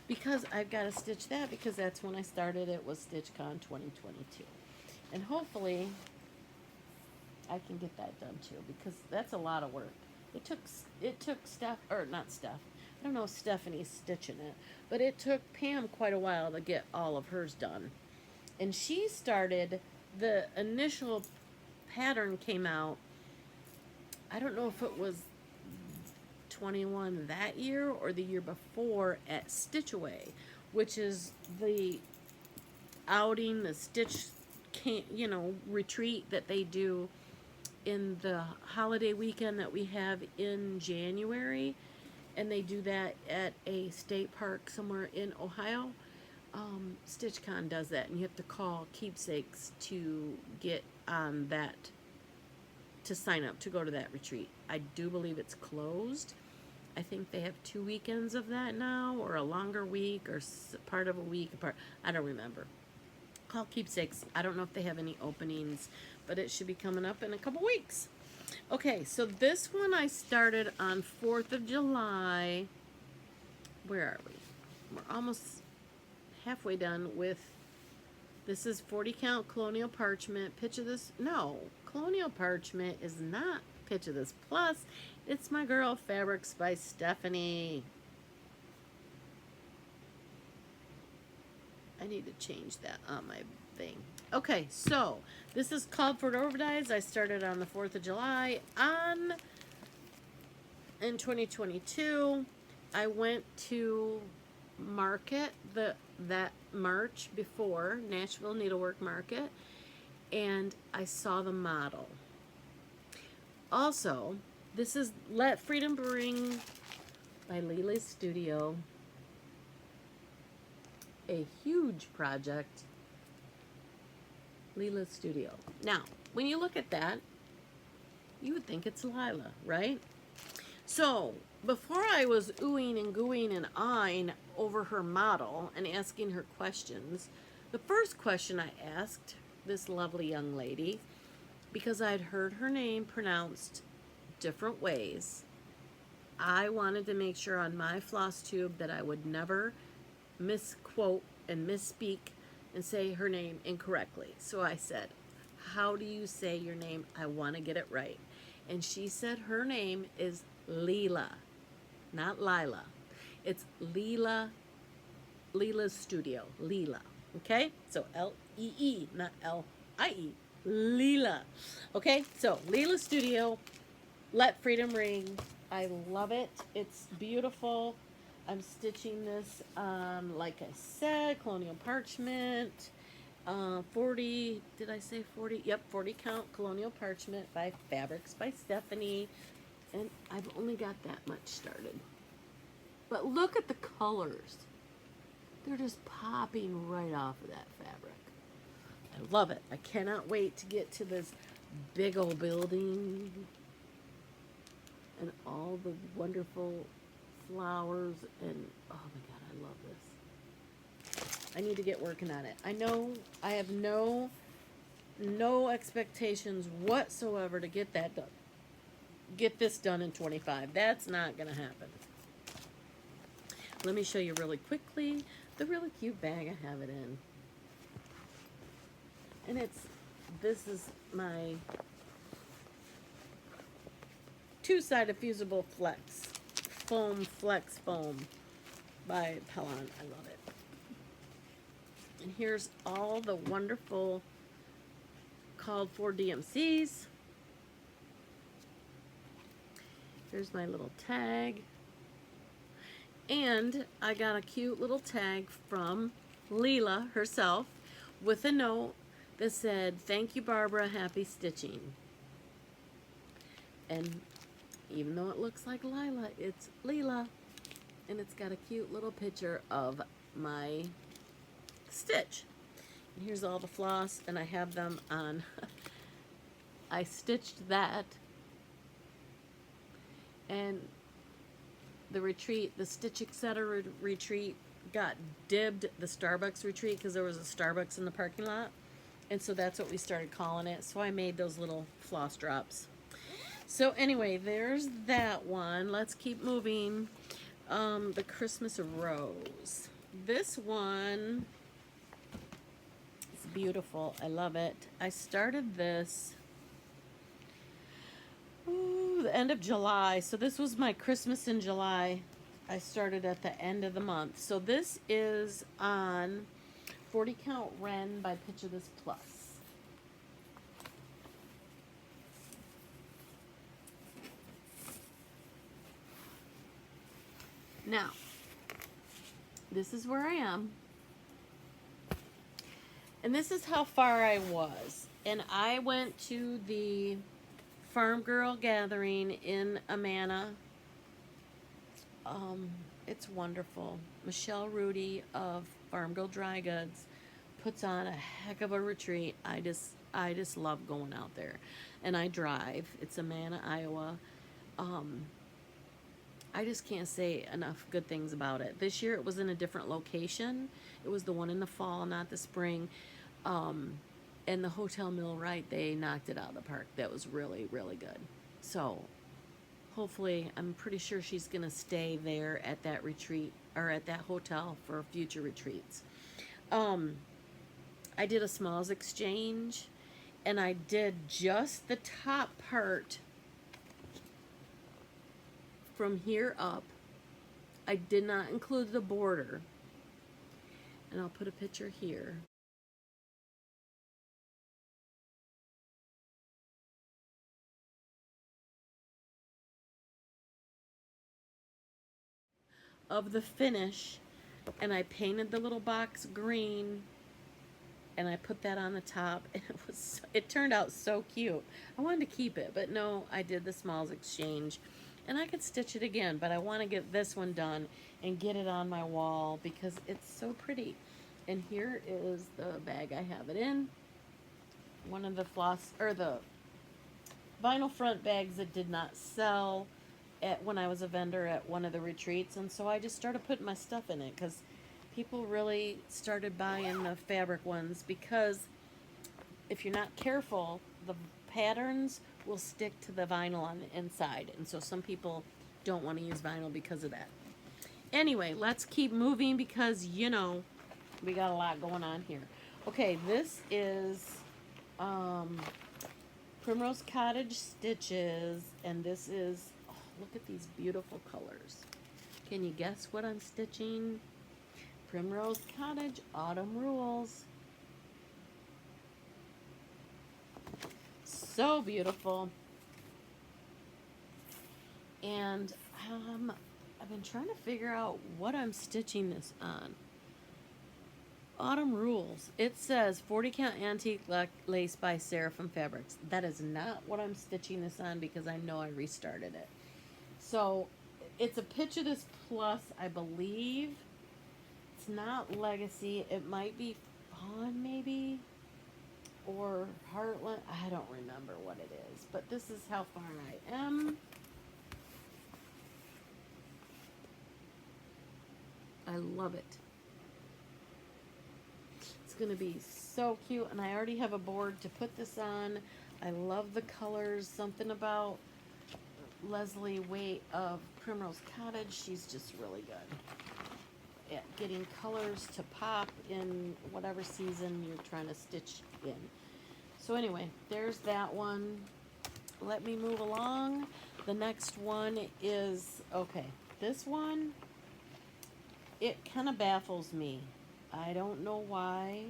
because I've got to stitch that, because that's when I started. It was StitchCon 2022, and hopefully I can get that done too, because that's a lot of work. It took Steph, or not Steph, I don't know if Stephanie's stitching it, but it took Pam quite a while to get all of hers done. And she started, the initial pattern came out, I don't know if it was 21 that year or the year before, at Stitch Away, which is the outing, the stitch retreat that they do in the holiday weekend that we have in January. And they do that at a state park somewhere in Ohio. StitchCon does that, and you have to call Keepsakes to get on that, to sign up to go to that retreat. I do believe it's closed. I think they have 2 weekends of that now, or a longer week, or part of a week apart. I don't remember. Call Keepsakes. I don't know if they have any openings, but it should be coming up in a couple weeks. Okay, so this one I started on 4th of July. Where are we? We're almost halfway done with, this is 40 count colonial parchment. Picture this. No, colonial parchment is not Picture This Plus. It's my girl Fabrics by Stephanie. I need to change that on my thing. Okay, so this is called for Overdrives. I started on the 4th of July. In 2022, I went to market that March before, Nashville Needlework Market, and I saw the model. Also, this is Let Freedom Ring by Lila's Studio. A huge project. Lila's Studio. Now, when you look at that, you would think it's Lila, right? So, before I was oohing and gooing and ahhing over her model and asking her questions, the first question I asked this lovely young lady, because I'd heard her name pronounced different ways, I wanted to make sure on my floss tube that I would never misquote and misspeak and say her name incorrectly. So I said, how do you say your name? I want to get it right. And she said her name is Lila, not Lila. It's Lila, Lila's Studio, Lila. Okay? So L-E-E, not L-I-E. Lila. Okay? So Lila's Studio, Let Freedom Ring. I love it. It's beautiful. I'm stitching this, like I said, colonial parchment, 40, did I say 40? Yep, 40 count colonial parchment by Fabrics by Stephanie, and I've only got that much started. But look at the colors. They're just popping right off of that fabric. I love it. I cannot wait to get to this big old building and all the wonderful flowers, and oh my god, I love this. I need to get working on it. I know I have no expectations whatsoever to get that done. Get this done in 25. That's not gonna happen. Let me show you really quickly the really cute bag I have it in. And this is my two-sided fusible flex foam by Pelon. I love it. And here's all the wonderful called for DMCs. Here's my little tag. And I got a cute little tag from Lila herself with a note that said, "Thank you, Barbara, happy stitching." And even though it looks like Lila, it's Lila. And it's got a cute little picture of my stitch. And here's all the floss, and I have them on. I stitched that. And the retreat, the Stitch Etc. retreat, got dibbed the Starbucks retreat because there was a Starbucks in the parking lot. And so that's what we started calling it. So I made those little floss drops. So anyway, there's that one. Let's keep moving. The Christmas Rose. This one is beautiful. I love it. I started this the end of July. So this was my Christmas in July. I started at the end of the month. So this is on 40 Count Wren by Picture This Plus. Now, this is where I am. And this is how far I was. And I went to the Farm Girl Gathering in Amana. It's wonderful. Michelle Rudy of Farm Girl Dry Goods puts on a heck of a retreat. I just love going out there. And I drive. It's Amana, Iowa. I just can't say enough good things about it. This year it was in a different location. It was the one in the fall, not the spring. And the Hotel Millwright, they knocked it out of the park. That was really, really good. So hopefully, I'm pretty sure she's going to stay there at that retreat or at that hotel for future retreats. I did a smalls exchange, and I did just the top part from here up. I did not include the border. And I'll put a picture here. Of the finish, and I painted the little box green, and I put that on the top, and it turned out so cute. I wanted to keep it, but no, I did the smalls exchange, and I could stitch it again, but I want to get this one done and get it on my wall because it's so pretty. And here is the bag I have it in. One of the the vinyl front bags that did not sell when I was a vendor at one of the retreats, and so I just started putting my stuff in it because people really started buying the fabric ones, because if you're not careful, the patterns will stick to the vinyl on the inside, and so some people don't want to use vinyl because of that. Anyway, let's keep moving because, you know, we got a lot going on here. Okay, this is Primrose Cottage Stitches, and this is, oh, look at these beautiful colors. Can you guess what I'm stitching? Primrose Cottage Autumn Rules. So beautiful. And I've been trying to figure out what I'm stitching this on. Autumn Rules. It says 40 count antique lace by Seraphim Fabrics. That is not what I'm stitching this on because I know I restarted it. So it's a Picture This Plus, I believe. It's not Legacy. It might be Fawn, maybe, or Heartland. I don't remember what it is, but this is how far I am. I love it. Going to be so cute, and I already have a board to put this on. I love the colors. Something about Leslie Waite of Primrose Cottage, she's just really good at getting colors to pop in whatever season you're trying to stitch in. So anyway, there's that one. Let me move along. The next one is, okay, this one, it kind of baffles me. I don't know why.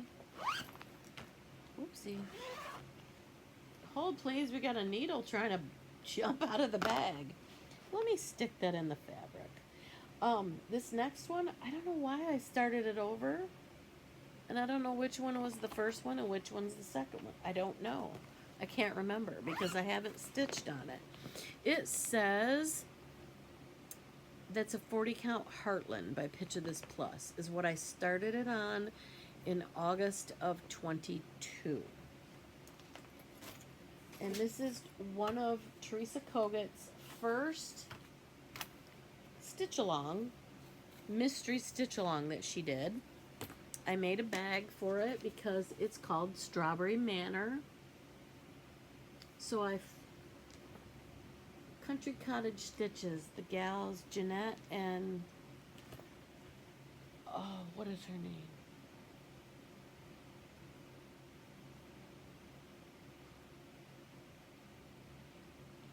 Oopsie. Hold please, we got a needle trying to jump out of the bag. Let me stick that in the fabric. This next one, I don't know why I started it over. And I don't know which one was the first one and which one's the second one. I don't know. I can't remember because I haven't stitched on it. It says that's a 40 count Heartland by Picture This Plus is what I started it on in August of 22. And this is one of Teresa Koget's first stitch along, mystery stitch along that she did. I made a bag for it because it's called Strawberry Manor. So Country Cottage Stitches, the gals, Jeanette and, oh, what is her name?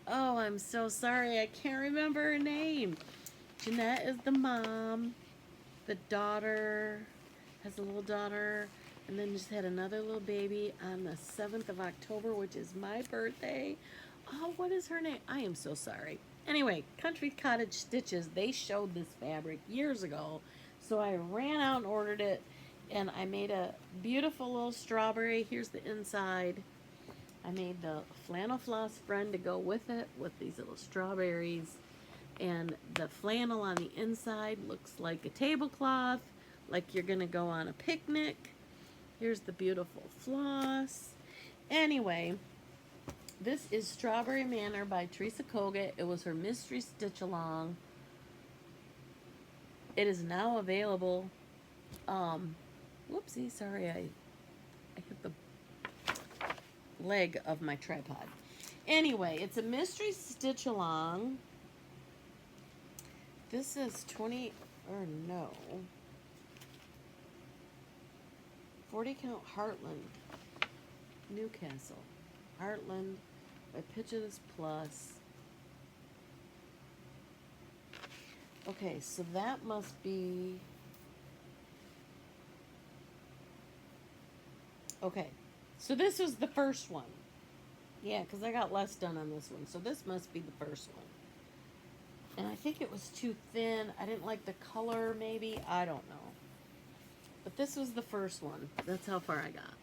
Oh, I'm so sorry, I can't remember her name. Jeanette is the mom, the daughter has a little daughter, and then just had another little baby on the 7th of October, which is my birthday. Oh, what is her name? I am so sorry. Anyway, Country Cottage Stitches, they showed this fabric years ago, so I ran out and ordered it, and I made a beautiful little strawberry. Here's the inside. I made the flannel floss friend to go with it, with these little strawberries. And the flannel on the inside looks like a tablecloth, like you're going to go on a picnic. Here's the beautiful floss. Anyway, this is Strawberry Manor by Teresa Kogut. It was her mystery stitch along. It is now available. Whoopsie, sorry, I hit the leg of my tripod. Anyway, it's a mystery stitch along. This is 40 count Heartland, Newcastle. Heartland by Picture This Plus. Okay, so that must be... Okay, so this was the first one. Yeah, because I got less done on this one. So this must be the first one. And I think it was too thin. I didn't like the color, maybe. I don't know. But this was the first one. That's how far I got.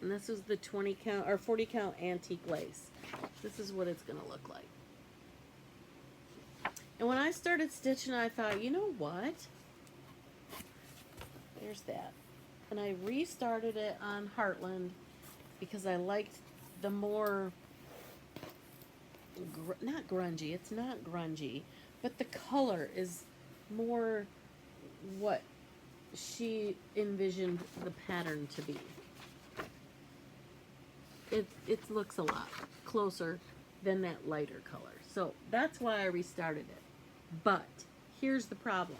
And this was the 20 count or 40 count antique lace. This is what it's going to look like. And when I started stitching, I thought, you know what? There's that. And I restarted it on Heartland because I liked the more, not grungy, it's not grungy, but the color is more what she envisioned the pattern to be. It looks a lot closer than that lighter color. So that's why I restarted it. But here's the problem.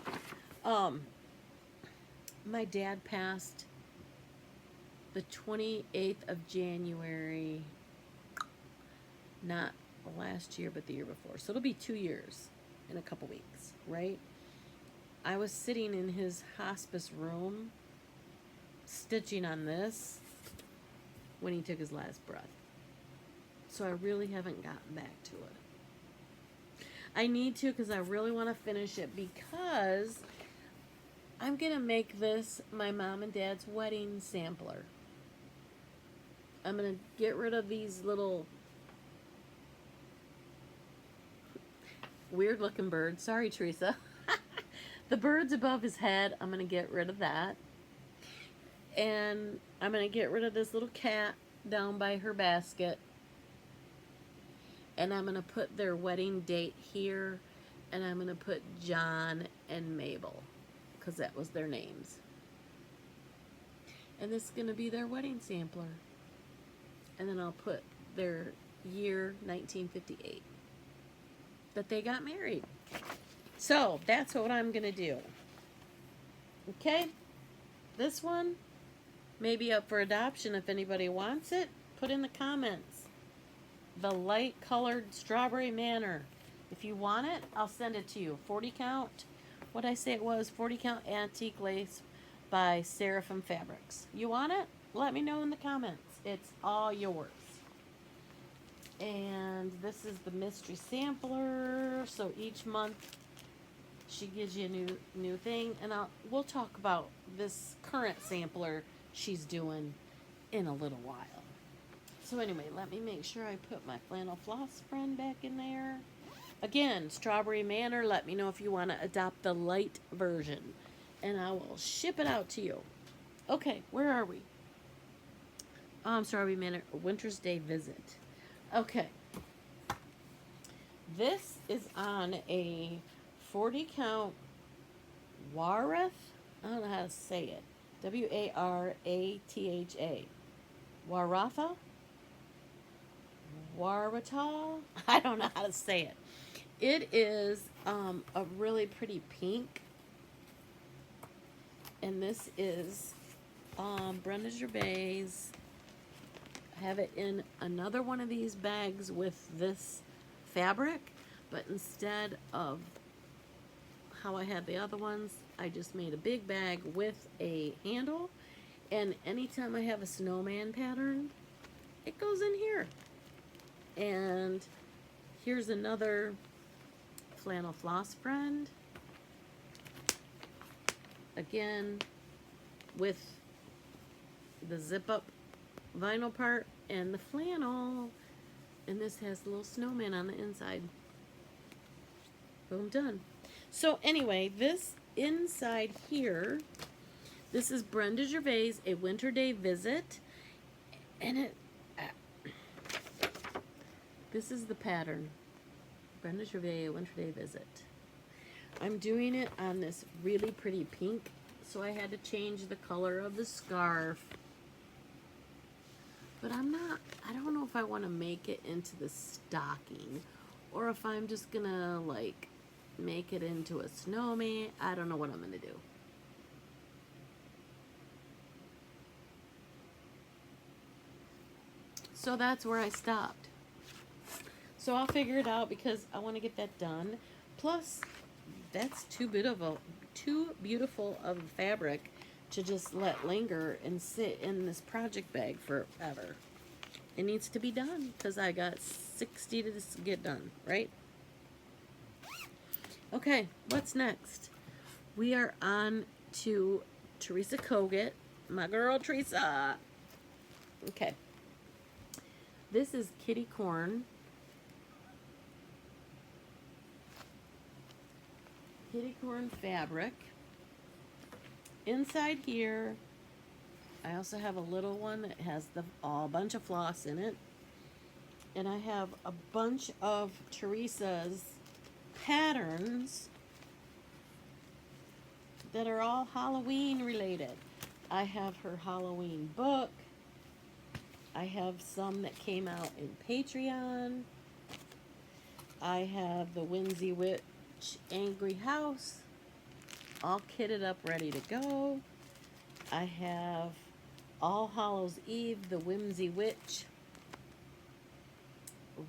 My dad passed the 28th of January, not last year, but the year before. So it'll be 2 years in a couple weeks, right? I was sitting in his hospice room stitching on this when he took his last breath. So I really haven't gotten back to it. I need to because I really want to finish it because I'm going to make this my mom and dad's wedding sampler. I'm going to get rid of these little weird looking birds. Sorry, Teresa. The birds above his head, I'm going to get rid of that. And I'm going to get rid of this little cat down by her basket. And I'm going to put their wedding date here. And I'm going to put John and Mabel, because that was their names. And this is going to be their wedding sampler. And then I'll put their year, 1958, that they got married. So that's what I'm going to do. Okay? This one may be up for adoption if anybody wants it. Put in the comments. The light colored Strawberry Manor. If you want it, I'll send it to you. 40 count. What I say it was, 40 count antique lace by Seraphim Fabrics. You want it? Let me know in the comments. It's all yours. And this is the mystery sampler. So each month she gives you a new thing, and we'll talk about this current sampler she's doing in a little while. So anyway, let me make sure I put my flannel floss friend back in there. Again, Strawberry Manor, let me know if you want to adopt the light version, and I will ship it out to you. Okay, where are we? Strawberry Manor, Winter's Day Visit. Okay. This is on a 40 count Waratha. I don't know how to say it. W-A-R-A-T-H-A. Waratha? Waratha? I don't know how to say it. It is a really pretty pink. And this is Brenda Gervais. I have it in another one of these bags with this fabric, but instead of how I had the other ones. I just made a big bag with a handle, and anytime I have a snowman pattern, it goes in here. And here's another flannel floss friend. Again, with the zip up vinyl part and the flannel. And this has a little snowman on the inside. Boom, done. So anyway, this inside here, this is Brenda Gervais, A Winter Day Visit. And this is the pattern. Brenda Gervais, A Winter Day Visit. I'm doing it on this really pretty pink, so I had to change the color of the scarf. But I don't know if I want to make it into the stocking, or if I'm just gonna like make it into a snowman. I don't know what I'm gonna do. So that's where I stopped. So I'll figure it out because I want to get that done. Plus, that's too beautiful of a fabric to just let linger and sit in this project bag forever. It needs to be done because I got 60 to get done, right? Okay, what's next? We are on to Teresa Kogut, my girl Teresa. Okay. This is Kitty Corn. Kitty corn fabric. Inside here, I also have a little one that has a bunch of floss in it. And I have a bunch of Teresa's patterns that are all Halloween related. I have her Halloween book. I have some that came out in Patreon. I have the Whimsy Witch Angry House, all kitted up, ready to go. I have All Hallows Eve, the Whimsy Witch,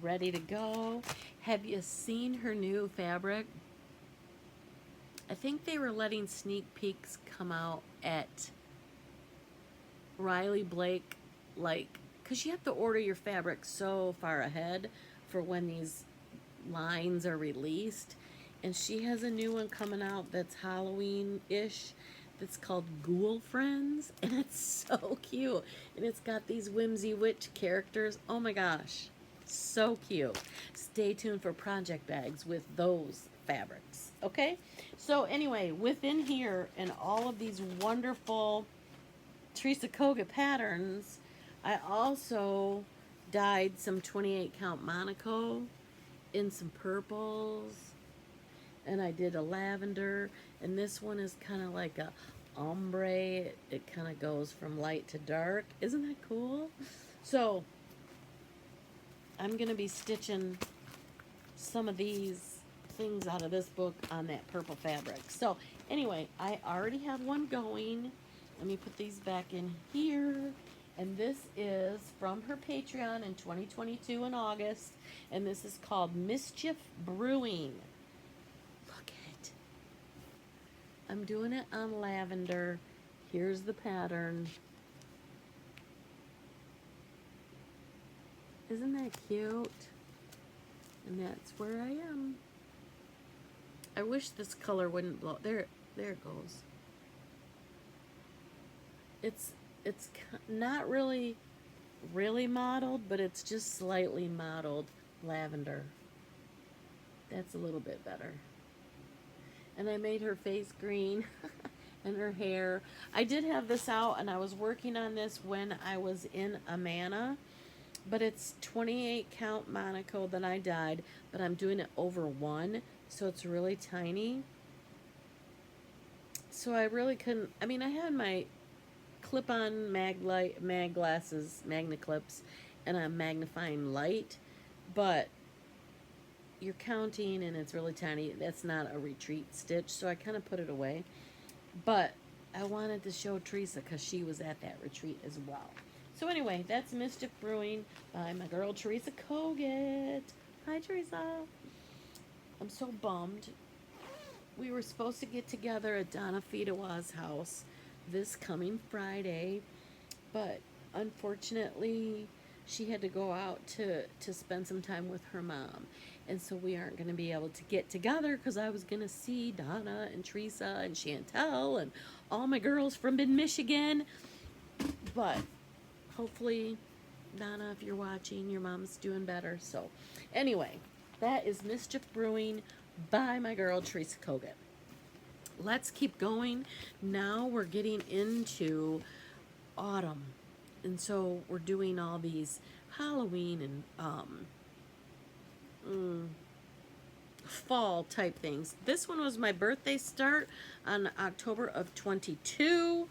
ready to go. Have you seen her new fabric? I think they were letting sneak peeks come out at Riley Blake, like, because you have to order your fabric so far ahead for when these lines are released. And she has a new one coming out that's Halloween-ish that's called Ghoul Friends. And it's so cute. And it's got these Whimsy Witch characters. Oh my gosh. So cute. Stay tuned for project bags with those fabrics. Okay? So anyway, within here and all of these wonderful Teresa Kogut patterns, I also dyed some 28 count Monaco in some purples. And I did a lavender, and this one is kind of like a ombre. It kind of goes from light to dark. Isn't that cool? So I'm going to be stitching some of these things out of this book on that purple fabric. So anyway, I already have one going. Let me put these back in here. And this is from her Patreon in 2022 in August. And this is called Mischief Brewing. I'm doing it on lavender. Here's the pattern. Isn't that cute? And that's where I am. I wish this color wouldn't blow. There it goes. It's not really mottled, but it's just slightly mottled lavender. That's a little bit better. And I made her face green and her hair. I did have this out, and I was working on this when I was in Amana, but it's 28 count Monaco that I dyed, but I'm doing it over one, so it's really tiny. So I really couldn't, I mean, I had my clip-on mag glasses, Magna Clips, and a magnifying light, but you're counting and it's really tiny. That's not a retreat stitch, so I kind of put it away. But I wanted to show Teresa because she was at that retreat as well. So anyway, that's Mischief Brewing by my girl Teresa Kogut. Hi, Teresa. I'm so bummed we were supposed to get together at Donna Fidawa's house this coming Friday, but unfortunately she had to go out to spend some time with her mom. And so we aren't going to be able to get together because I was going to see Donna and Teresa and Chantel and all my girls from mid-Michigan. But hopefully, Donna, if you're watching, your mom's doing better. So anyway, that is Mischief Brewing by my girl Teresa Kogut. Let's keep going. Now we're getting into autumn. And so we're doing all these Halloween and fall type things. This one was my birthday start on October of 22.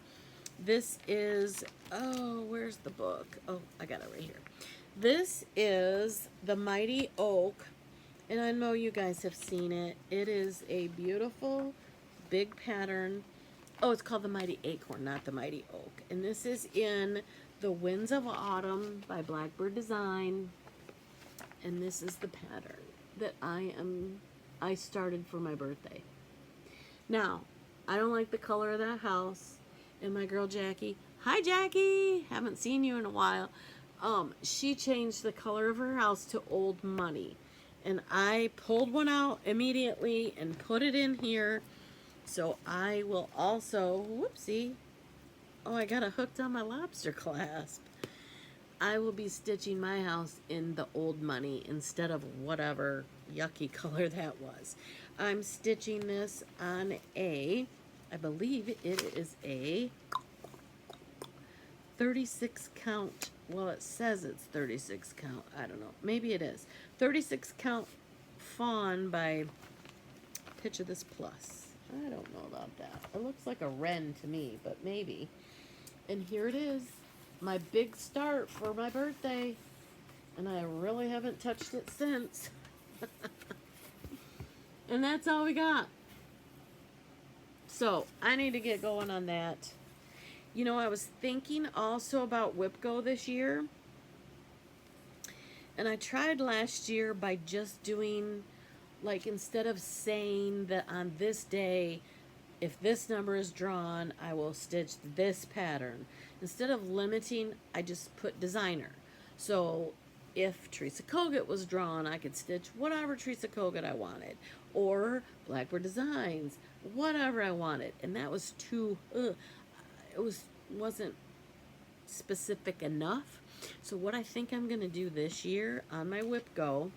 This is, oh, where's the book? Oh, I got it right here. This is the Mighty Oak, and I know you guys have seen it. It is a beautiful big pattern. Oh, it's called the Mighty Acorn, not the Mighty Oak. And this is in The Winds of Autumn by Blackbird Design. And this is the pattern that I started for my birthday. Now, I don't like the color of that house. And my girl Jackie, hi Jackie, haven't seen you in a while. She changed the color of her house to Old Money. And I pulled one out immediately and put it in here. So I will also, whoopsie, oh, I got it hooked on my lobster clasp. I will be stitching my house in the Old Money instead of whatever yucky color that was. I'm stitching this on a, I believe it is a 36 count. Well, it says it's 36 count. I don't know. Maybe it is. 36 count fawn by Picture This Plus. I don't know about that. It looks like a wren to me, but maybe. And here it is. My big start for my birthday. And I really haven't touched it since. And that's all we got. So, I need to get going on that. You know, I was thinking also about WIP Go this year. And I tried last year by just doing, like, instead of saying that on this day, if this number is drawn, I will stitch this pattern. Instead of limiting, I just put designer. So if Teresa Kogut was drawn, I could stitch whatever Teresa Kogut I wanted. Or Blackbird Designs, whatever I wanted. And that was too, wasn't specific enough. So what I think I'm going to do this year on my WIP Go,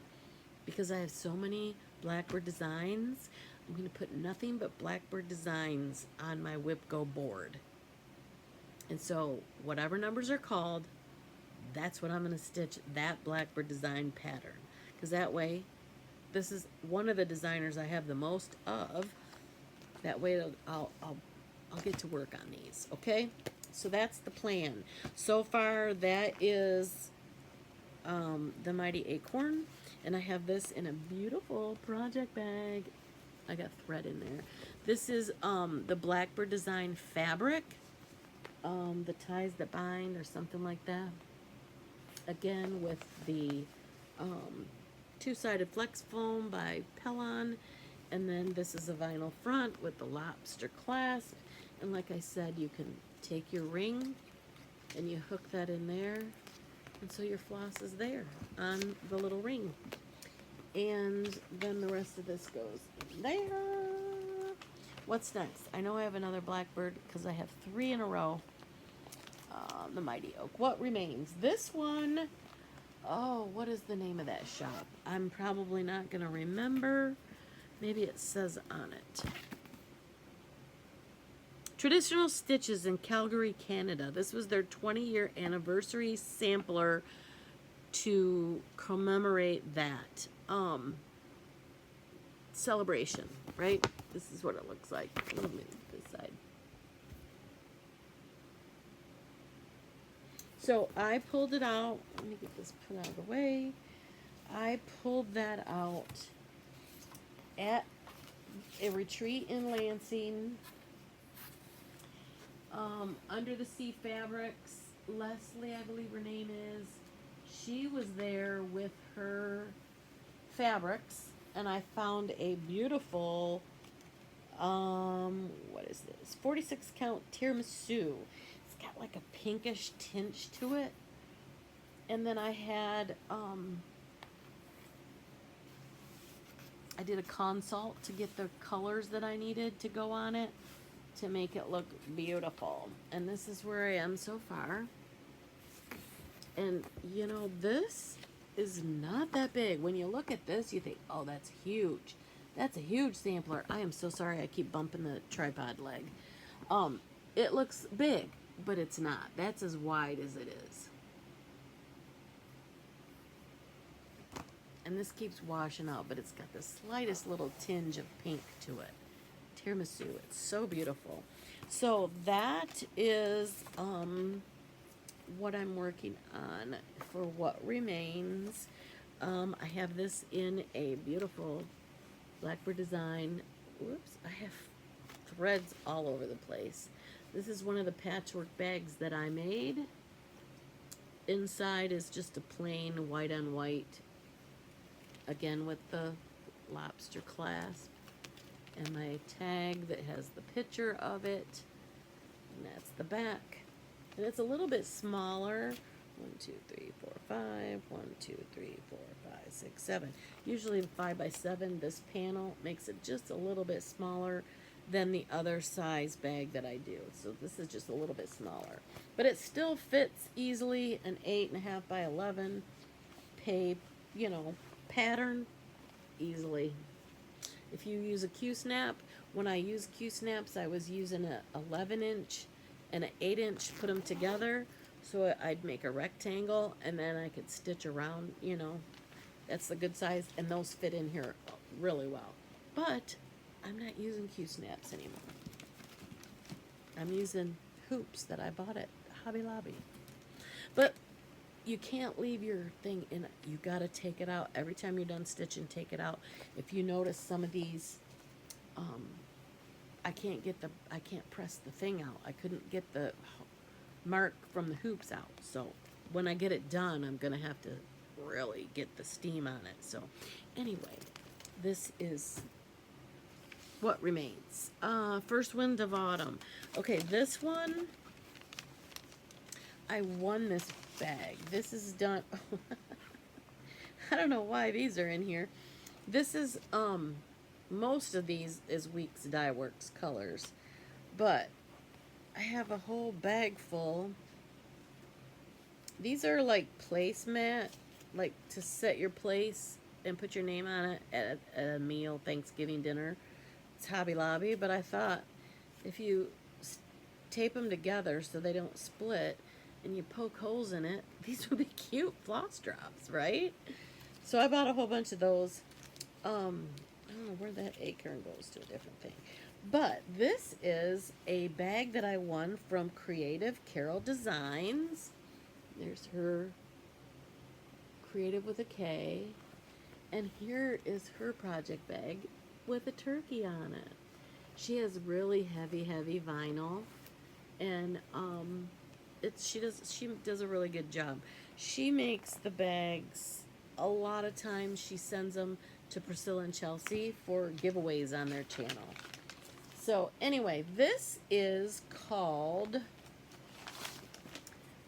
because I have so many Blackbird Designs, I'm going to put nothing but Blackbird Designs on my WIP Go board. And so whatever numbers are called, that's what I'm going to stitch that Blackbird Design pattern. Because that way, this is one of the designers I have the most of. That way I'll get to work on these, okay? So that's the plan. So far, that is the Mighty Acorn. And I have this in a beautiful project bag. I got thread in there. This is the Blackbird Design fabric. The Ties That Bind or something like that. Again, with the two-sided flex foam by Pellon. And then this is a vinyl front with the lobster clasp. And like I said, you can take your ring and you hook that in there. And so your floss is there on the little ring. And then the rest of this goes in there. What's next? I know I have another Blackbird because I have 3 in a row. The Mighty Oak. What remains? This one, oh, what is the name of that shop? I'm probably not going to remember. Maybe it says on it. Traditional Stitches in Calgary, Canada. This was their 20-year anniversary sampler to commemorate that celebration, right? This is what it looks like. Let me move this side. So I pulled it out. Let me get this put out of the way. I pulled that out at a retreat in Lansing. Under the Sea Fabrics, Leslie, I believe her name is, she was there with her fabrics, and I found a beautiful what is this? 46 count tiramisu. It's got like a pinkish tinge to it. And then I had, I did a consult to get the colors that I needed to go on it to make it look beautiful. And this is where I am so far. And, you know, this is not that big. When you look at this, you think, oh, that's huge. That's a huge sampler. I am so sorry I keep bumping the tripod leg. It looks big, but it's not. That's as wide as it is. And this keeps washing out, but it's got the slightest little tinge of pink to it. Tiramisu. It's so beautiful. So that is what I'm working on for what remains. I have this in a beautiful Blackbird design. Whoops, I have threads all over the place. This is one of the patchwork bags that I made. Inside is just a plain white on white, again with the lobster clasp, and my tag that has the picture of it, and that's the back. And it's a little bit smaller. 1, 2, 3, 4, 5. 1, 2, 3, 4, 5, 6, 7. Usually 5 by 7. This panel makes it just a little bit smaller than the other size bag that I do. So this is just a little bit smaller, but it still fits easily an 8.5 by 11 pattern easily. If you use a Q-snap, when I use Q-snaps, I was using a 11-inch and an 8-inch, put them together, so I'd make a rectangle, and then I could stitch around, you know. That's the good size, and those fit in here really well. But I'm not using Q-snaps anymore. I'm using hoops that I bought at Hobby Lobby. But you can't leave your thing in it. You got to take it out. Every time you're done stitching, take it out. If you notice some of these, I can't press the thing out. I couldn't get the mark from the hoops out. So when I get it done, I'm going to have to really get the steam on it. So anyway, this is what remains. First Wind of Autumn. Okay, this one, I won this bag. This is done. I don't know why these are in here. This is, most of these is Weeks Dye Works colors, but I have a whole bag full. These are like placemat, like to set your place and put your name on it at a meal, Thanksgiving dinner. It's Hobby Lobby, but I thought if you tape them together so they don't split and you poke holes in it, these would be cute floss drops, right? So I bought a whole bunch of those. I don't know where that acorn goes to, a different thing. But this is a bag that I won from Creative Carol Designs. There's her Creative with a K. And here is her project bag with a turkey on it. She has really heavy vinyl, and she does a really good job. She makes the bags. A lot of times she sends them to Priscilla and Chelsea for giveaways on their channel. So anyway, this is called,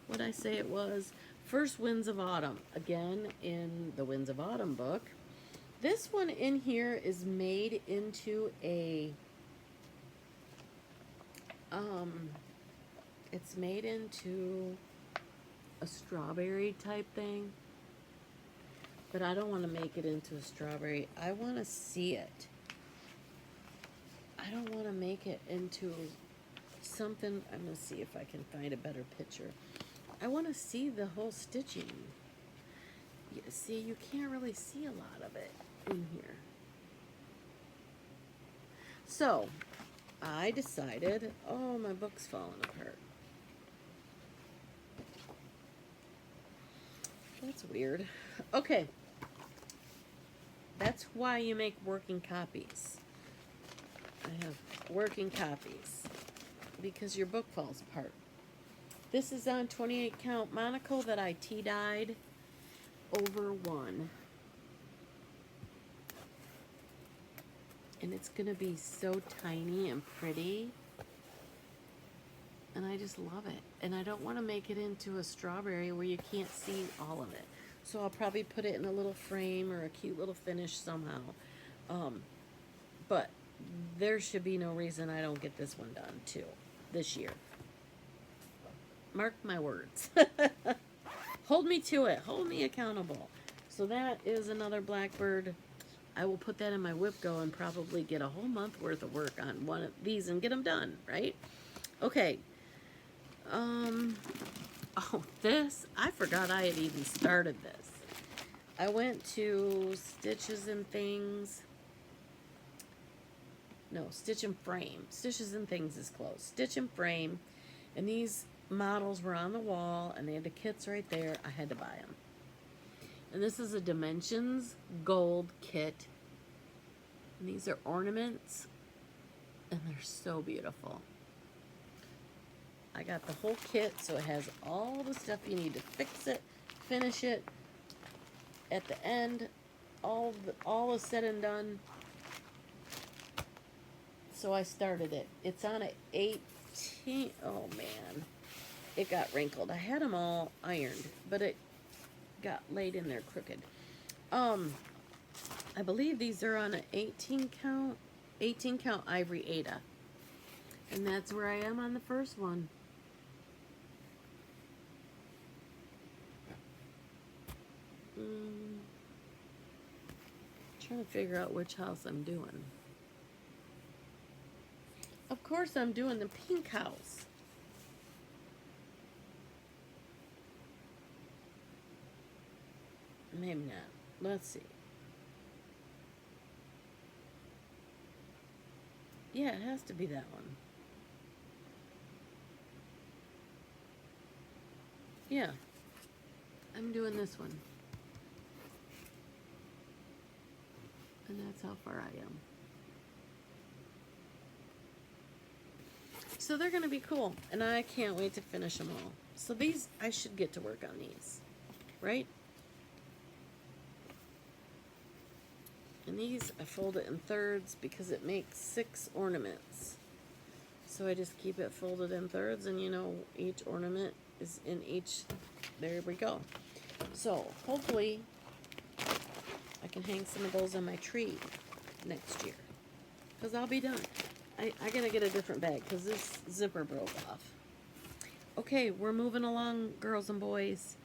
what'd I say it was? First Winds of Autumn. Again, in the Winds of Autumn book. This one in here is made into a, it's made into a strawberry type thing. But I don't want to make it into a strawberry. I want to see it. I don't want to make it into something. I'm going to see if I can find a better picture. I want to see the whole stitching. See, you can't really see a lot of it in here. So, I decided, oh, my book's falling apart. That's weird. Okay. That's why you make working copies. I have working copies because your book falls apart. This is on 28 count monocle that I tea-dyed over one. And it's going to be so tiny and pretty. And I just love it. And I don't want to make it into a strawberry where you can't see all of it. So I'll probably put it in a little frame or a cute little finish somehow. But there should be no reason I don't get this one done too this year. Mark my words. Hold me to it. Hold me accountable. So that is another blackbird. I will put that in my WIP go and probably get a whole month worth of work on one of these and get them done, right? Okay. Oh, this, I forgot I had even started this. I went to Stitches and Things. No, Stitch and Frame. Stitches and Things is closed. Stitch and Frame. And these models were on the wall and they had the kits right there. I had to buy them. And this is a Dimensions gold kit. And these are ornaments. And they're so beautiful. I got the whole kit, so it has all the stuff you need to fix it, finish it. At the end, all is said and done. So I started it. It's on a 18. Oh man, it got wrinkled. I had them all ironed, but it got laid in there crooked. I believe these are on an 18 count ivory Ada, and that's where I am on the first one. Trying to figure out which house I'm doing. Of course I'm doing the pink house. Maybe not. Let's see. Yeah, it has to be that one. Yeah. I'm doing this one. And that's how far I am. So they're going to be cool. And I can't wait to finish them all. So these, I should get to work on these. Right? And these, I fold it in thirds because it makes 6 ornaments. So I just keep it folded in thirds, and you know, each ornament is in each. There we go. So hopefully I can hang some of those on my tree next year, because I'll be done. I gotta get a different bag because this zipper broke off. Okay, we're moving along, girls and boys.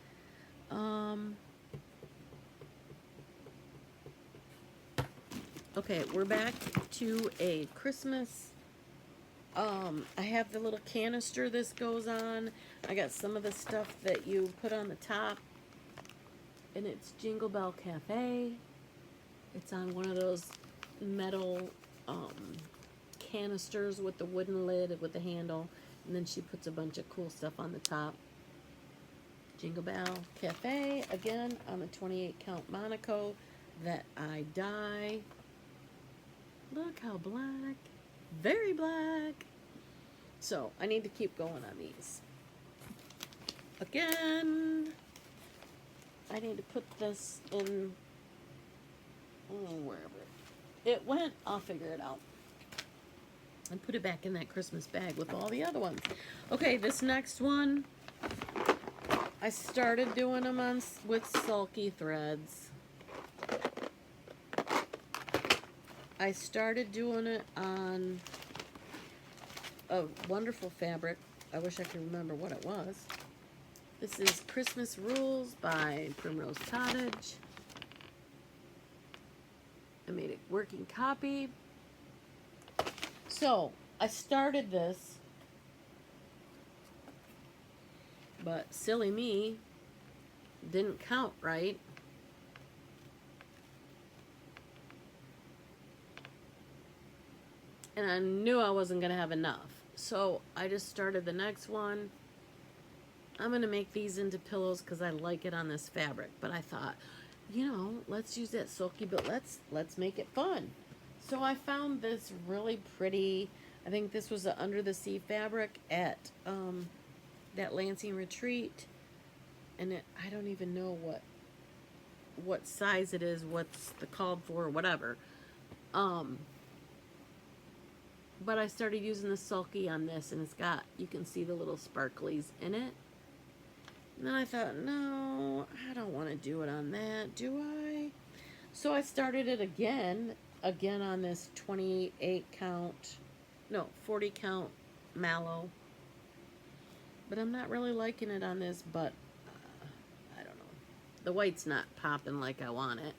Okay, we're back to a Christmas. I have the little canister this goes on. I got some of the stuff that you put on the top. And it's Jingle Bell Cafe. It's on one of those metal canisters with the wooden lid with the handle. And then she puts a bunch of cool stuff on the top. Jingle Bell Cafe. Again, on a 28 count Monaco that I dye. Look how black. Very black. So I need to keep going on these. Again, I need to put this in wherever it went. I'll figure it out and put it back in that Christmas bag with all the other ones. Okay, this next one, I started doing them on with sulky threads. I started doing it on a wonderful fabric. I wish I could remember what it was. This is Christmas Rules by Quilters Cottage. I made a working copy. So, I started this, but silly me, didn't count right. And I knew I wasn't going to have enough. So I just started the next one. I'm going to make these into pillows because I like it on this fabric. But I thought, you know, let's use that sulky, but let's make it fun. So I found this really pretty, I think this was an Under the Sea fabric at that Lansing Retreat. And I don't even know what size it is, what's the called for, whatever. But I started using the sulky on this, and it's got, you can see the little sparklies in it. And then I thought, no, I don't want to do it on that, do I? So I started it again on this 28 count, no, 40 count mallow. But I'm not really liking it on this, but I don't know. The white's not popping like I want it.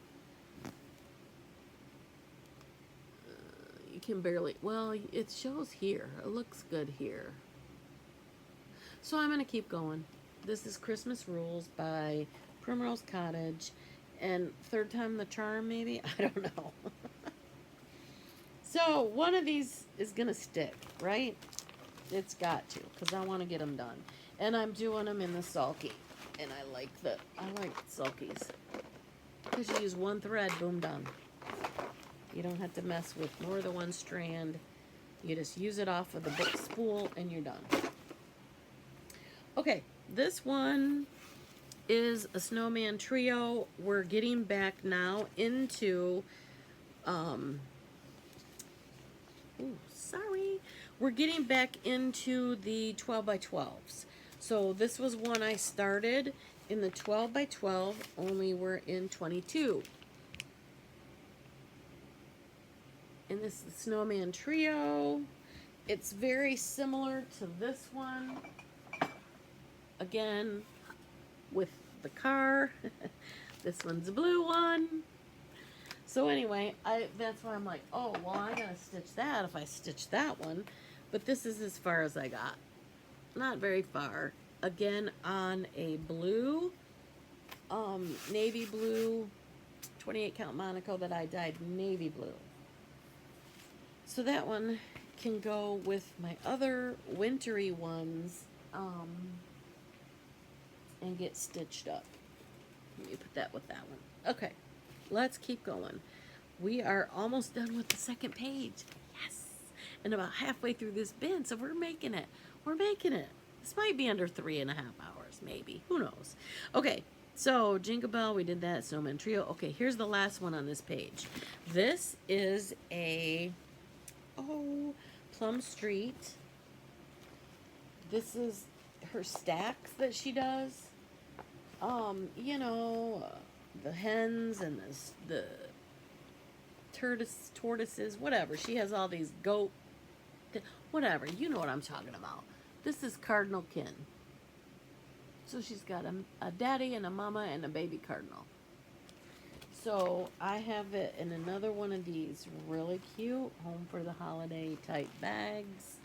You can barely, well, it shows here. It looks good here. So I'm going to keep going. This is Christmas Rules by Primrose Cottage. And third time the charm, maybe? I don't know. So one of these is going to stick, right? It's got to, because I want to get them done. And I'm doing them in the sulky. And I like sulkies. Because you use one thread, boom, done. You don't have to mess with more than one strand. You just use it off of the book spool and you're done. Okay, this one is a snowman trio. We're getting back now into, we're getting back into the 12 by 12s. So this was one I started in the 12 by 12, only we're in 22. And this is the Snowman Trio. It's very similar to this one. Again, with the car. This one's a blue one. So anyway, that's why I'm like, oh, well, I gotta stitch that if I stitch that one. But this is as far as I got. Not very far. Again, on a blue, navy blue, 28 count Monaco that I dyed navy blue. So that one can go with my other wintry ones, and get stitched up. Let me put that with that one. Okay, let's keep going. We are almost done with the second page. Yes! And about halfway through this bin, so we're making it. We're making it. This might be under 3.5 hours, maybe. Who knows? Okay, so Jingle Bell, we did that. Snowman Trio. Okay, here's the last one on this page. This is a, Plum Street. This is her stacks that she does. You know, the hens and the tortoises, whatever. She has all these whatever. You know what I'm talking about. This is Cardinal Kin. So she's got a daddy and a mama and a baby cardinal. So I have it in another one of these really cute home for the holiday type bags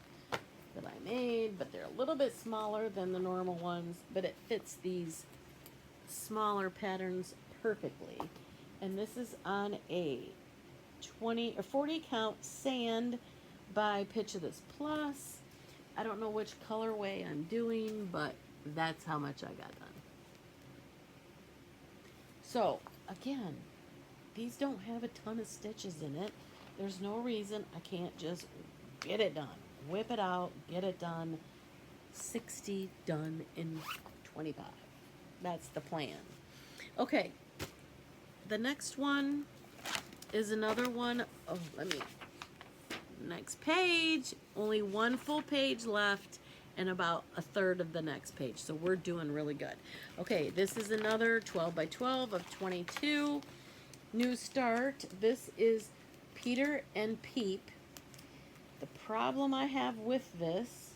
that I made, but they're a little bit smaller than the normal ones, but it fits these smaller patterns perfectly. And this is on a 20 or 40 count sand by Pitch of This Plus. I don't know which colorway I'm doing, but that's how much I got done. So again, these don't have a ton of stitches in it. There's no reason I can't just get it done. Whip it out, get it done. 60 done in 25. That's the plan. Okay, the next one is another one. Oh, next page. Only one full page left and about a third of the next page. So we're doing really good. Okay, this is another 12 by 12 of 22. New start. This is Peter and Peep. The problem I have with this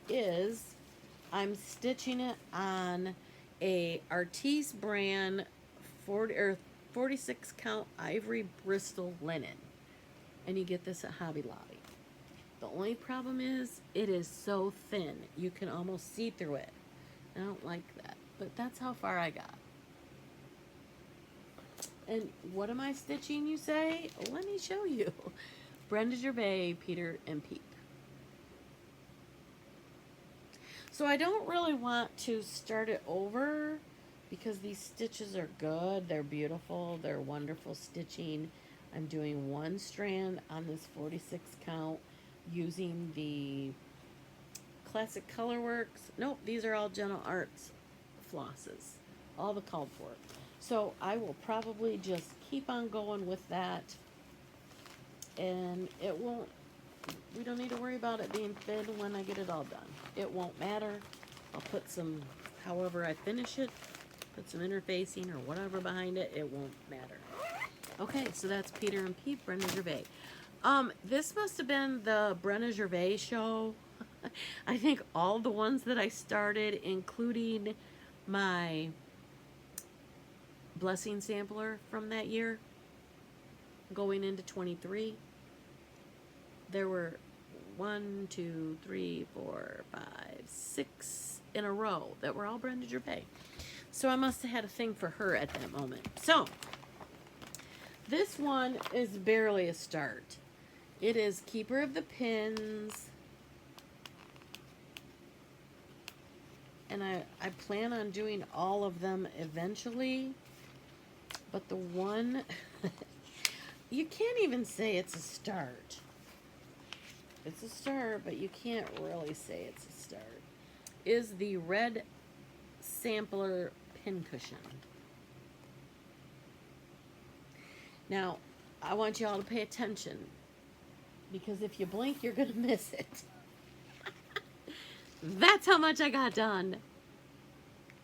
is I'm stitching it on a Artis brand 46 count ivory Bristol linen. And you get this at Hobby Lobby. The only problem is it is so thin. You can almost see through it. I don't like that. But that's how far I got. And what am I stitching, you say? Let me show you. Brenda Gervais, Peter and Peep. So I don't really want to start it over because these stitches are good. They're beautiful. They're wonderful stitching. I'm doing one strand on this 46 count using the Classic Colorworks. Nope, these are all Gentle Arts flosses. All the called for. So I will probably just keep on going with that. And it won't, We don't need to worry about it being thin when I get it all done. It won't matter. I'll put some, however I finish it, put some interfacing or whatever behind it. It won't matter. Okay, so that's Peter and Pete, Brenda Gervais. This must have been the Brenda Gervais show. I think all the ones that I started, including my blessing sampler from that year, going into 23. There were 1, 2, 3, 4, 5, 6 in a row that were all Brenda Gervais. So I must have had a thing for her at that moment. So this one is barely a start. It is Keeper of the Pins. And I plan on doing all of them eventually. But the one, you can't even say it's a start. It's a start, but you can't really say it's a start. Is the red sampler pincushion. Now, I want you all to pay attention, because if you blink, you're going to miss it. That's how much I got done.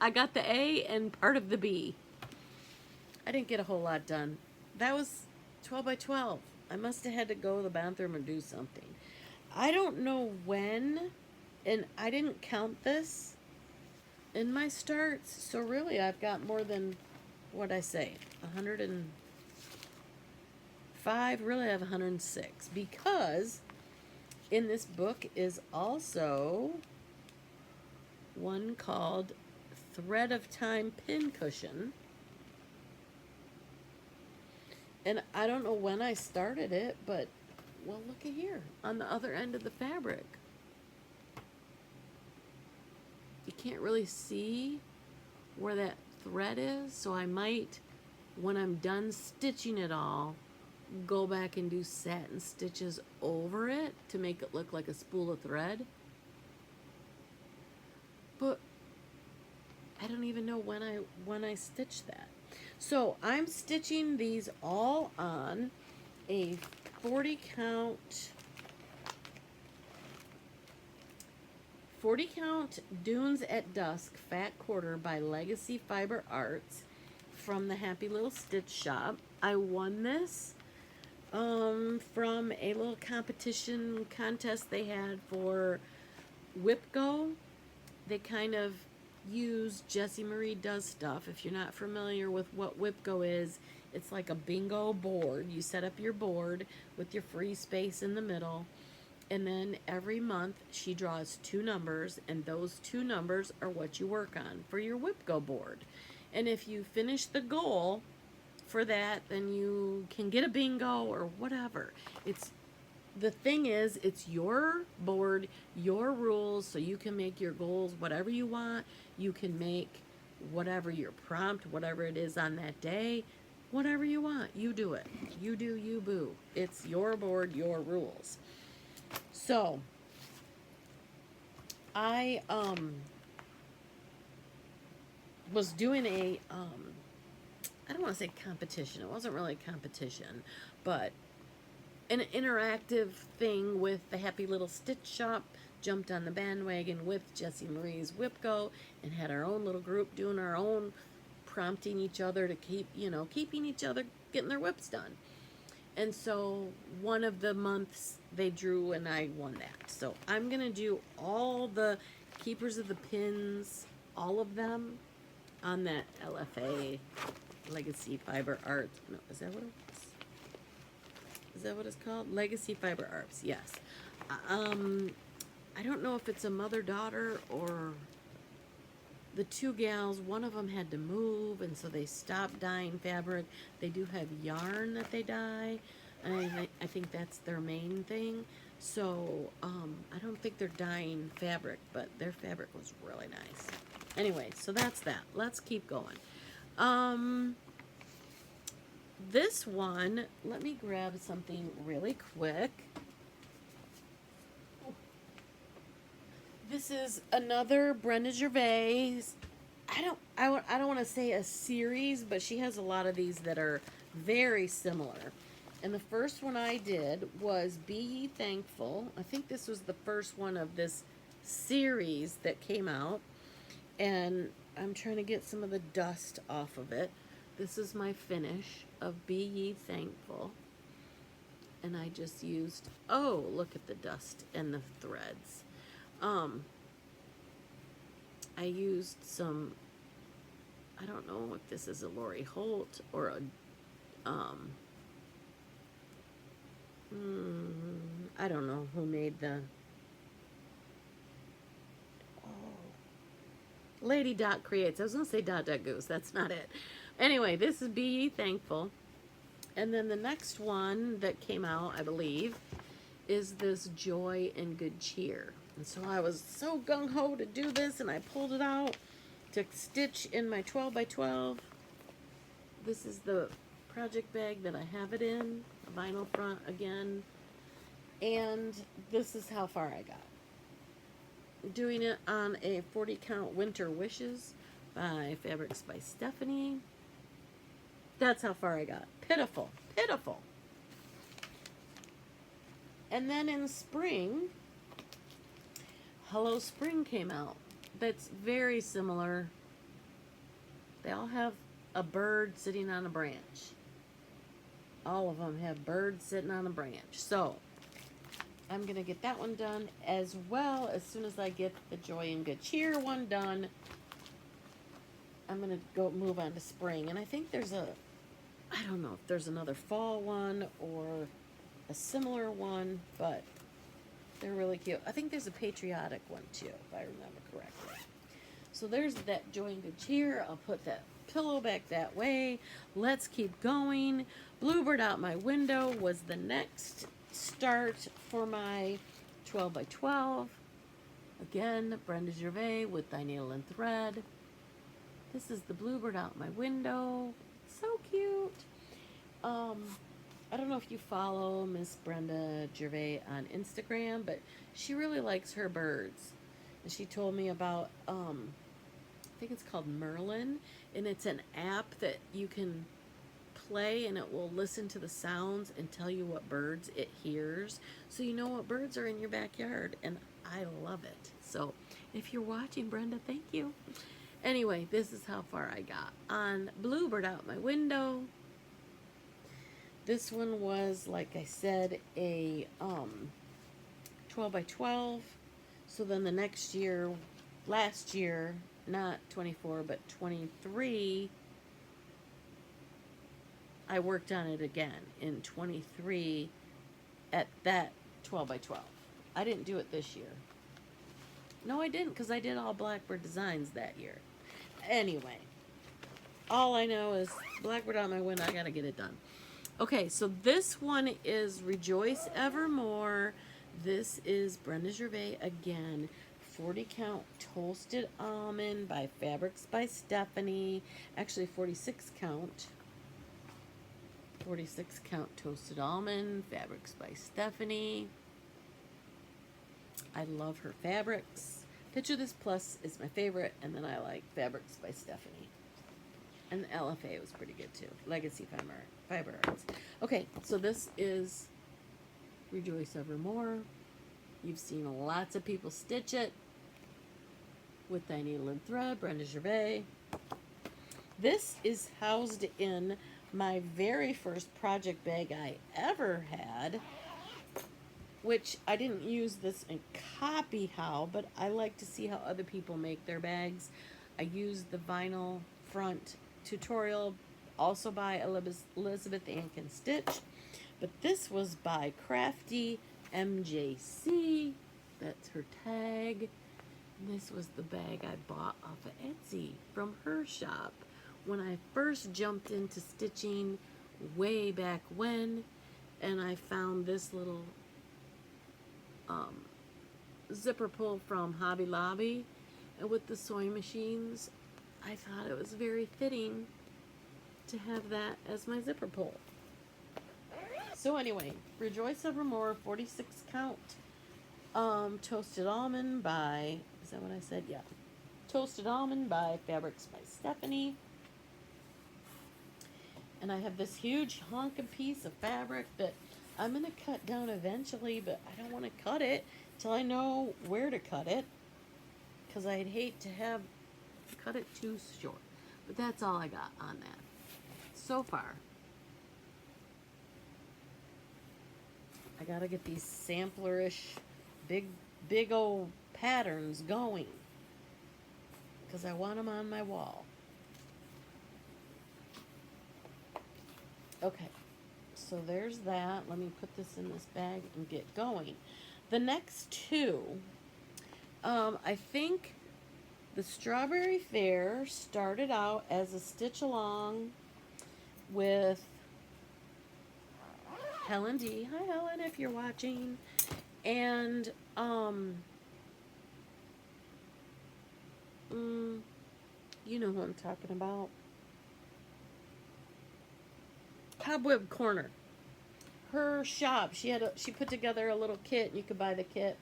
I got the A and part of the B. I didn't get a whole lot done. That was 12 by 12. I must have had to go to the bathroom or do something. I don't know when, and I didn't count this in my starts, so really I've got more than, what'd I say, 105? Really I have 106, because in this book is also one called Thread of Time Pincushion. And I don't know when I started it, but, well, look at here, on the other end of the fabric. You can't really see where that thread is, so I might, when I'm done stitching it all, go back and do satin stitches over it to make it look like a spool of thread. But I don't even know when I stitched that. So I'm stitching these all on a 40 count Dunes at Dusk Fat Quarter by Legacy Fiber Arts from the Happy Little Stitch Shop. I won this from a little competition contest they had for WIP Go. They kind of use Jessie Marie Does Stuff. If you're not familiar with what WIP Go is, it's like a bingo board. You set up your board with your free space in the middle, and then every month she draws 2 numbers, and those 2 numbers are what you work on for your WIP Go board. And if you finish the goal for that, then you can get a bingo or whatever. The thing is, it's your board, your rules, so you can make your goals whatever you want. You can make whatever your prompt, whatever it is on that day, whatever you want. You do it. You do you, boo. It's your board, your rules. So, I was doing a, I don't want to say competition. It wasn't really a competition, but an interactive thing with the Happy Little Stitch Shop. Jumped on the bandwagon with Jessie Marie's WIP Go and had our own little group doing our own, prompting each other to keep, keeping each other getting their WIPs done. And so one of the months they drew and I won that. So I'm going to do all the Keepers of the Pins, all of them, on that LFA Legacy Fiber Arts. No, is that what it was? Is that what it's called? Legacy Fiber Arts, yes. I don't know if it's a mother-daughter or the 2 gals. One of them had to move, and so they stopped dyeing fabric. They do have yarn that they dye, and I think that's their main thing. So I don't think they're dyeing fabric, but their fabric was really nice. Anyway, so that's that. Let's keep going. This one, let me grab something really quick. This is another Brenda Gervais. I don't want to say a series, but she has a lot of these that are very similar. And the first one I did was Be Ye Thankful. I think this was the first one of this series that came out. And I'm trying to get some of the dust off of it. This is my finish of Be Ye Thankful. And I just used, oh, look at the dust and the threads. I used some, I don't know if this is a Lori Holt or a, I don't know who made the, Lady Dot Creates. I was going to say Dot Dot Goose. That's not it. Anyway, this is Be Ye Thankful. And then the next one that came out, I believe, is this Joy and Good Cheer. And so I was so gung-ho to do this, and I pulled it out to stitch in my 12 by 12. This is the project bag that I have it in, a vinyl front again. And this is how far I got. Doing it on a 40 count Winter Wishes by Fabrics by Stephanie. That's how far I got. Pitiful, pitiful. And then in spring, Hello Spring came out. That's very similar. They all have a bird sitting on a branch. All of them have birds sitting on a branch. So I'm going to get that one done as well. As soon as I get the Joy and Good Cheer one done, I'm going to go move on to spring. And I think there's a, I don't know if there's another fall one or a similar one, but they're really cute. I think there's a patriotic one too, if I remember correctly. So there's that Joy and Good Cheer. I'll put that pillow back that way. Let's keep going. Bluebird Out My Window was the next start for my 12 by 12. Again, Brenda Gervais with Thy Needle and Thread. This is the Bluebird Out My Window. So cute. I don't know if you follow Miss Brenda Gervais on Instagram, but she really likes her birds. And she told me about, I think it's called Merlin, and it's an app that you can play and it will listen to the sounds and tell you what birds it hears. So you know what birds are in your backyard, and I love it. So if you're watching, Brenda, thank you. Anyway, this is how far I got on Bluebird Out My Window. This one was, like I said, a 12 by 12. So then the next year, last year, not 24, but 23, I worked on it again in 23 at that 12 by 12. I didn't do it this year. No, I didn't, because I did all Blackbird designs that year. Anyway, all I know is Blackbird Out My Window, I got to get it done. Okay, so this one is Rejoice Evermore. This is Brenda Gervais again. 40 count Toasted Almond by Fabrics by Stephanie. Actually, 46 count. 46 count Toasted Almond, Fabrics by Stephanie. I love her fabrics. Picture This Plus is my favorite, and then I like Fabrics by Stephanie. And the LFA was pretty good too. Legacy Fiber Arts. Okay, so this is Rejoice Evermore. You've seen lots of people stitch it with Thy Needle and Thread, Brenda Gervais. This is housed in my very first project bag I ever had, which I didn't use this in copy how, but I like to see how other people make their bags. I used the vinyl front tutorial, also by Elizabeth Ann Can Stitch, but this was by Crafty MJC. That's her tag. This was the bag I bought off of Etsy from her shop when I first jumped into stitching way back when, and I found this little zipper pull from Hobby Lobby, and with the sewing machines, I thought it was very fitting to have that as my zipper pull. So anyway, Rejoice Evermore, 46 count Toasted Almond by, is that what I said? Yeah. Toasted Almond by Fabrics by Stephanie. And I have this huge honking piece of fabric that I'm going to cut down eventually, but I don't want to cut it till I know where to cut it, because I'd hate to have cut it too short. But that's all I got on that so far. I got to get these samplerish big old patterns going, because I want them on my wall. Okay, so there's that. Let me put this in this bag and get going. The next two, I think the Strawberry Fair started out as a stitch along with Helen D. Hi, Helen, if you're watching. And, you know who I'm talking about. Cobweb Corner. Her shop, she put together a little kit. You could buy the kit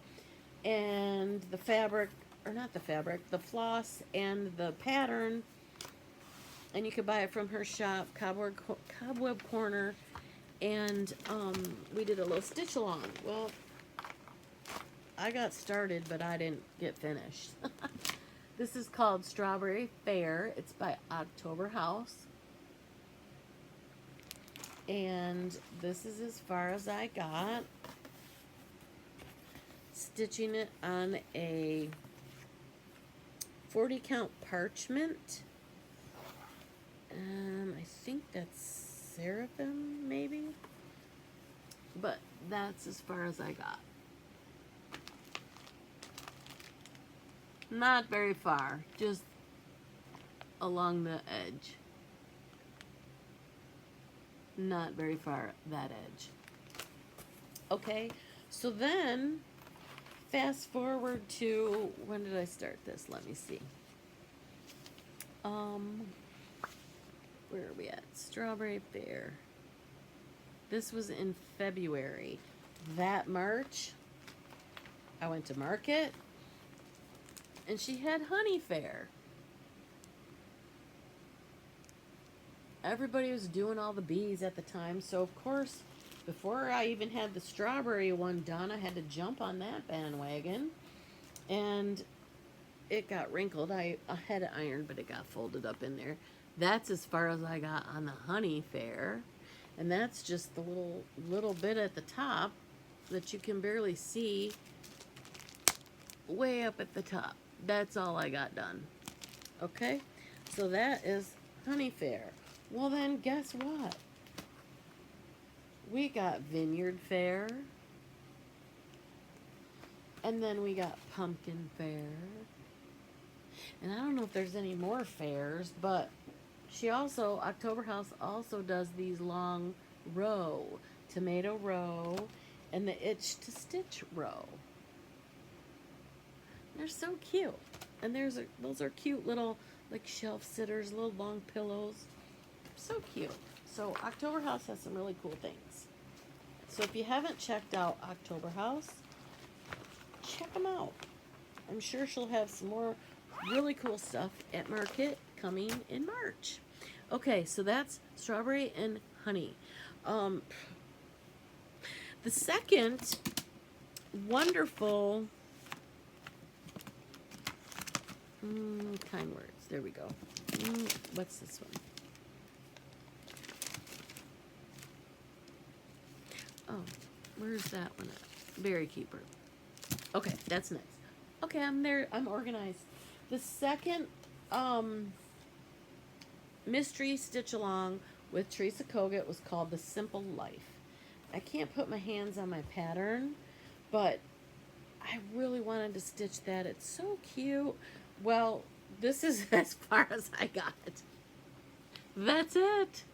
and the fabric, or not the fabric, the floss and the pattern, and you could buy it from her shop, Cobweb Corner. And we did a little stitch along. Well, I got started, but I didn't get finished. This is called Strawberry Fair. It's by October House. And this is as far as I got. Stitching it on a 40 count parchment. I think that's Seraphim, maybe? But that's as far as I got. Not very far, just along the edge. Not very far that edge. Okay, so then fast forward to, when did I start this? Let me see. Where are we at? Strawberry Fair. This was in February. That March, I went to market, and she had Honey Fair. Everybody was doing all the bees at the time, so of course, before I even had the strawberry one done, I had to jump on that bandwagon, and it got wrinkled. I had it ironed, but it got folded up in there. That's as far as I got on the Honey Fair, and that's just the little bit at the top that you can barely see, way up at the top. That's all I got done. Okay, so that is Honey Fair. Well then, guess what? We got Vineyard Fair, and then we got Pumpkin Fair, and I don't know if there's any more fairs, but she also, October House also does these long row, tomato row, and the itch to stitch row. They're so cute, and those are cute little like shelf sitters, little long pillows. So cute. So October House has some really cool things. So if you haven't checked out October House, check them out. I'm sure she'll have some more really cool stuff at market coming in March. Okay, so that's Strawberry and Honey. The second wonderful kind words. There we go. What's this one? Oh, where's that one at? Berry Keeper. Okay, that's next. Okay, I'm there. I'm organized. The second mystery stitch along with Teresa Kogut was called The Simple Life. I can't put my hands on my pattern, but I really wanted to stitch that. It's so cute. Well, this is as far as I got. That's it.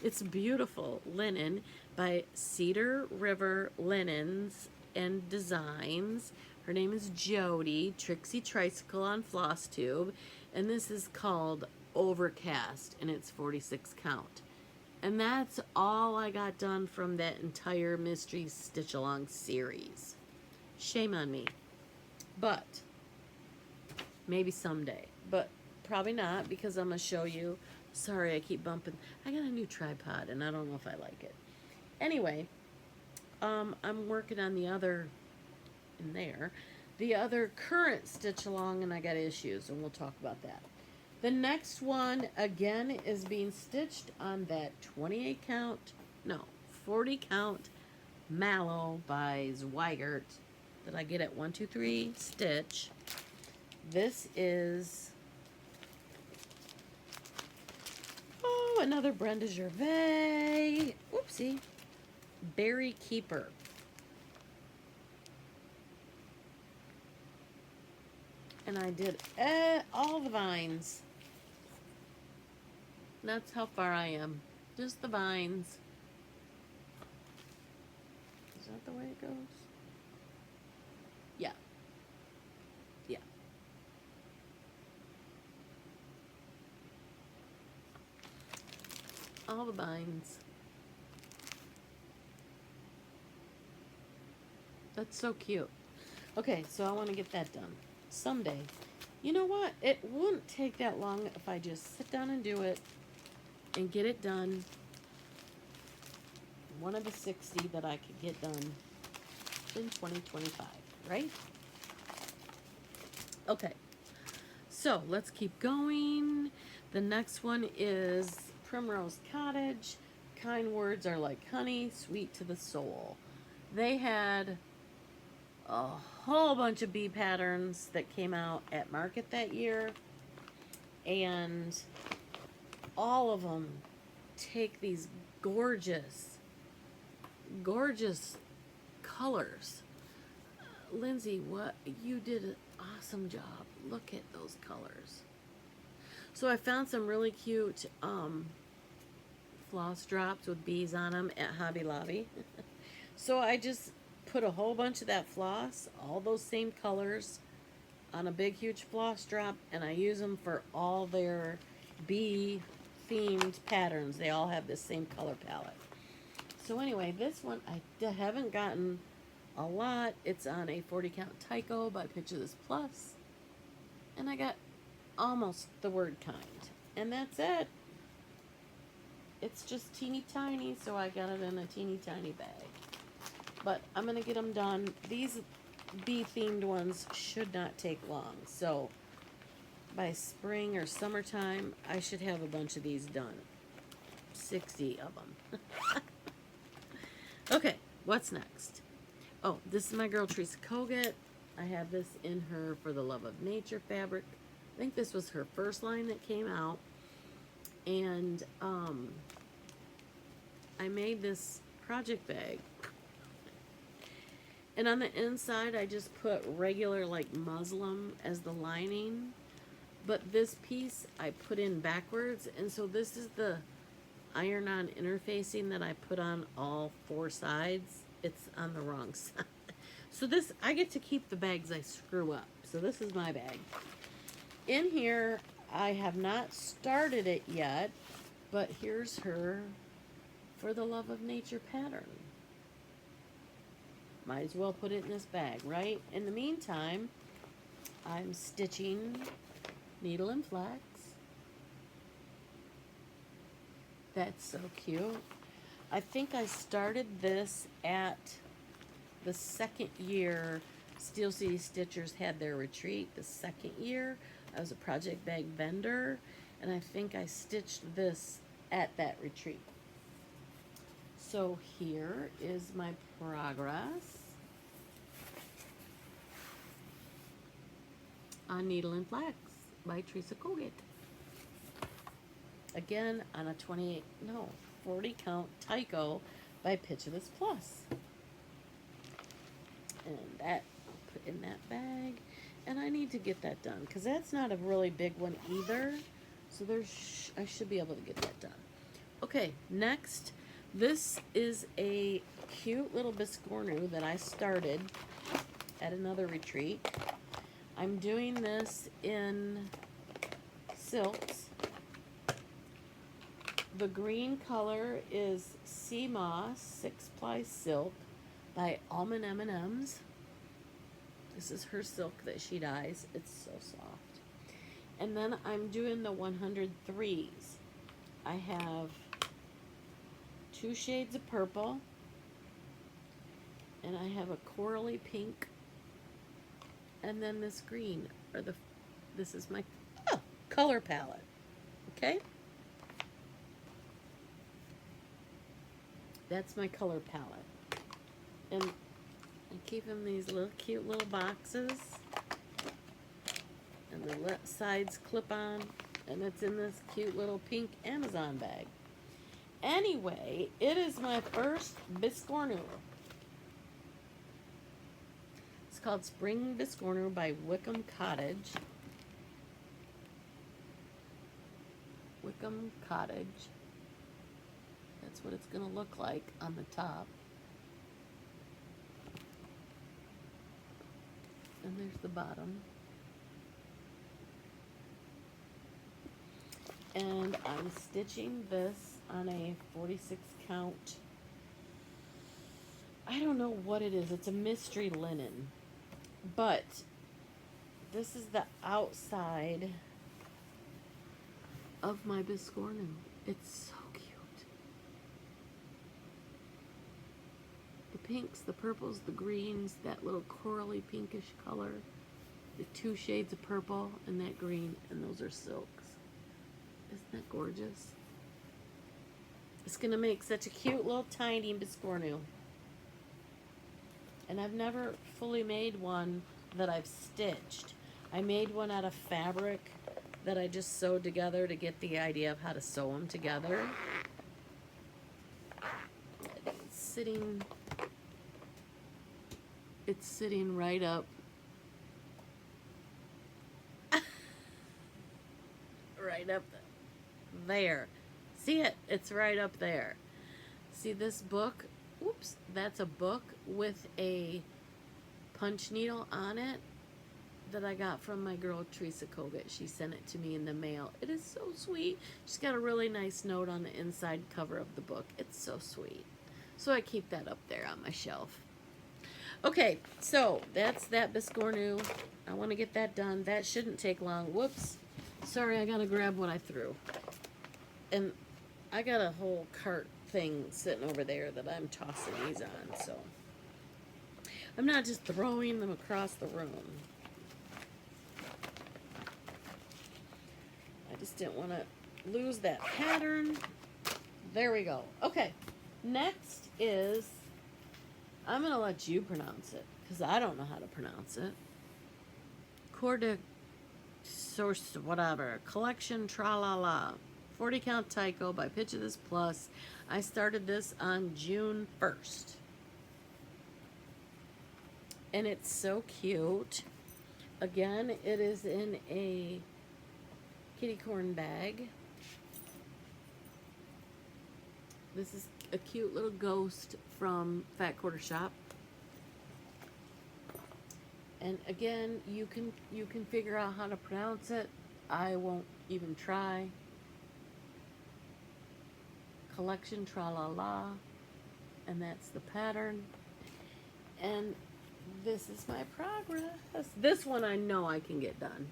It's beautiful linen by Cedar River Linens and Designs. Her name is Jody, Trixie Tricycle on Flosstube, and this is called Overcast, and it's 46 count. And that's all I got done from that entire Mystery Stitch Along series. Shame on me. But maybe someday. But probably not, because I'm going to show you Sorry, I keep bumping. I got a new tripod and I don't know if I like it. Anyway, I'm working on the other in there. The other current stitch along, and I got issues, and we'll talk about that. The next one, again, is being stitched on that 28 count, no, 40 count Mallow by Zweigert that I get at 123 Stitch. This is, oh, another Brenda Gervais, whoopsie, Berry Keeper. And I did all the vines. That's how far I am. Just the vines. Is that the way it goes? Yeah. Yeah. All the vines. That's so cute. Okay, so I want to get that done. Someday. You know what? It wouldn't take that long if I just sit down and do it and get it done. One of the 60 that I could get done in 2025, right? Okay. So let's keep going. The next one is Primrose Cottage. Kind words are like honey, sweet to the soul. They had a whole bunch of bee patterns that came out at market that year, and all of them take these gorgeous colors. Lindsay, what you did an awesome job. Look at those colors. So I found some really cute floss drops with bees on them at Hobby Lobby. So I just put a whole bunch of that floss, all those same colors, on a big huge floss drop, and I use them for all their bee themed patterns. They all have the same color palette. So anyway, this one I haven't gotten a lot. It's on a 40 count Tycho by Picture This Plus, and I got almost the word kind, and that's it. It's just teeny tiny, so I got it in a teeny tiny bag. But I'm going to get them done. These bee-themed ones should not take long. So by spring or summertime, I should have a bunch of these done. 60 of them. Okay, what's next? Oh, this is my girl Teresa Kogut. I have this in her For the Love of Nature fabric. I think this was her first line that came out. And I made this project bag. And on the inside, I just put regular, like, muslin as the lining. But this piece, I put in backwards. And so this is the iron-on interfacing that I put on all four sides. It's on the wrong side. So this, I get to keep the bags I screw up. So this is my bag. In here, I have not started it yet. But here's her For the Love of Nature pattern. Might as well put it in this bag, right? In the meantime, I'm stitching needle and flax. That's so cute. I think I started this at the second year Steel City Stitchers had their retreat. The second year, I was a project bag vendor, and I think I stitched this at that retreat. So here is my progress on Needle and Flax by Teresa Kogut. Again, on a 40 count Tycho by Picture This Plus. And that I'll put in that bag. And I need to get that done because that's not a really big one either. So I should be able to get that done. Okay, next. This is a cute little biscornu that I started at another retreat. I'm doing this in silks. The green color is Sea Moss 6-ply silk by Almond M&M's. This is her silk that she dyes. It's so soft. And then I'm doing the 103s. I have 2 shades of purple, and I have a corally pink, and then this green, or this is my color palette, okay? That's my color palette. And I keep them these little cute little boxes, and the sides clip on, and it's in this cute little pink Amazon bag. Anyway, it is my first Biscornu. It's called Spring Biscornu by Wickham Cottage. Wickham Cottage. That's what it's going to look like on the top. And there's the bottom. And I'm stitching this on a 46 count. I don't know what it is. It's a mystery linen. But this is the outside of my Biscornu. It's so cute. The pinks, the purples, the greens, that little corally pinkish color, the 2 shades of purple and that green, and those are silks. Isn't that gorgeous? It's going to make such a cute little tiny Biscornu. And I've never fully made one that I've stitched. I made one out of fabric that I just sewed together to get the idea of how to sew them together. It's sitting right up. Right up there. See it? It's right up there. See this book? Oops, that's a book with a punch needle on it that I got from my girl Teresa Kogut. She sent it to me in the mail. It is so sweet. She's got a really nice note on the inside cover of the book. It's so sweet. So I keep that up there on my shelf. Okay, so that's that Biscornu. I want to get that done. That shouldn't take long. Whoops. Sorry, I gotta grab what I threw. And I got a whole cart thing sitting over there that I'm tossing these on, so I'm not just throwing them across the room. I just didn't want to lose that pattern. There we go. Okay, next is, I'm going to let you pronounce it, because I don't know how to pronounce it. Corda Source, whatever. Collection Tra-La-La. 40 count Tyco by Pitch of This Plus. I started this on June 1st. And it's so cute. Again, it is in a kitty corn bag. This is a cute little ghost from Fat Quarter Shop. And again, you can figure out how to pronounce it. I won't even try. Collection Tra-La-La. And that's the pattern. And this is my progress. This one I know I can get done.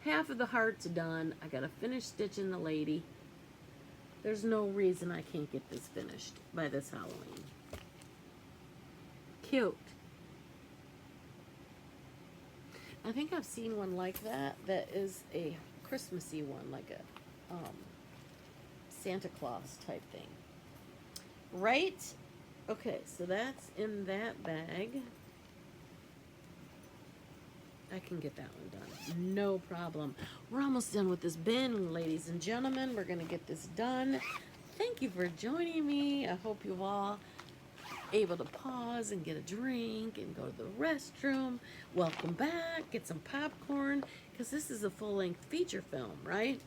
Half of the heart's done. I gotta finish stitching the lady. There's no reason I can't get this finished by this Halloween. Cute. I think I've seen one like that is a Christmassy one, like a Santa Claus type thing. Right? Okay, so that's in that bag. I can get that one done. No problem. We're almost done with this bin, ladies and gentlemen. We're going to get this done. Thank you for joining me. I hope you all able to pause and get a drink and go to the restroom. Welcome back. Get some popcorn, because this is a full-length feature film, right?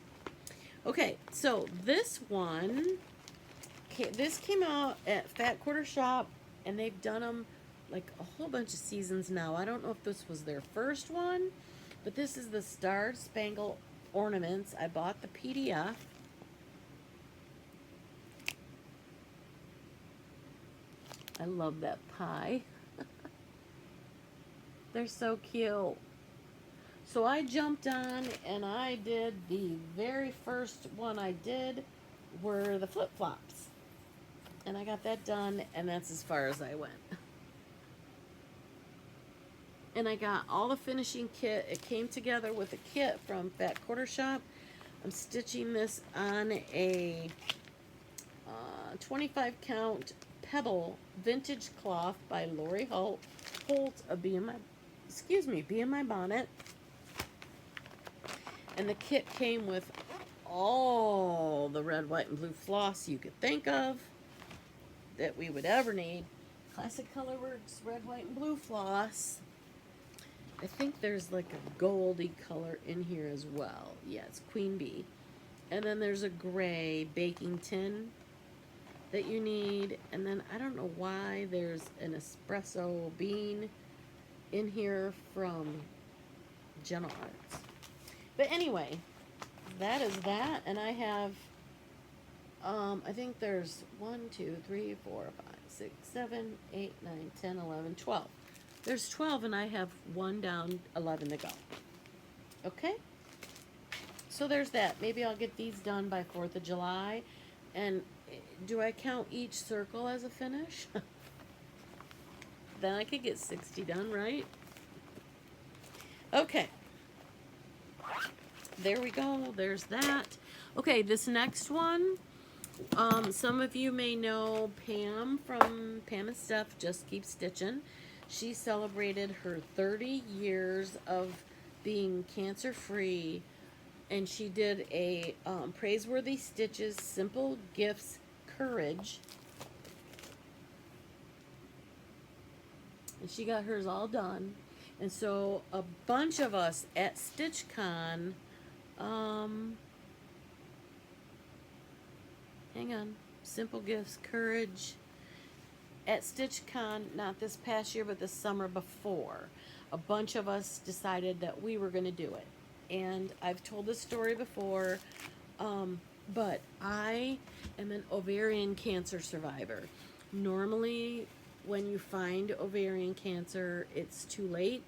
Okay, so this one, this came out at Fat Quarter Shop, and they've done them like a whole bunch of seasons now. I don't know if this was their first one, but this is the Star Spangled Ornaments. I bought the PDF. I love that pie. They're so cute. So I jumped on and I did the very first one I did were the flip-flops. And I got that done, and that's as far as I went. And I got all the finishing kit. It came together with a kit from Fat Quarter Shop. I'm stitching this on a 25 count Pebble vintage cloth by Lori Holt of Be in My Bonnet. And the kit came with all the red, white, and blue floss you could think of that we would ever need. Classic Colorworks red, white, and blue floss. I think there's like a goldy color in here as well. Yeah, it's Queen Bee. And then there's a gray baking tin that you need. And then I don't know why there's an espresso bean in here from Gentle Arts. But anyway, that is that. And I have, I think there's 1, 2, 3, 4, 5, 6, 7, 8, 9, 10, 11, 12. There's 12 and I have 1 down, 11 to go. Okay? So there's that. Maybe I'll get these done by 4th of July. And do I count each circle as a finish? Then I could get 60 done, right? Okay. There we go. There's that. Okay, this next one, some of you may know Pam from Pam and Steph Just Keep Stitching. She celebrated her 30 years of being cancer-free, and she did a Praiseworthy Stitches Simple Gifts Courage. And she got hers all done. And so a bunch of us at StitchCon, hang on, Simple Gifts Courage. At StitchCon, not this past year, but the summer before, a bunch of us decided that we were going to do it. And I've told this story before, but I am an ovarian cancer survivor. Normally, when you find ovarian cancer, it's too late,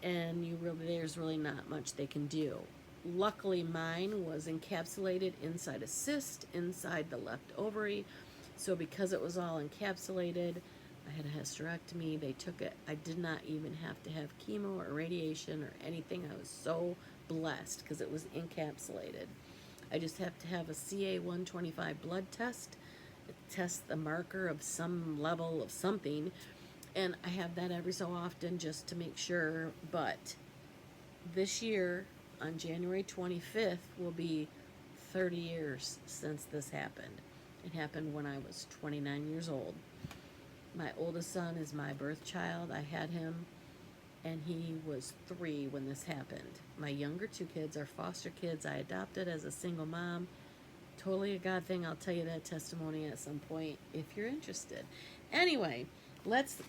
and there's really not much they can do. Luckily, mine was encapsulated inside a cyst inside the left ovary. So because it was all encapsulated, I had a hysterectomy. They took it. I did not even have to have chemo or radiation or anything. I was so blessed because it was encapsulated. I just have to have a CA-125 blood test. It tests the marker of some level of something. And I have that every so often just to make sure. But this year, on January 25th, will be 30 years since this happened. It happened when I was 29 years old. My oldest son is my birth child. I had him, and he was 3 when this happened. My younger 2 kids are foster kids I adopted as a single mom. Totally a God thing. I'll tell you that testimony at some point if you're interested. Anyway, let's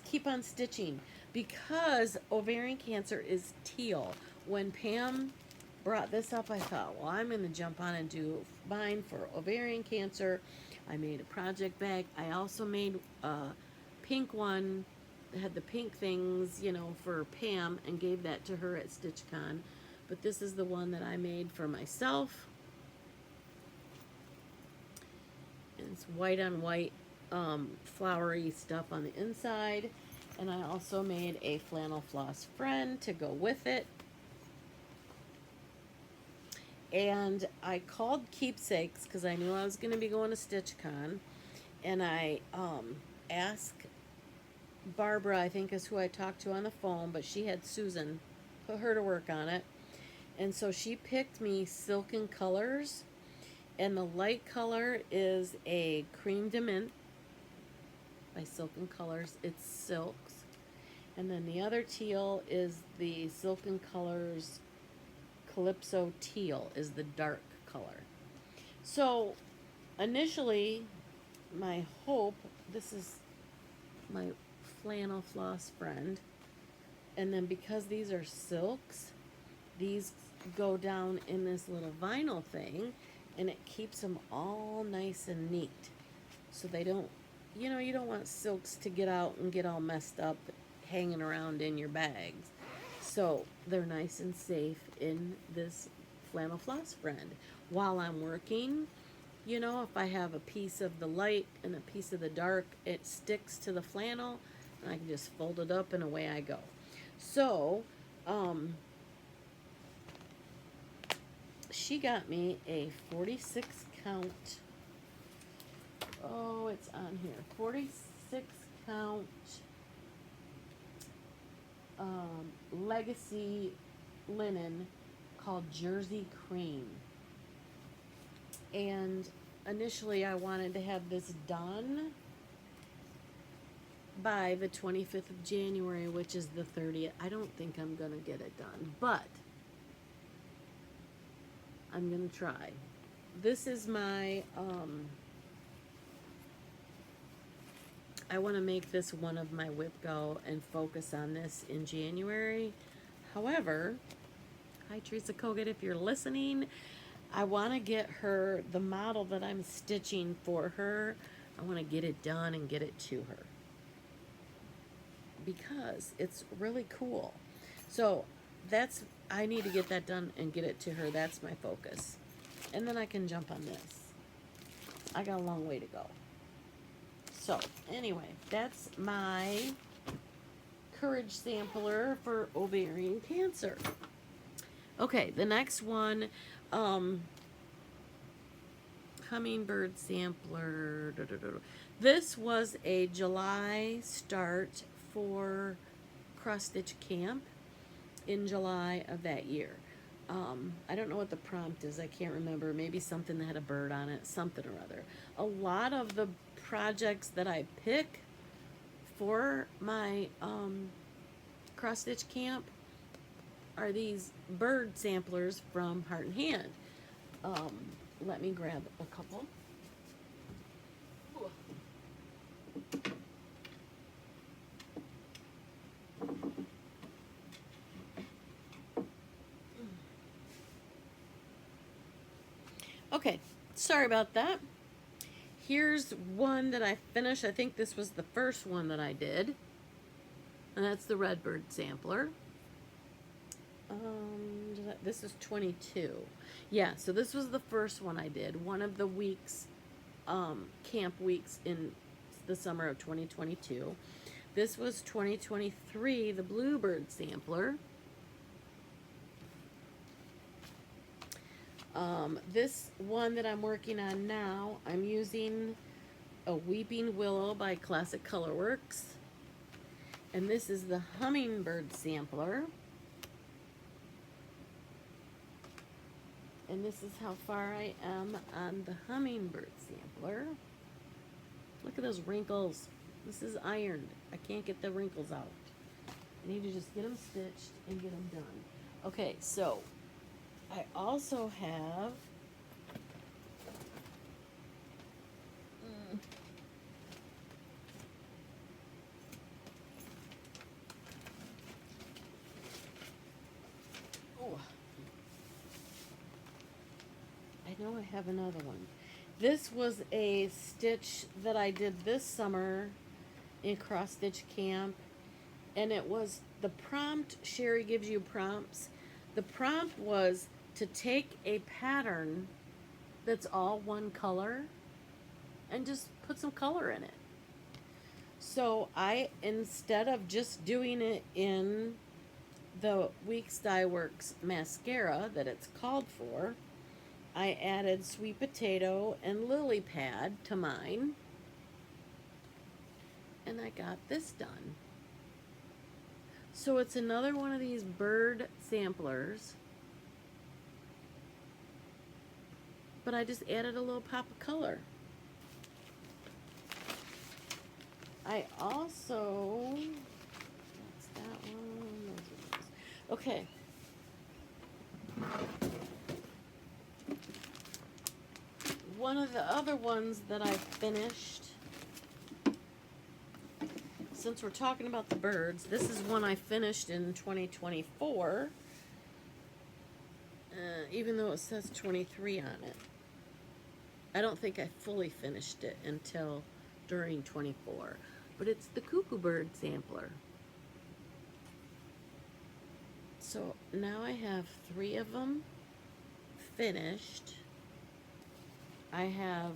keep on stitching because ovarian cancer is teal. When Pam brought this up, I thought, well, I'm going to jump on and do mine for ovarian cancer. I made a project bag. I also made a pink one that had the pink things, you know, for Pam, and gave that to her at StitchCon. But this is the one that I made for myself. And it's white on white, flowery stuff on the inside. And I also made a flannel floss friend to go with it. And I called Keepsakes because I knew I was going to be going to StitchCon. And I asked Barbara, I think is who I talked to on the phone, but she had Susan put her to work on it. And so she picked me Silken Colors. And the light color is a Cream de Mint by Silken Colors. It's silks. And then the other teal is the Silken Colors Calypso Teal is the dark color. So initially, my hope, this is my flannel floss friend, and then because these are silks, these go down in this little vinyl thing, and it keeps them all nice and neat. So they don't, you don't want silks to get out and get all messed up hanging around in your bags. So they're nice and safe in this Flannel Floss Friend. While I'm working, you know, if I have a piece of the light and a piece of the dark, it sticks to the flannel, and I can just fold it up and away I go. So, she got me a 46 count, oh, it's on here, 46 count legacy linen called Jersey Cream. And initially I wanted to have this done by the 25th of January, which is the 30th. I don't think I'm going to get it done, but I'm going to try. This is my, I want to make this one of my WIP go and focus on this in January. However, hi Teresa Kogut, if you're listening, I want to get her the model that I'm stitching for her. I want to get it done and get it to her because it's really cool. So that's, I need to get that done and get it to her. That's my focus. And then I can jump on this. I got a long way to go. So anyway, that's my courage sampler for ovarian cancer. Okay, the next one, hummingbird sampler. This was a July start for cross stitch camp in July of that year. I don't know what the prompt is. I can't remember. Maybe something that had a bird on it, something or other. A lot of the projects that I pick for my cross stitch camp are these bird samplers from Heart and Hand. Let me grab a couple. Okay, sorry about that. Here's one that I finished. I think this was the first one that I did. And that's the Redbird sampler. This is 22. Yeah, so this was the first one I did. One of the weeks, camp weeks in the summer of 2022. This was 2023, the Bluebird sampler. This one that I'm working on now, I'm using a Weeping Willow by Classic Colorworks. And this is the Hummingbird sampler. And this is how far I am on the Hummingbird sampler. Look at those wrinkles. This is ironed. I can't get the wrinkles out. I need to just get them stitched and get them done. Okay, so I also have I know I have another one. This was a stitch that I did this summer in cross stitch camp, and it was the prompt. Sherry gives you prompts. The prompt was to take a pattern that's all one color and just put some color in it. So I, instead of just doing it in the Weeks Dye Works mascara that it's called for, I added Sweet Potato and Lily Pad to mine, and I got this done. So it's another one of these bird samplers, but I just added a little pop of color. I also, that's that one, those are those. Okay. One of the other ones that I finished, since we're talking about the birds, this is one I finished in 2024, even though it says 23 on it. I don't think I fully finished it until during 24, but it's the Cuckoo Bird sampler. So now I have 3 of them finished. I have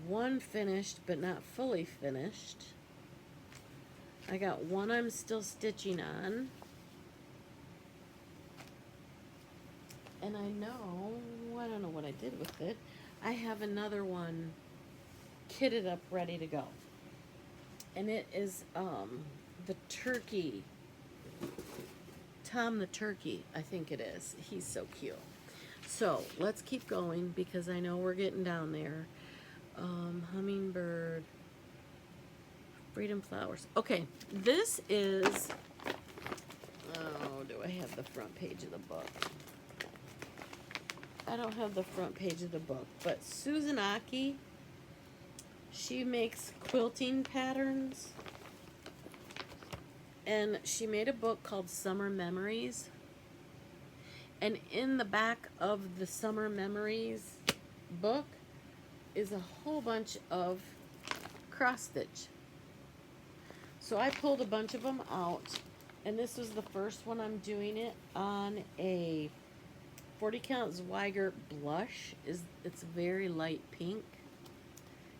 1 finished but not fully finished. I got 1 I'm still stitching on. And I don't know what I did with it. I have another one kitted up ready to go. And it is the turkey. Tom the turkey, I think it is. He's so cute. So let's keep going because I know we're getting down there. Hummingbird, freedom flowers. Okay, this is, oh, do I have the front page of the book? I don't have the front page of the book, but Susan Aki, she makes quilting patterns, and she made a book called Summer Memories. And in the back of the Summer Memories book is a whole bunch of cross stitch. So I pulled a bunch of them out, and this was the first one I'm doing it on a 40 count Zweigert blush. It's very light pink,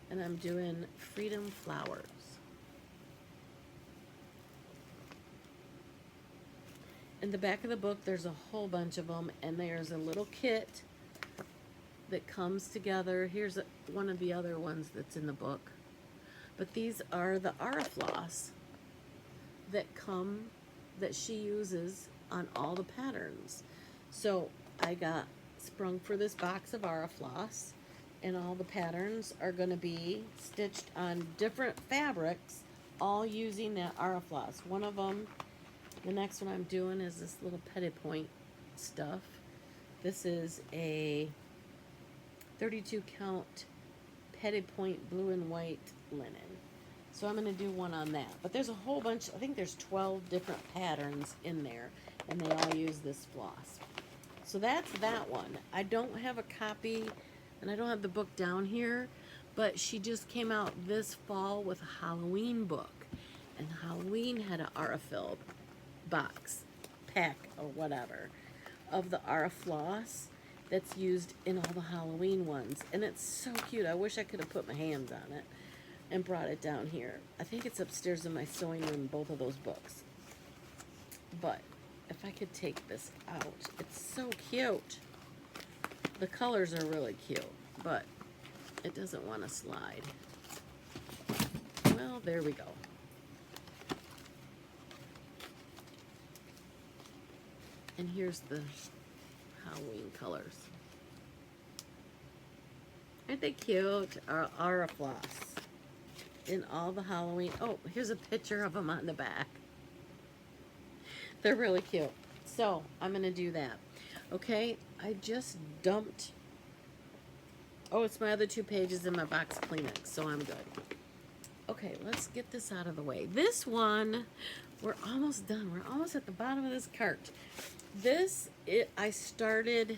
and I'm doing freedom flowers. In the back of the book there's a whole bunch of them, and there's a little kit that comes together. Here's one of the other ones that's in the book, but these are the Arafloss that she uses on all the patterns. So I got sprung for this box of Arafloss, and all the patterns are going to be stitched on different fabrics, all using that Arafloss. One of them, the next one I'm doing is this little petit point stuff. This is a 32 count petit point blue and white linen. So I'm going to do one on that. But there's a whole bunch, I think there's 12 different patterns in there, and they all use this floss. So that's that one. I don't have a copy, and I don't have the book down here, but she just came out this fall with a Halloween book. And Halloween had an Arafil box, pack, or whatever, of the Arafloss that's used in all the Halloween ones. And it's so cute. I wish I could have put my hands on it and brought it down here. I think it's upstairs in my sewing room, both of those books. But if I could take this out, it's so cute. The colors are really cute, but it doesn't want to slide. Well, there we go. And here's the Halloween colors. Aren't they cute? Arafloss in all the Halloween. Oh, here's a picture of them on the back. They're really cute. So I'm going to do that. Okay, I just dumped. Oh, it's my other 2 pages in my box Kleenex, so I'm good. Okay, let's get this out of the way. This one, we're almost done. We're almost at the bottom of this cart. I started,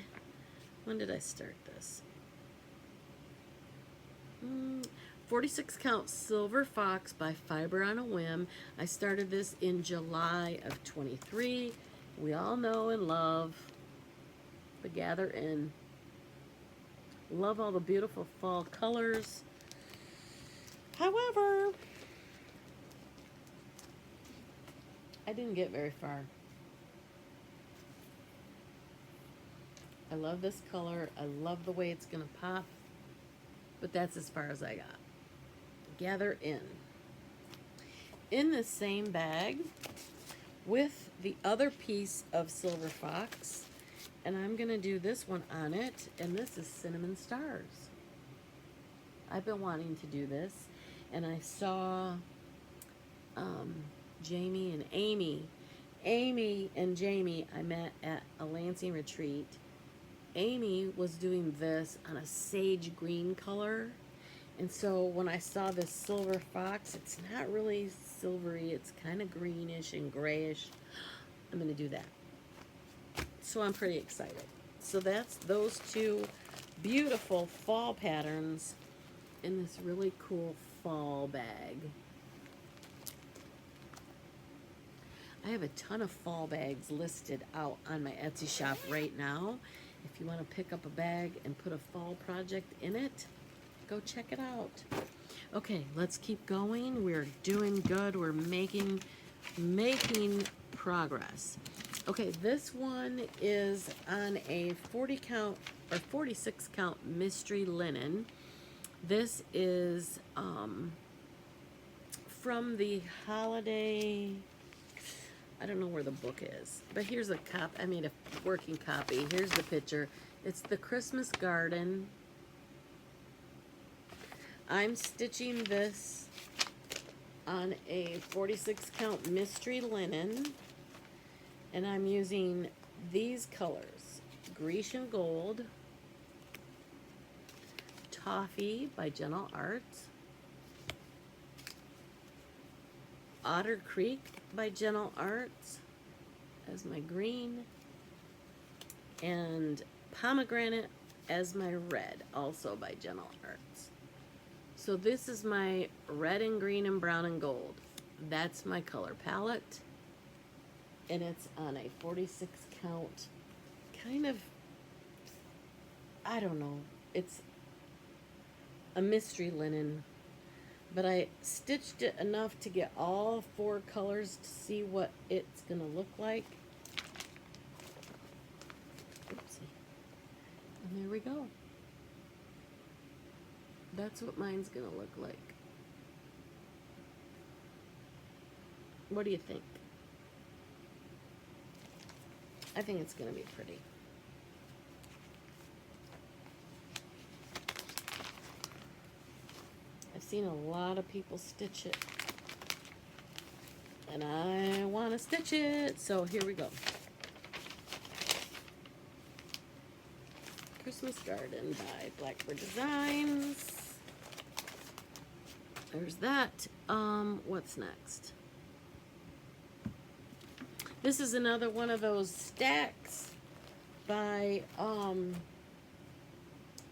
when did I start this? 46 count Silver Fox by Fiber on a Whim. I started this in July of 23. We all know and love the Gather In. Love all the beautiful fall colors. However, I didn't get very far. I love this color. I love the way it's going to pop. But that's as far as I got. Gather In. In the same bag with the other piece of Silver Fox. And I'm going to do this one on it. And this is Cinnamon Stars. I've been wanting to do this. And I saw Jamie and Amy. Amy and Jamie I met at a Lansing retreat. Amy was doing this on a sage green color. And so when I saw this Silver Fox, it's not really silvery. It's kind of greenish and grayish. I'm going to do that. So I'm pretty excited. So that's those 2 beautiful fall patterns in this really cool fall bag. I have a ton of fall bags listed out on my Etsy shop right now. If you want to pick up a bag and put a fall project in it, go check it out. Okay, let's keep going. We're doing good. We're making progress. Okay, this one is on a 40 count or 46 count mystery linen. This is from the holiday, I don't know where the book is, but here's a I made a working copy. Here's the picture. It's the Christmas garden. I'm stitching this on a 46 count mystery linen, and I'm using these colors: Grecian Gold, Toffee by Gentle Arts, Otter Creek by Gentle Arts as my green, and Pomegranate as my red, also by Gentle Arts. So this is my red and green and brown and gold. That's my color palette, and it's on a 46 count, kind of, I don't know, it's a mystery linen, but I stitched it enough to get all 4 colors to see what it's gonna look like. Oopsie. And there we go. That's what mine's gonna look like. What do you think? I think it's gonna be pretty. I've seen a lot of people stitch it, and I want to stitch it, so here we go. Christmas Garden by Blackbird Designs. There's that. What's next? This is another one of those stacks by,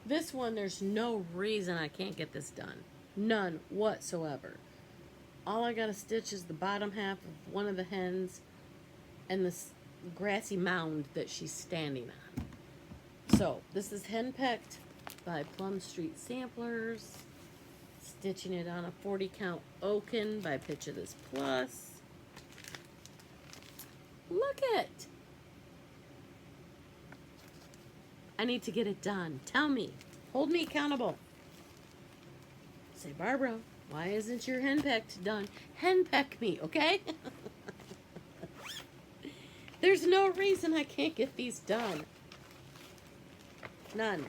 this one, there's no reason I can't get this done. None whatsoever. All I gotta stitch is the bottom half of one of the hens and this grassy mound that she's standing on. So, this is Henpecked by Plum Street Samplers. Stitching it on a 40 count Oaken by Picture This Plus. Look it! I need to get it done. Tell me. Hold me accountable. Say, Barbara, why isn't your henpecked done? Henpeck me, okay? There's no reason I can't get these done. None.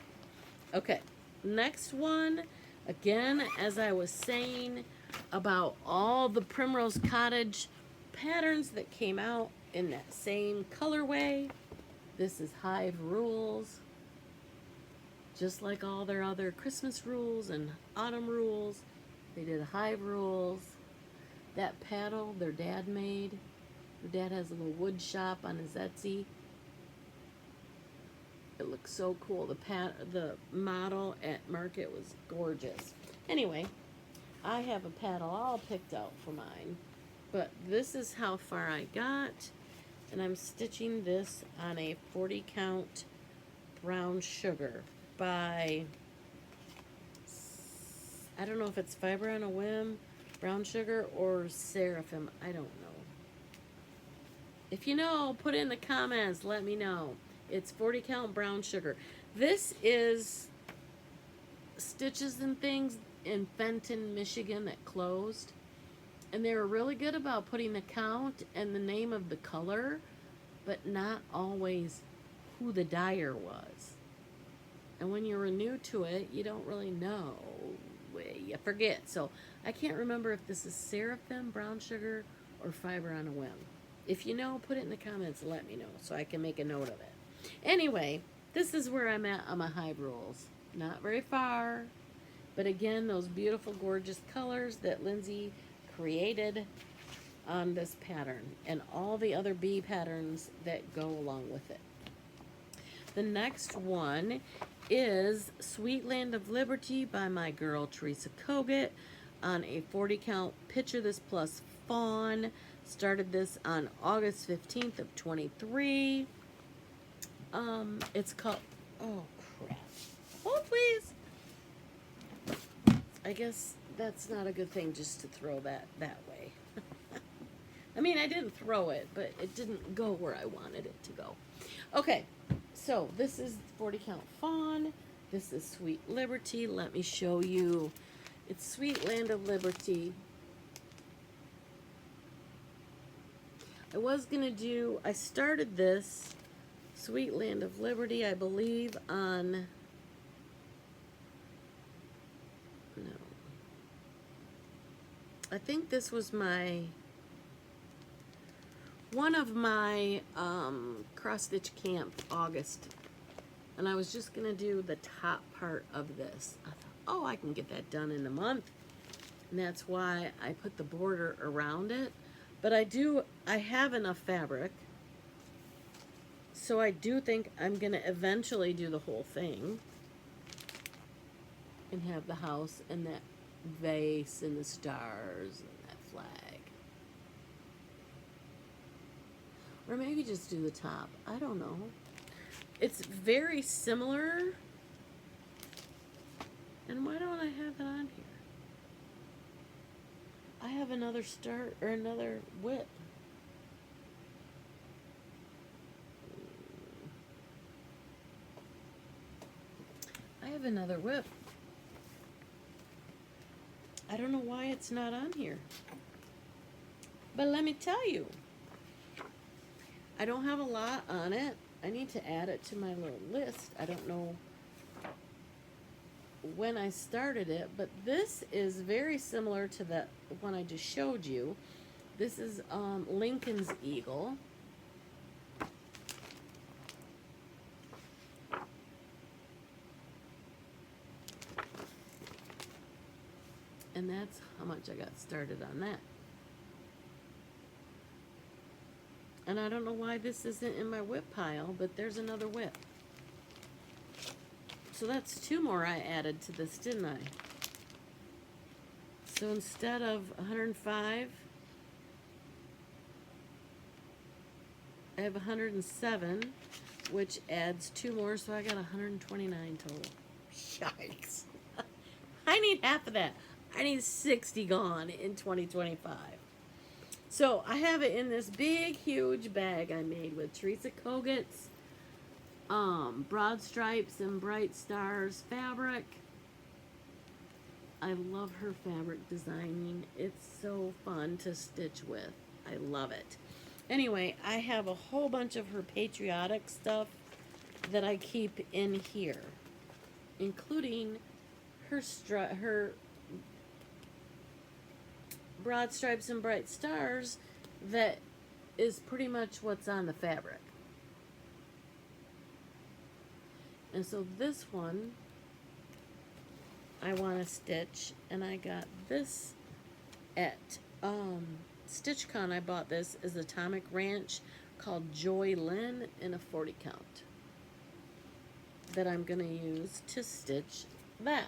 Okay, next one. Again, as I was saying about all the Primrose Cottage patterns that came out in that same colorway. This is Hive Rules. Just like all their other Christmas rules and autumn rules, they did Hive Rules. That paddle their dad made. Their dad has a little wood shop on his Etsy. It looks so cool. The model at Market was gorgeous. Anyway, I have a paddle all picked out for mine, but this is how far I got, and I'm stitching this on a 40 count Brown Sugar by, I don't know if it's Fiber on a Whim, Brown Sugar, or Seraphim. I don't know. If you know, put it in the comments. Let me know. It's 40 count Brown Sugar. This is Stitches and Things in Fenton, Michigan that closed. And they were really good about putting the count and the name of the color, but not always who the dyer was. And when you're new to it, you don't really know. You forget. So I can't remember if this is Seraphim, Brown Sugar, or Fiber on a Whim. If you know, put it in the comments and let me know so I can make a note of it. Anyway, this is where I'm at on my Hive Rules. Not very far. But again, those beautiful, gorgeous colors that Lindsay created on this pattern. And all the other bee patterns that go along with it. The next one is Sweet Land of Liberty by my girl Teresa Kogut on a 40 count Picture This Plus Fawn. Started this on August 15th of 23. It's called, oh crap. Oh, please. I guess that's not a good thing just to throw that way. I mean, I didn't throw it, but it didn't go where I wanted it to go. Okay, so this is 40 count fawn. This is Sweet Liberty. Let me show you. It's Sweet Land of Liberty. I started this Sweet Land of Liberty, I believe, on, no. I think this was one of my cross stitch camp August, and I was just gonna do the top part of this. I thought, oh, I can get that done in a month, and that's why I put the border around it. But I have enough fabric, so I do think I'm gonna eventually do the whole thing and have the house and that vase and the stars and that flag. Or maybe just do the top. I don't know. It's very similar. And why don't I have it on here? I have another start or another whip. I have another whip. I don't know why it's not on here. But let me tell you, I don't have a lot on it. I need to add it to my little list. I don't know when I started it, but this is very similar to the one I just showed you. This is Lincoln's Eagle. And that's how much I got started on that. And I don't know why this isn't in my whip pile, but there's another whip. So that's 2 more I added to this, didn't I? So instead of 105, I have 107, which adds 2 more, so I got 129 total. Yikes. I need half of that. I need 60 gone in 2025. So I have it in this big, huge bag I made with Teresa Koget's broad stripes and bright stars fabric. I love her fabric designing. It's so fun to stitch with. I love it. Anyway, I have a whole bunch of her patriotic stuff that I keep in here, including her broad stripes and bright stars that is pretty much what's on the fabric. And so this one I want to stitch, and I got this at StitchCon. I bought this as Atomic Ranch called Joy Lynn in a 40 count that I'm going to use to stitch that.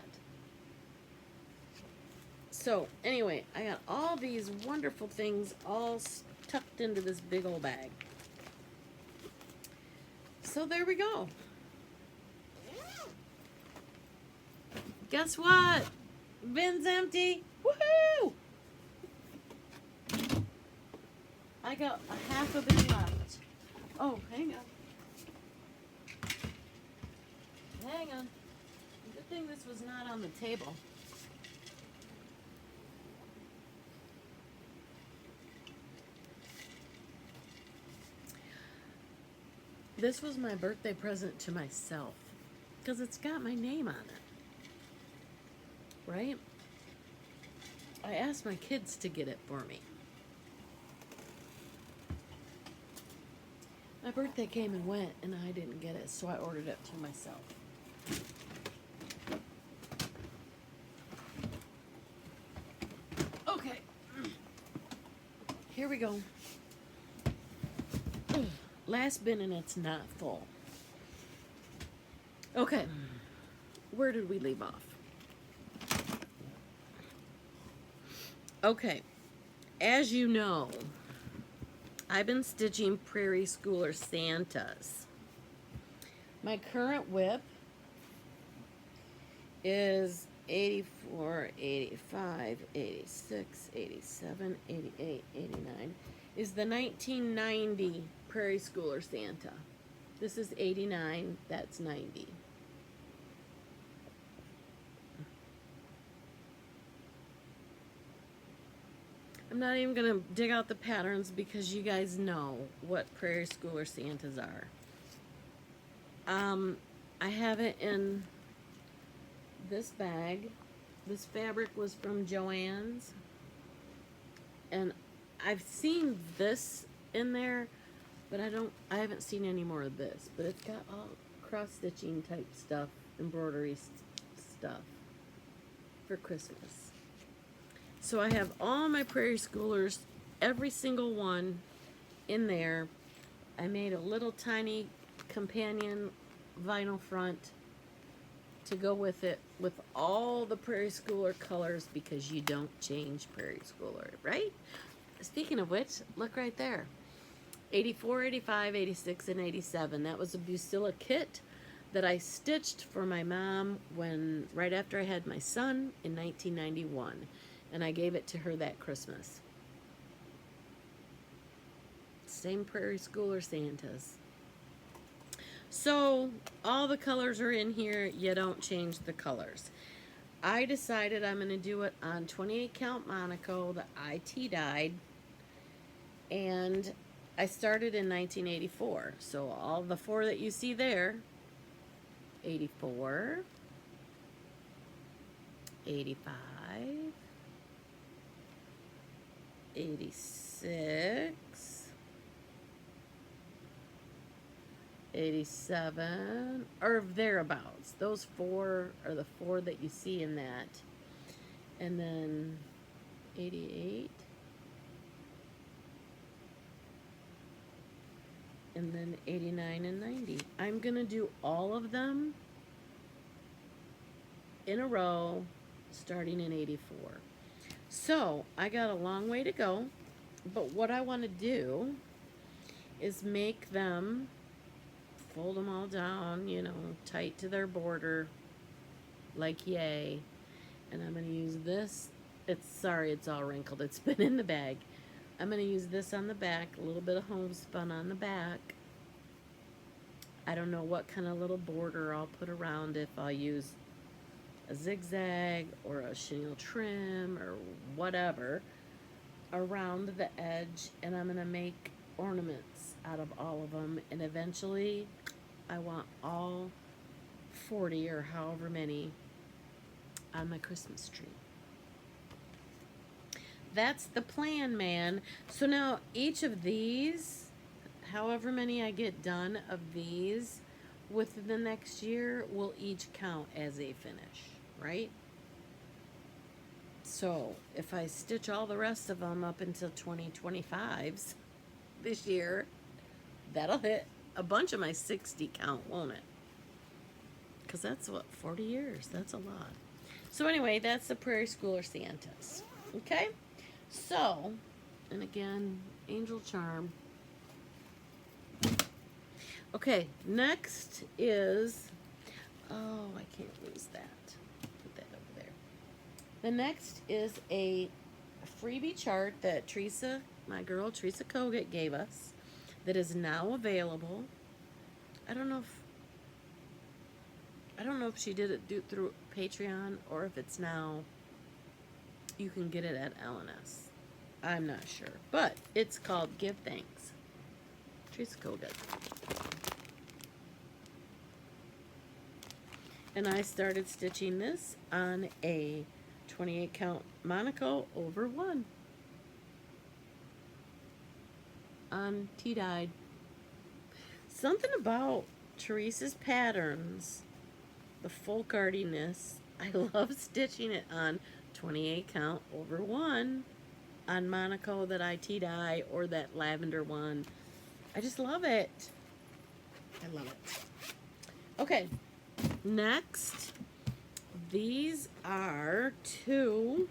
So anyway, I got all these wonderful things all tucked into this big old bag. So there we go. Guess what? Bin's empty. Woohoo! I got a half a bin left. Oh, hang on. Hang on. Good thing this was not on the table. This was my birthday present to myself because it's got my name on it. Right? I asked my kids to get it for me. My birthday came and went, and I didn't get it, so I ordered it to myself. Okay. Here we go. Last bin, and it's not full. Okay. Where did we leave off? Okay. As you know, I've been stitching Prairie Schooler Santas. My current WIP is 84, 85, 86, 87, 88, 89. Is the 1990 Prairie Schooler Santa. This is 89, that's 90. I'm not even going to dig out the patterns because you guys know what Prairie Schooler Santas are. I have it in this bag. This fabric was from Joann's. And I've seen this in there, but I haven't seen any more of this. But it's got all cross-stitching type stuff, embroidery stuff for Christmas. So I have all my Prairie Schoolers, every single one in there. I made a little tiny companion vinyl front to go with it with all the Prairie Schooler colors because you don't change Prairie Schooler, right? Speaking of which, look right there. 84, 85, 86, and 87. That was a Busilla kit that I stitched for my mom right after I had my son in 1991. And I gave it to her that Christmas. Same Prairie Schooler Santas. So, all the colors are in here. You don't change the colors. I decided I'm going to do it on 28 count Monaco that I tea-dyed. And I started in 1984. So, all the 4 that you see there, 84, 85, 86, 87, or thereabouts. Those 4 are the 4 that you see in that. And then 88. And then 89 and 90. I'm going to do all of them in a row starting in 84. So, I got a long way to go, but what I want to do is make them, fold them all down, you know, tight to their border, like yay. And I'm going to use this. Sorry, it's all wrinkled. It's been in the bag. I'm going to use this on the back, a little bit of homespun on the back. I don't know what kind of little border I'll put around, if I'll use a zigzag or a chenille trim or whatever around the edge, and I'm going to make ornaments out of all of them, and eventually I want all 40 or however many on my Christmas tree. That's the plan, man. So now each of these, however many I get done of these within the next year, will each count as a finish, right? So if I stitch all the rest of them up until 2025s this year, that'll hit a bunch of my 60 count, won't it? Because that's what, 40 years. That's a lot. So anyway, that's the Prairie Schooler Santas. Okay? So, and again, Angel Charm. Okay, next is, oh, I can't lose that. Put that over there. The next is a freebie chart that Teresa, my girl Teresa Kogut, gave us that is now available. I don't know if she did it through Patreon or if it's now you can get it at LNS. I'm not sure, but it's called Give Thanks. Teresa Kogut. And I started stitching this on a 28 count Monaco over 1 on tea-dyed. Something about Teresa's patterns, the folkardiness, I love stitching it on 28 count over 1 on Monaco that I tea-dye, or that lavender one. I just love it. I love it. Okay, next, these are 2.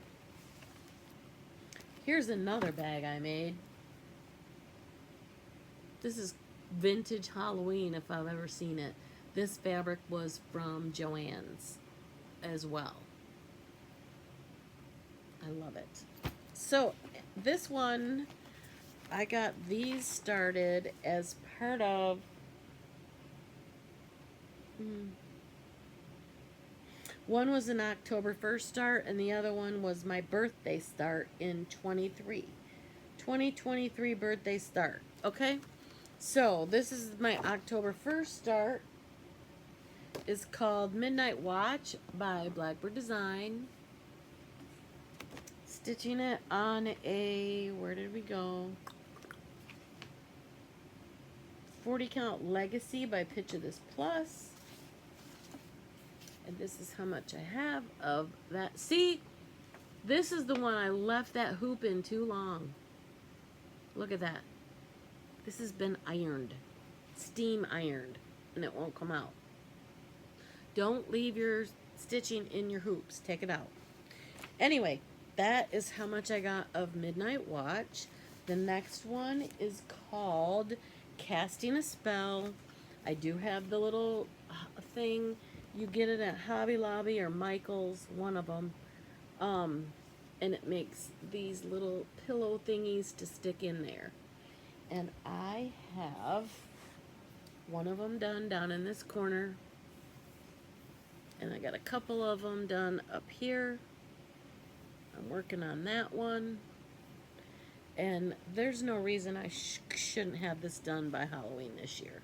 Here's another bag I made. This is vintage Halloween if I've ever seen it. This fabric was from Joann's as well. I love it. So this one, I got these started as part of one was an October 1st start, and the other one was my birthday start in 2023 birthday start. Okay, so this is my October 1st start. It's called Midnight Watch by Blackbird Design. Stitching it on a, where did we go? 40 count Legacy by Pitch of This Plus. And this is how much I have of that. See, this is the one I left that hoop in too long. Look at that. This has been ironed, steam ironed, and it won't come out. Don't leave your stitching in your hoops. Take it out. Anyway, that is how much I got of Midnight Watch. The next one is called Casting a Spell. I do have the little thing. You get it at Hobby Lobby or Michael's, one of them. And it makes these little pillow thingies to stick in there. And I have one of them done down in this corner. And I got a couple of them done up here. I'm working on that one. And there's no reason I shouldn't have this done by Halloween this year.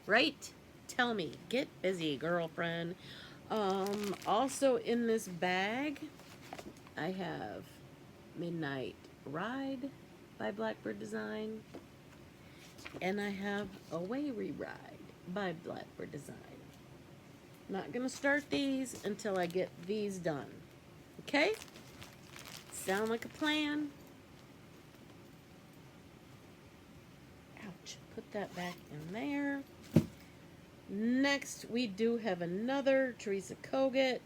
Right? Tell me. Get busy, girlfriend. Also in this bag, I have Midnight Ride by Blackbird Design. And I have Away Ride by Blackbird Design. Not going to start these until I get these done. Okay? Sound like a plan? Ouch. Put that back in there. Next, we do have another Teresa Kogut.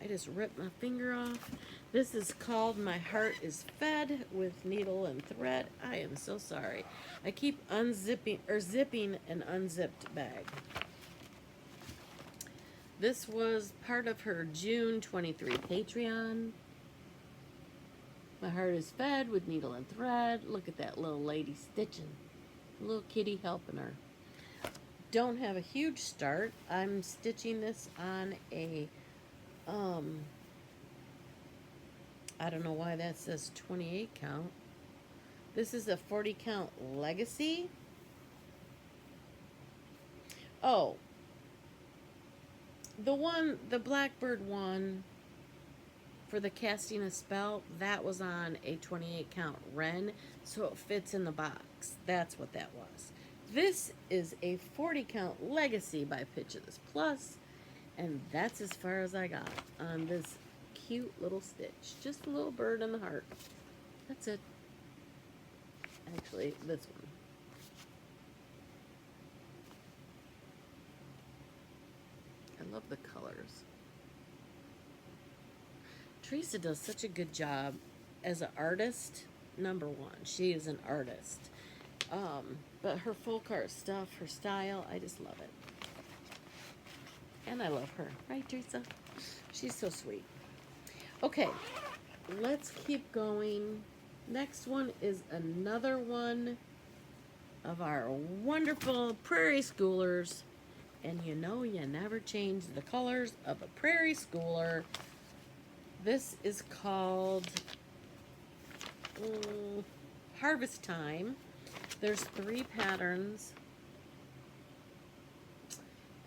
I just ripped my finger off. This is called My Heart is Fed with Needle and Thread. I am so sorry. I keep unzipping or zipping an unzipped bag. This was part of her June 23 Patreon. My Heart is Fed with Needle and Thread. Look at that little lady stitching. Little kitty helping her. Don't have a huge start. I'm stitching this on a, I don't know why that says 28 count. This is a 40 count Legacy. Oh. The Blackbird one for the Casting a Spell, that was on a 28 count Wren, so it fits in the box. That's what that was. This is a 40 count Legacy by Pitch of This Plus, and that's as far as I got on this cute little stitch. Just a little bird in the heart. That's it. Actually, this one. I love the colors. Teresa does such a good job as an artist. Number one, she is an artist. But her full cart stuff, her style, I just love it. And I love her. Right, Teresa? She's so sweet. Okay, let's keep going. Next one is another one of our wonderful Prairie Schoolers. And you know you never change the colors of a Prairie Schooler. This is called Harvest Time. There's 3 patterns.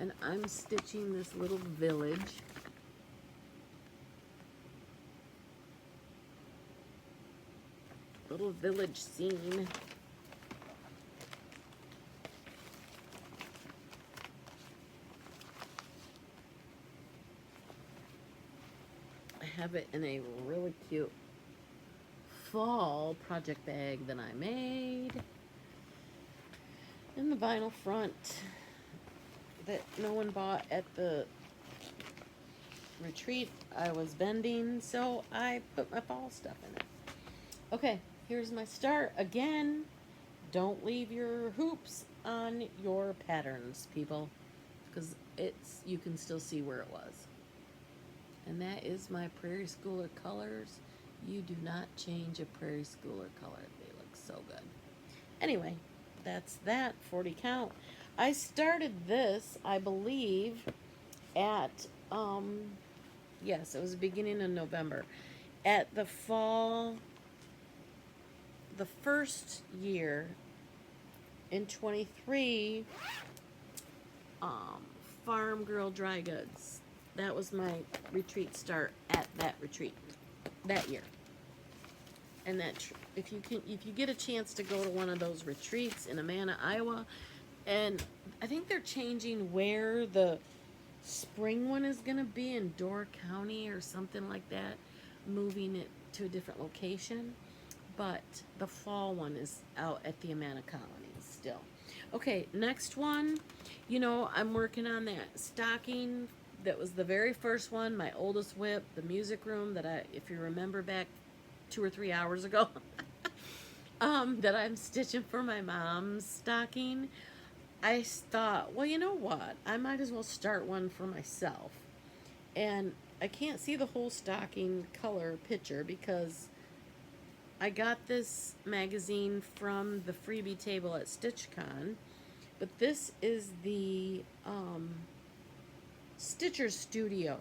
And I'm stitching this little village. Little village scene. I have it in a really cute fall project bag that I made. In the vinyl front that no one bought at the retreat I was bending, so I put my fall stuff in it. Okay, here's my start again. Don't leave your hoops on your patterns, people, because you can still see where it was. And that is my Prairie Schooler colors. You do not change a Prairie Schooler color. They look so good. Anyway, that's that 40 count. I started this, I believe, at yes, it was the beginning of November. At the fall, the first year in 23, Farm Girl Dry Goods. That was my retreat start at that retreat that year. And that if you get a chance to go to one of those retreats in Amana, Iowa, and I think they're changing where the spring one is going to be in Door County or something like that, moving it to a different location. But the fall one is out at the Amana Colony still. Okay, next one. You know, I'm working on that stocking. That was the very first one, my oldest WIP, the music room that if you remember back 2 or 3 hours ago, that I'm stitching for my mom's stocking. I thought, well, you know what? I might as well start one for myself. And I can't see the whole stocking color picture because I got this magazine from the freebie table at StitchCon. But this is the Stitcher Studio.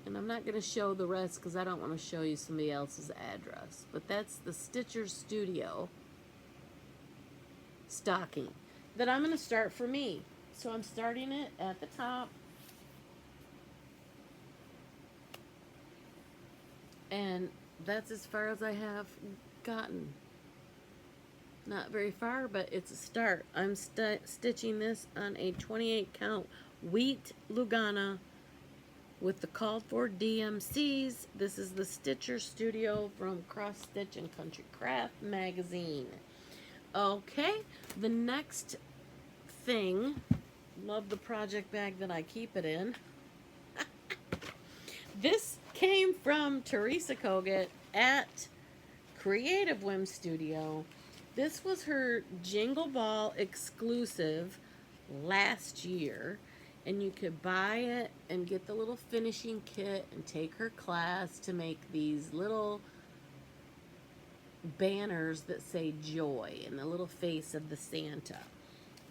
And I'm not going to show the rest because I don't want to show you somebody else's address. But that's the Stitcher Studio stocking that I'm going to start for me. So I'm starting it at the top. And that's as far as I have gotten. Not very far, but it's a start. I'm stitching this on a 28 count wheat Lugana with the called for DMCs. This is the Stitcher Studio from Cross Stitch and Country Craft magazine. Okay, the next thing, love the project bag that I keep it in. This came from Teresa Kogut at Creative Whim Studio. This was her Jingle Ball exclusive last year, and you could buy it and get the little finishing kit and take her class to make these little banners that say joy and the little face of the Santa.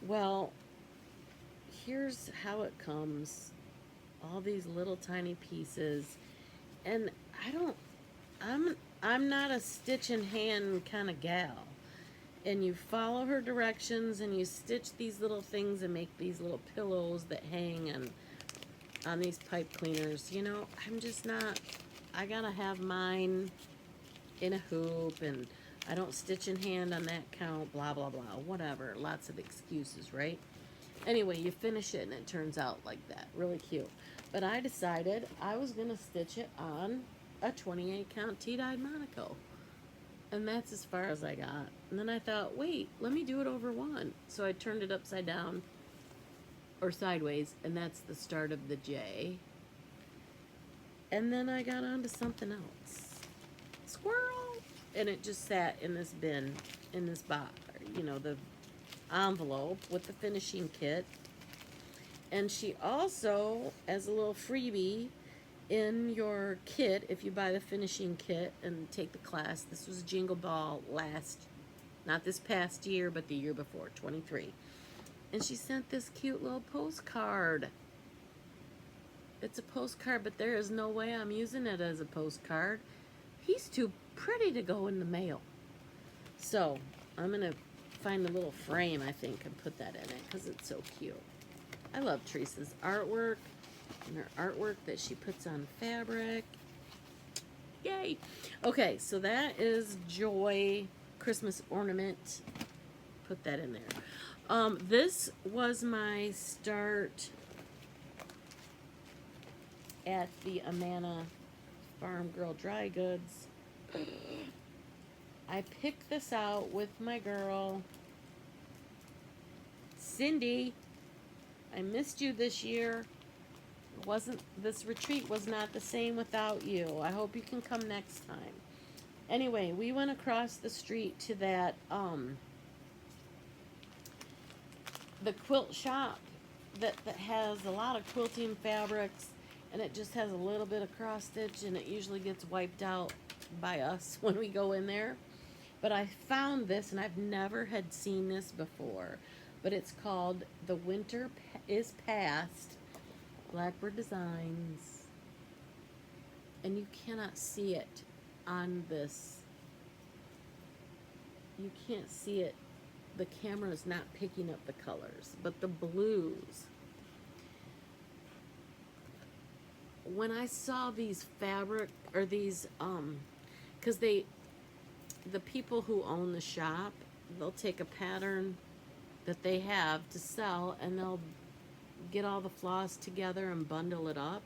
Well, here's how it comes. All these little tiny pieces, and I'm not a stitch in hand kind of gal. And you follow her directions and you stitch these little things and make these little pillows that hang on these pipe cleaners. You know, I'm just not, I gotta have mine in a hoop, and I don't stitch in hand on that count, blah, blah, blah, whatever. Lots of excuses, right? Anyway, you finish it and it turns out like that. Really cute. But I decided I was gonna stitch it on a 28 count tea-dyed Monaco. And that's as far as I got. And then I thought, wait, let me do it over one. So I turned it upside down or sideways, and that's the start of the J. And then I got onto something else. Squirrel! And it just sat in this bin, in this box, you know, the envelope with the finishing kit. And she also, as a little freebie, in your kit, if you buy the finishing kit and take the class, this was Jingle Ball not this past year, but the year before, 23. And she sent this cute little postcard. It's a postcard, but there is no way I'm using it as a postcard. He's too pretty to go in the mail. So, I'm going to find a little frame, I think, and put that in it because it's so cute. I love Teresa's artwork. And her artwork that she puts on fabric. Yay! Okay, so that is Joy Christmas ornament. Put that in there. This was my start at the Amana Farm Girl Dry Goods. I picked this out with my girl, Cindy. I missed you this year. This retreat was not the same without you. I hope you can come next time. Anyway, we went across the street to that, the quilt shop that has a lot of quilting fabrics, and it just has a little bit of cross stitch, and it usually gets wiped out by us when we go in there. But I found this, and I've never had seen this before, but it's called The Winter is Past Blackbird Designs, and you cannot see it on this. You can't see it. The camera is not picking up the colors, but the blues. When I saw these fabric, or these, because the people who own the shop, they'll take a pattern that they have to sell, and they'll get all the floss together and bundle it up.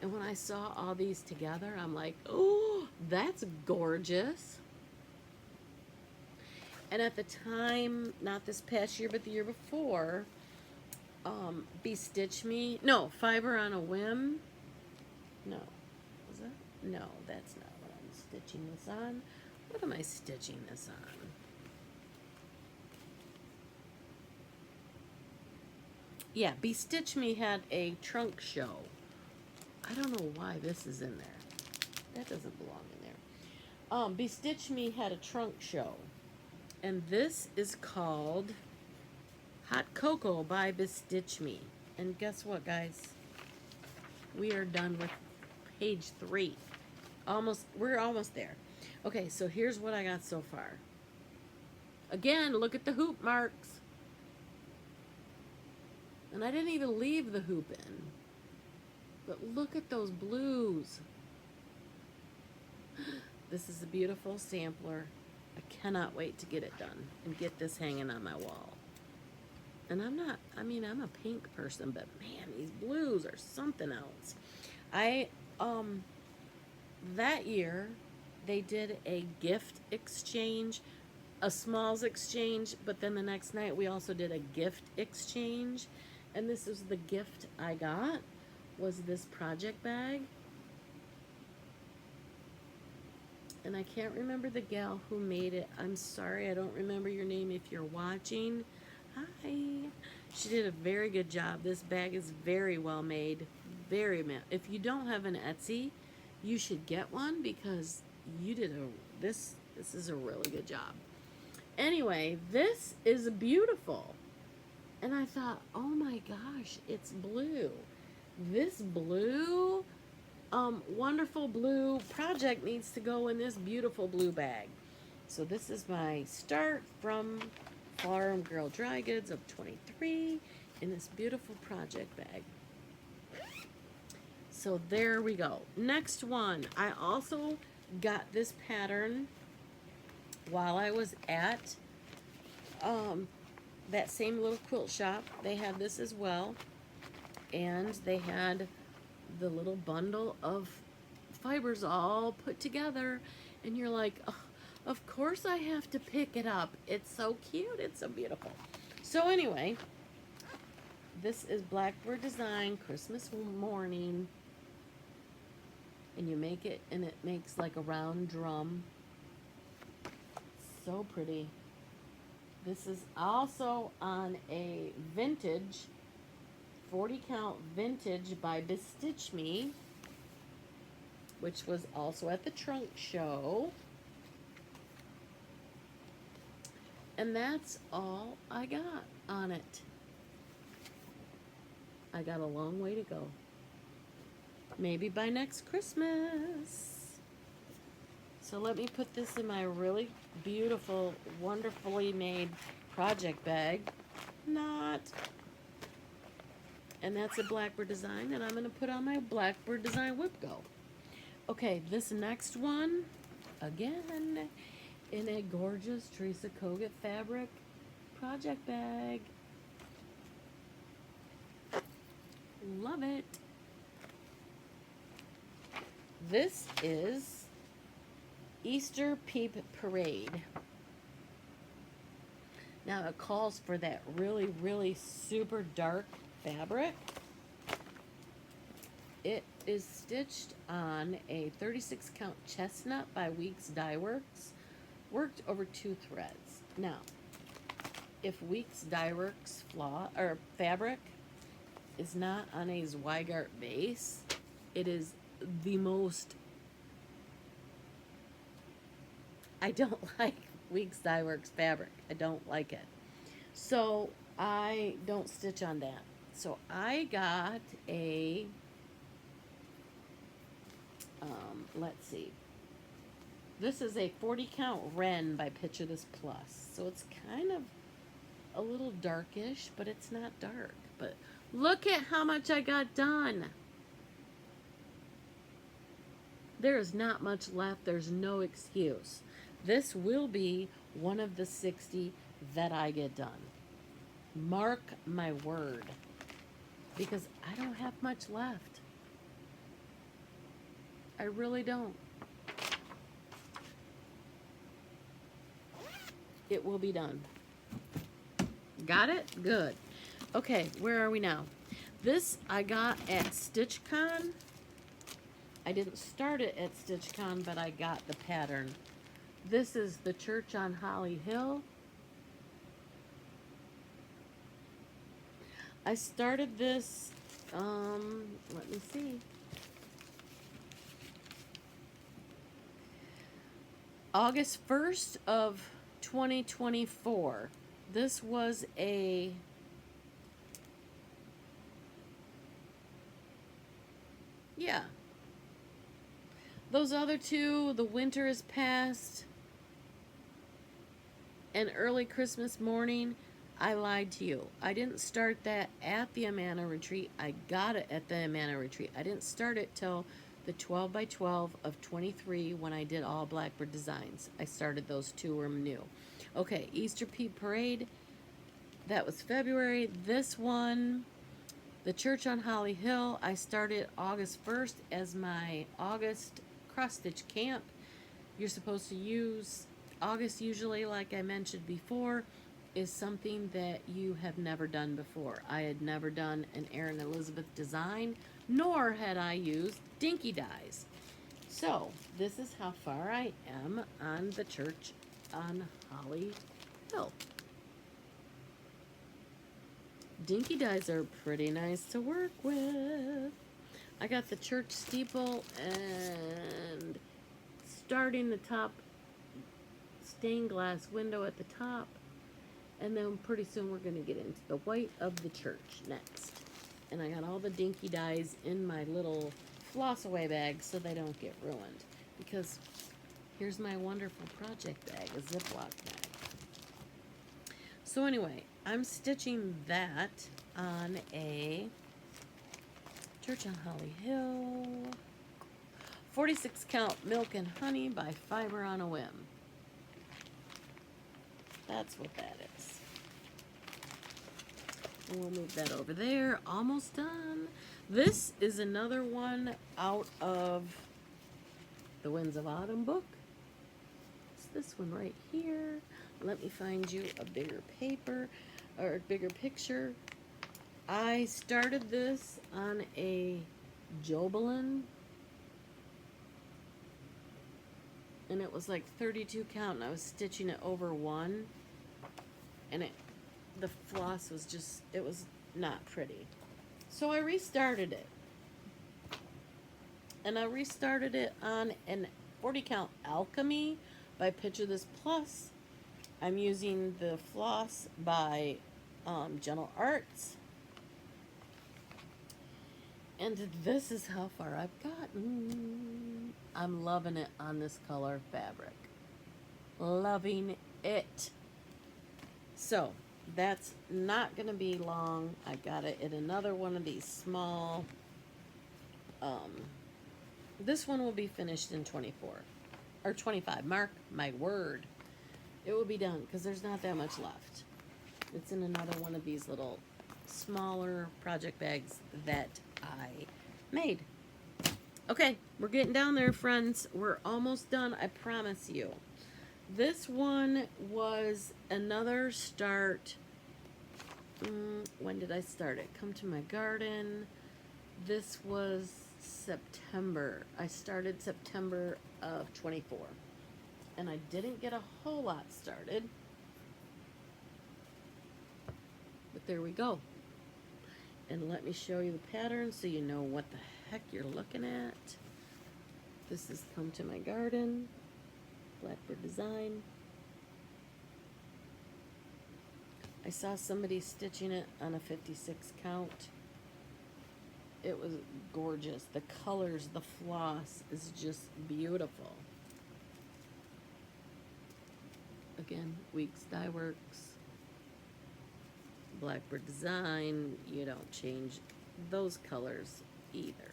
And when I saw all these together, I'm like, oh, that's gorgeous. And at the time, not this past year, but the year before, Bestitch Me, no, Fiber on a Whim, no, is that? No, that's not what I'm stitching this on. What am I stitching this on? Yeah, Bestitch Me had a trunk show. I don't know why this is in there. That doesn't belong in there. Bestitch Me had a trunk show. And this is called Hot Cocoa by Bestitch Me. And guess what, guys? We are done with page 3. We're almost there. Okay, so here's what I got so far. Again, look at the hoop marks. And I didn't even leave the hoop in. But look at those blues. This is a beautiful sampler. I cannot wait to get it done and get this hanging on my wall. And I'm a pink person, but man, these blues are something else. That year, they did a gift exchange, a smalls exchange, but then the next night we also did a gift exchange. And this is the gift I got, was this project bag. And I can't remember the gal who made it. I'm sorry, I don't remember your name if you're watching. Hi. She did a very good job. This bag is very well made. If you don't have an Etsy, you should get one, because you did this is a really good job. Anyway, this is beautiful. And I thought, oh my gosh, it's blue. This blue, wonderful blue project needs to go in this beautiful blue bag. So this is my start from Farm Girl Dry Goods of 23 in this beautiful project bag. So there we go. Next one. I also got this pattern while I was at that same little quilt shop. They had this as well. And they had the little bundle of fibers all put together. And you're like, oh, of course I have to pick it up. It's so cute. It's so beautiful. So anyway, this is Blackbird Design Christmas Morning. And you make it, and it makes like a round drum. So pretty. This is also on a vintage, 40 count vintage by Bestitch Me, which was also at the trunk show. And that's all I got on it. I got a long way to go. Maybe by next Christmas. So let me put this in my really beautiful, wonderfully made project bag. Not. And that's a Blackbird design that I'm going to put on my Blackbird Design WIP Go. Okay, this next one, again, in a gorgeous Teresa Kogut fabric project bag. Love it. This is Easter Peep Parade. Now it calls for that really, really super dark fabric. It is stitched on a 36 count chestnut by Weeks Dye Works, worked over 2 threads. Now, if Weeks Dye Works fabric is not on a Zweigart base, it is the most, I don't like Weeks Dye Works fabric. I don't like it. So I don't stitch on that. So I got a, let's see. This is a 40 count Wren by Picture This Plus. So it's kind of a little darkish, but it's not dark. But look at how much I got done. There is not much left. There's no excuse. This will be one of the 60 that I get done. Mark my word. Because I don't have much left. I really don't. It will be done. Got it? Good. Okay, where are we now? This I got at StitchCon. I didn't start it at StitchCon, but I got the pattern. This is the church on Holly Hill. I started this, let me see. August 1st of 2024. This was a those other two, The Winter is Past and Early Christmas Morning, I lied to you. I didn't start that at the Amana Retreat. I got it at the Amana Retreat. I didn't start it till the 12 by 12 of 23 when I did all Blackbird designs. I started those two were new. Okay, Easter WIP Parade. That was February. This one, the Church on Holly Hill, I started August 1st as my August cross-stitch camp. You're supposed to use August usually, like I mentioned before, is something that you have never done before. I had never done an Erin Elizabeth design, nor had I used dinky dyes. So, this is how far I am on the Church on Holly Hill. Dinky dyes are pretty nice to work with. I got the church steeple and starting the top stained glass window at the top. And then pretty soon we're going to get into the white of the church next. And I got all the dinky dyes in my little floss away bag so they don't get ruined. Because here's my wonderful project bag, a Ziploc bag. So anyway, I'm stitching that on a Church on Holly Hill 46 count Milk and Honey by Pfeiffer on a Whim. That's what that is. And we'll move that over there. Almost done. This is another one out of the Winds of Autumn book. It's this one right here. Let me find you a bigger paper or a bigger picture. I started this on a Jobelin, and it was like 32 count, and I was stitching it over one, and the floss was just, it was not pretty. So I restarted it, and I restarted it on an 40 count Alchemy by Picture This Plus. I'm using the floss by Gentle Arts. And this is how far I've gotten. I'm loving it on this color fabric. Loving it. So, that's not going to be long. I got it in another one of these small. This one will be finished in 24. Or 25. Mark my word. It will be done because there's not that much left. It's in another one of these little smaller project bags that I made. Okay, we're getting down there, friends. We're almost done, I promise you. This one was another start. When did I start it? Come to My Garden. This was September. I started September of 24. And I didn't get a whole lot started. But there we go. And let me show you the pattern so you know what the heck you're looking at. This is Come to My Garden, Blackbird design. I saw somebody stitching it on a 56 count. It was gorgeous. The colors, the floss is just beautiful. Again, Weeks Dye Works, Blackbird design. You don't change those colors either.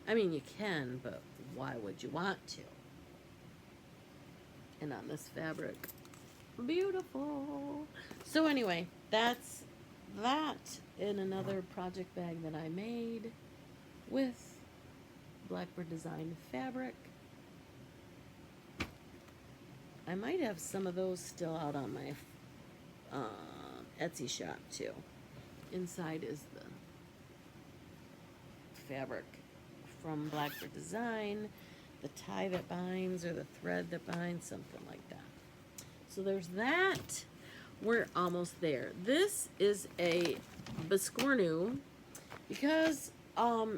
I mean, you can, but why would you want to? And on this fabric, beautiful. So anyway, that's that in another project bag that I made with Blackbird design fabric. I might have some of those still out on my Etsy shop too. Inside is the fabric from Blackbird design, the tie that binds or the thread that binds, something like that. So there's that. We're almost there. This is a Biscornu because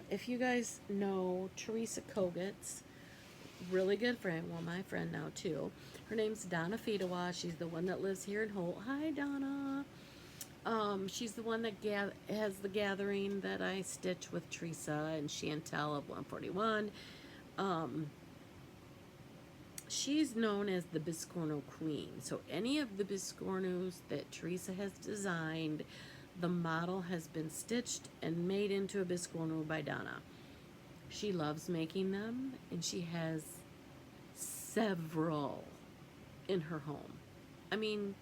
if you guys know Teresa Kogut's really good friend, well, my friend now too. Her name's Donna Fedewa. She's the one that lives here in Holt. Hi, Donna. She's the one that has the gathering that I stitch with Teresa and Chantel of 141. She's known as the Biscornu Queen. So any of the Biscornus that Teresa has designed, the model has been stitched and made into a Biscornu by Donna. She loves making them, and she has several in her home. I mean,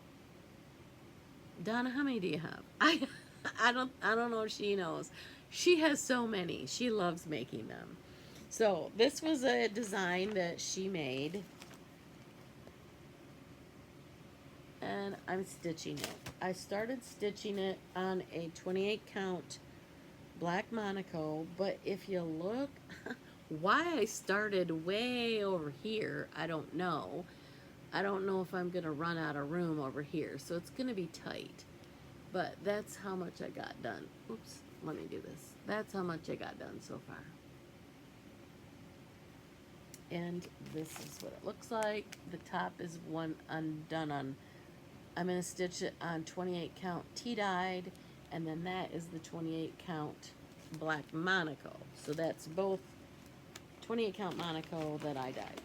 Donna, how many do you have? I don't know if she knows. She has so many. She loves making them. So this was a design that she made, and I'm stitching it. I started stitching it on a 28 count black Monaco, but if you look, why I started way over here, I don't know. I don't know if I'm going to run out of room over here, so it's going to be tight. But that's how much I got done. Oops, let me do this. That's how much I got done so far. And this is what it looks like. The top is one undone on, I'm going to stitch it on 28 count T-dyed, and then that is the 28 count black Monaco. So that's both 28 count Monaco that I dyed.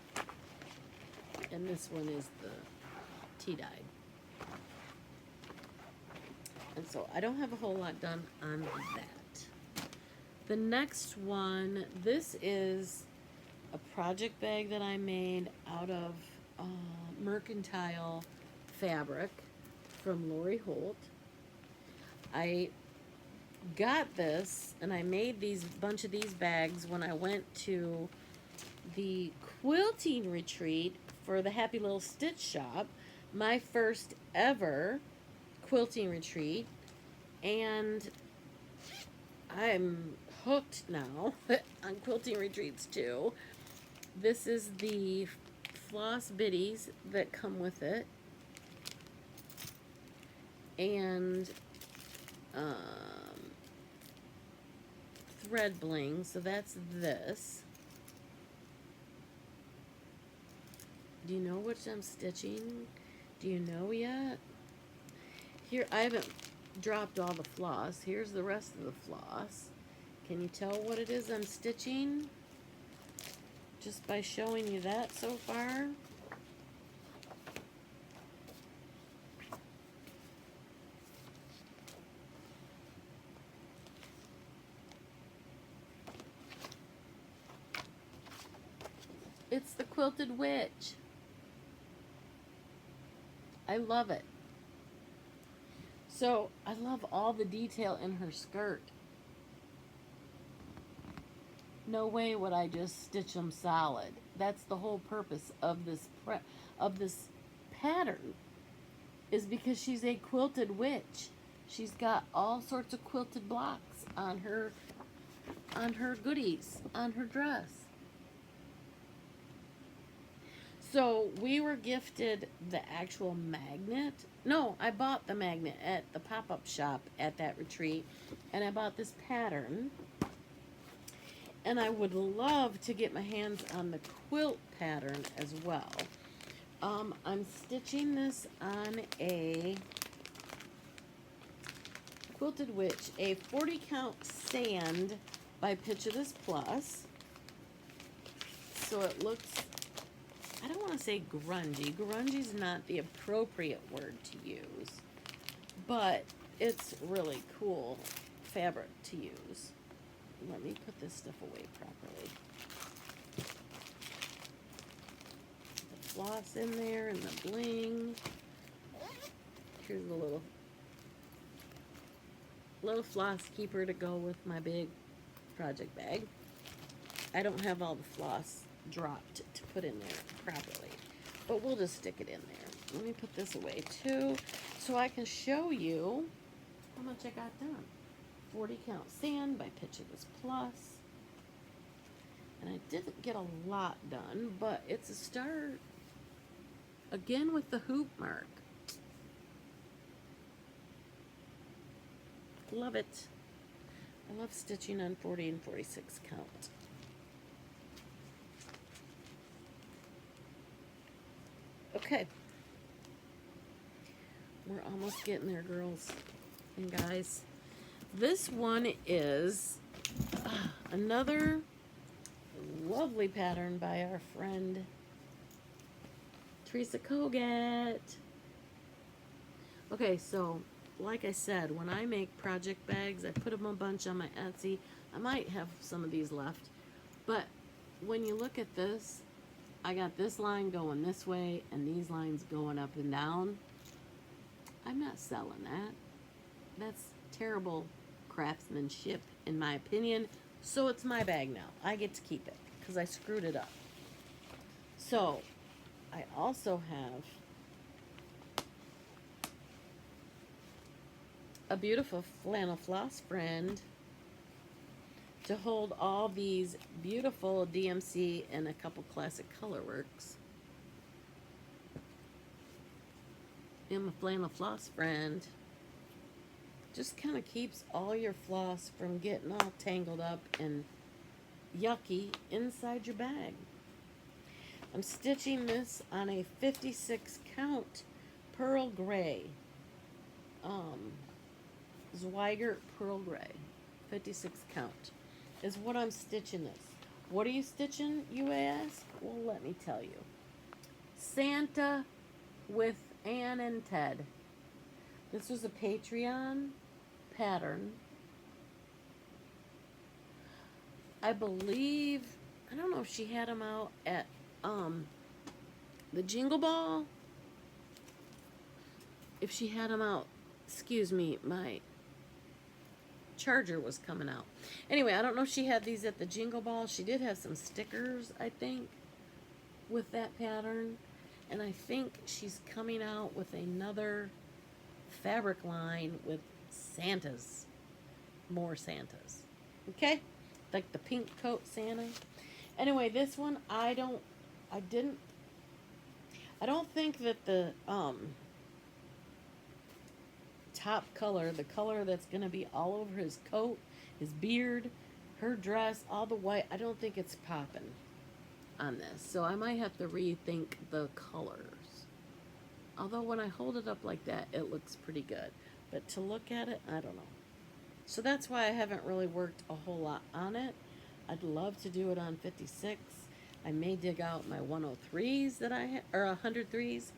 And this one is the T-dyed. And so I don't have a whole lot done on that. The next one, this is a project bag that I made out of mercantile fabric from Lori Holt. I got this and I made these bunch of these bags when I went to the quilting retreat for the Happy Little Stitch Shop, my first ever quilting retreat, and I'm hooked now on quilting retreats too. This is the floss biddies that come with it, and thread bling, so that's this. Do you know which I'm stitching? Do you know yet? Here, I haven't dropped all the floss. Here's the rest of the floss. Can you tell what it is I'm stitching? Just by showing you that so far. It's the Quilted Witch. I love it. So, I love all the detail in her skirt. No way would I just stitch them solid. That's the whole purpose of this pattern, is because she's a quilted witch. She's got all sorts of quilted blocks on her on her goodies, on her dress. So we were gifted the actual magnet. No, I bought the magnet at the pop-up shop at that retreat, and I bought this pattern. And I would love to get my hands on the quilt pattern as well. I'm stitching this on a Quilted Witch, a 40 count sand by Pitch of This Plus. So it looks, I don't want to say grungy. Grungy is not the appropriate word to use, but it's really cool fabric to use. Let me put this stuff away properly. The floss in there and the bling. Here's a little floss keeper to go with my big project bag. I don't have all the floss dropped to put in there properly, but we'll just stick it in there. Let me put this away too, so I can show you how much I got done. 40 count sand by Pitch of This Plus. And I didn't get a lot done, but it's a start. Again with the hoop mark. Love it. I love stitching on 40 and 46 count. Okay. We're almost getting there, girls and guys. This one is another lovely pattern by our friend Teresa Kogat. Okay, so like I said, when I make project bags, I put them a bunch on my Etsy. I might have some of these left, but when you look at this, I got this line going this way and these lines going up and down. I'm not selling that. That's terrible craftsmanship in my opinion, so it's my bag now. I get to keep it because I screwed it up. So I also have a beautiful flannel floss friend to hold all these beautiful DMC and a couple classic colorworks. And my flannel floss friend just kind of keeps all your floss from getting all tangled up and yucky inside your bag. I'm stitching this on a 56 count pearl gray. Zweigert pearl gray. 56 count is what I'm stitching this. What are you stitching, you ask? Well, let me tell you. Santa with Ann and Ted. This was a Patreon pattern. I believe, I don't know if she had them out at the Jingle Ball. If she had them out, excuse me, my charger was coming out. Anyway, I don't know if she had these at the Jingle Ball. She did have some stickers, I think, with that pattern. And I think she's coming out with another fabric line with Santas. More Santas. Okay? Like the pink coat Santa. Anyway, this one, I don't think that the top color, the color that's going to be all over his coat, his beard, her dress, all the white, I don't think it's popping on this. So I might have to rethink the colors. Although when I hold it up like that, it looks pretty good. But to look at it, I don't know. So that's why I haven't really worked a whole lot on it. I'd love to do it on 56. I may dig out my 103s that I have, or 103s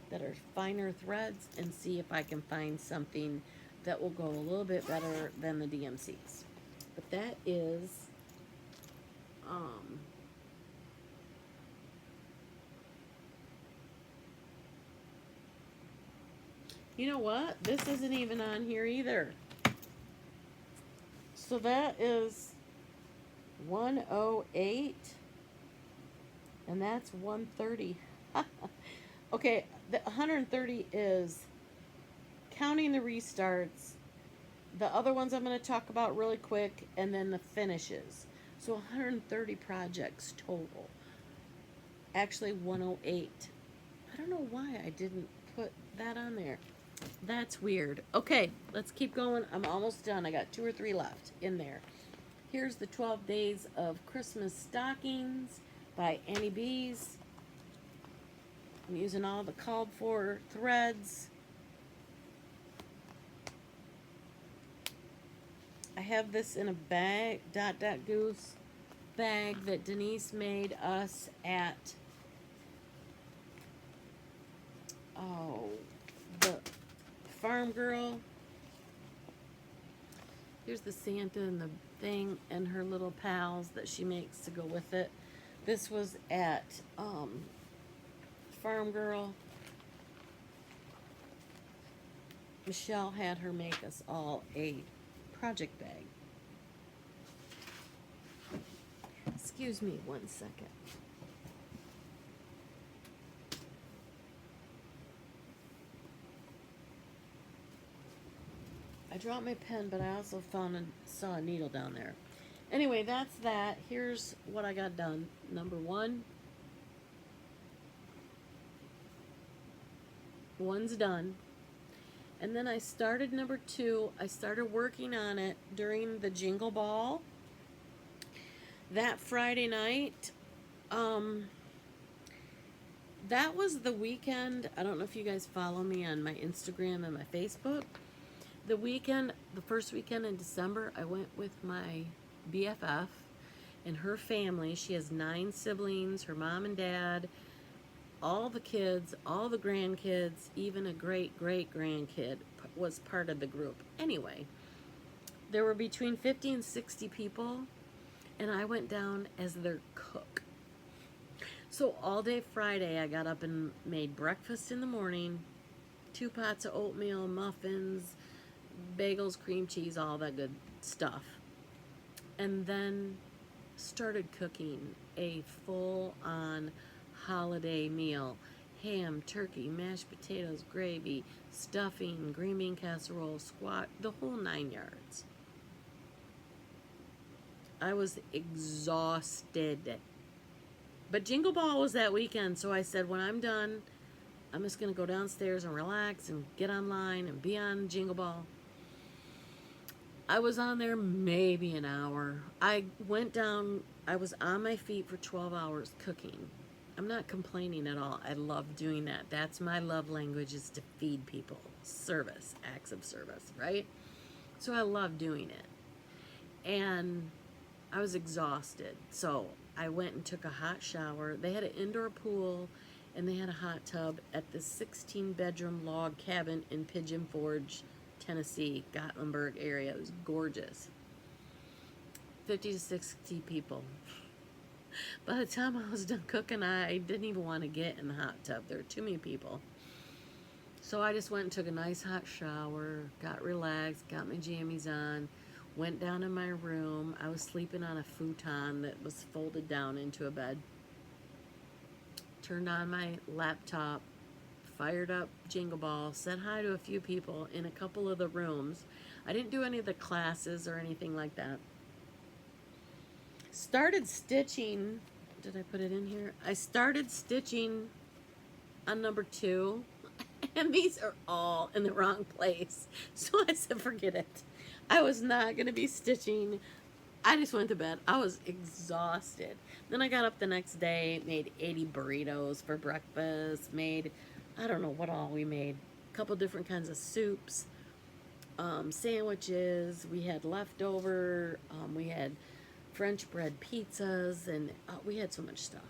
that are finer threads, and see if I can find something that will go a little bit better than the DMCs. But that is you know what? This isn't even on here either. So that is 108, and that's 130. Okay, the 130 is counting the restarts, The other ones I'm going to talk about really quick, and then the finishes. So 130 projects total. Actually 108. I don't know why I didn't put that on there. That's weird. Okay, let's keep going. I'm almost done. I got 2 or 3 left in there. Here's the 12 Days of Christmas Stockings by Annie Bees. I'm using all the called for threads. I have this in a bag, Dot Goose bag that Denise made us at, the Farm Girl. Here's the Santa and the thing and her little pals that she makes to go with it. This was at Farm Girl. Michelle had her make us all a project bag. Excuse me 1 second. I dropped my pen, but I also saw a needle down there. Anyway, that's that. Here's what I got done. Number 1. One's done. And then I started number 2. I started working on it during the Jingle Ball. That Friday night, that was the weekend. I don't know if you guys follow me on my Instagram and my Facebook. The weekend, the first weekend in December, I went with my BFF and her family. She has 9 siblings, her mom and dad, all the kids, all the grandkids, even a great-great-grandkid was part of the group. Anyway, there were between 50 and 60 people, and I went down as their cook. So all day Friday, I got up and made breakfast in the morning, 2 pots of oatmeal, muffins, bagels, cream cheese, all that good stuff. And then started cooking a full-on holiday meal. Ham, turkey, mashed potatoes, gravy, stuffing, green bean casserole, squash, the whole 9 yards. I was exhausted. But Jingle Ball was that weekend, so I said, when I'm done, I'm just going to go downstairs and relax and get online and be on Jingle Ball. I was on there maybe an hour. I went down, I was on my feet for 12 hours cooking. I'm not complaining at all. I love doing that. That's my love language, is to feed people. Service, acts of service, right? So I love doing it. And I was exhausted. So I went and took a hot shower. They had an indoor pool and they had a hot tub at the 16-bedroom log cabin in Pigeon Forge, Tennessee, Gatlinburg area. It was gorgeous. 50 to 60 people. By the time I was done cooking, I didn't even want to get in the hot tub. There were too many people. So I just went and took a nice hot shower, got relaxed, got my jammies on, went down in my room. I was sleeping on a futon that was folded down into a bed. Turned on my laptop, fired up Jingle Ball, said hi to a few people in a couple of the rooms. I didn't do any of the classes or anything like that. Started stitching. Did I put it in here? I started stitching on number 2, and these are all in the wrong place. So I said, forget it. I was not going to be stitching. I just went to bed. I was exhausted. Then I got up the next day, made 80 burritos for breakfast, made, I don't know what all we made. A couple different kinds of soups, sandwiches. We had leftover. We had French bread pizzas, and we had so much stuff.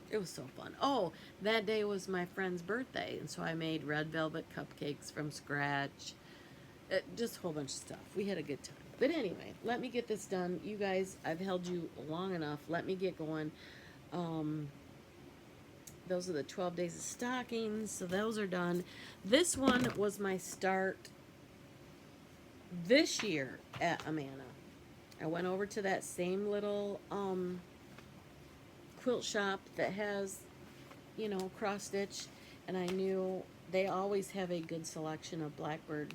It was so fun. Oh, that day was my friend's birthday, and so I made red velvet cupcakes from scratch. Just a whole bunch of stuff. We had a good time. But anyway, let me get this done. You guys, I've held you long enough. Let me get going. Those are the 12 days of stockings, so those are done. This one was my start this year at Amana. I went over to that same little quilt shop that has, you know, cross stitch, and I knew they always have a good selection of Blackbird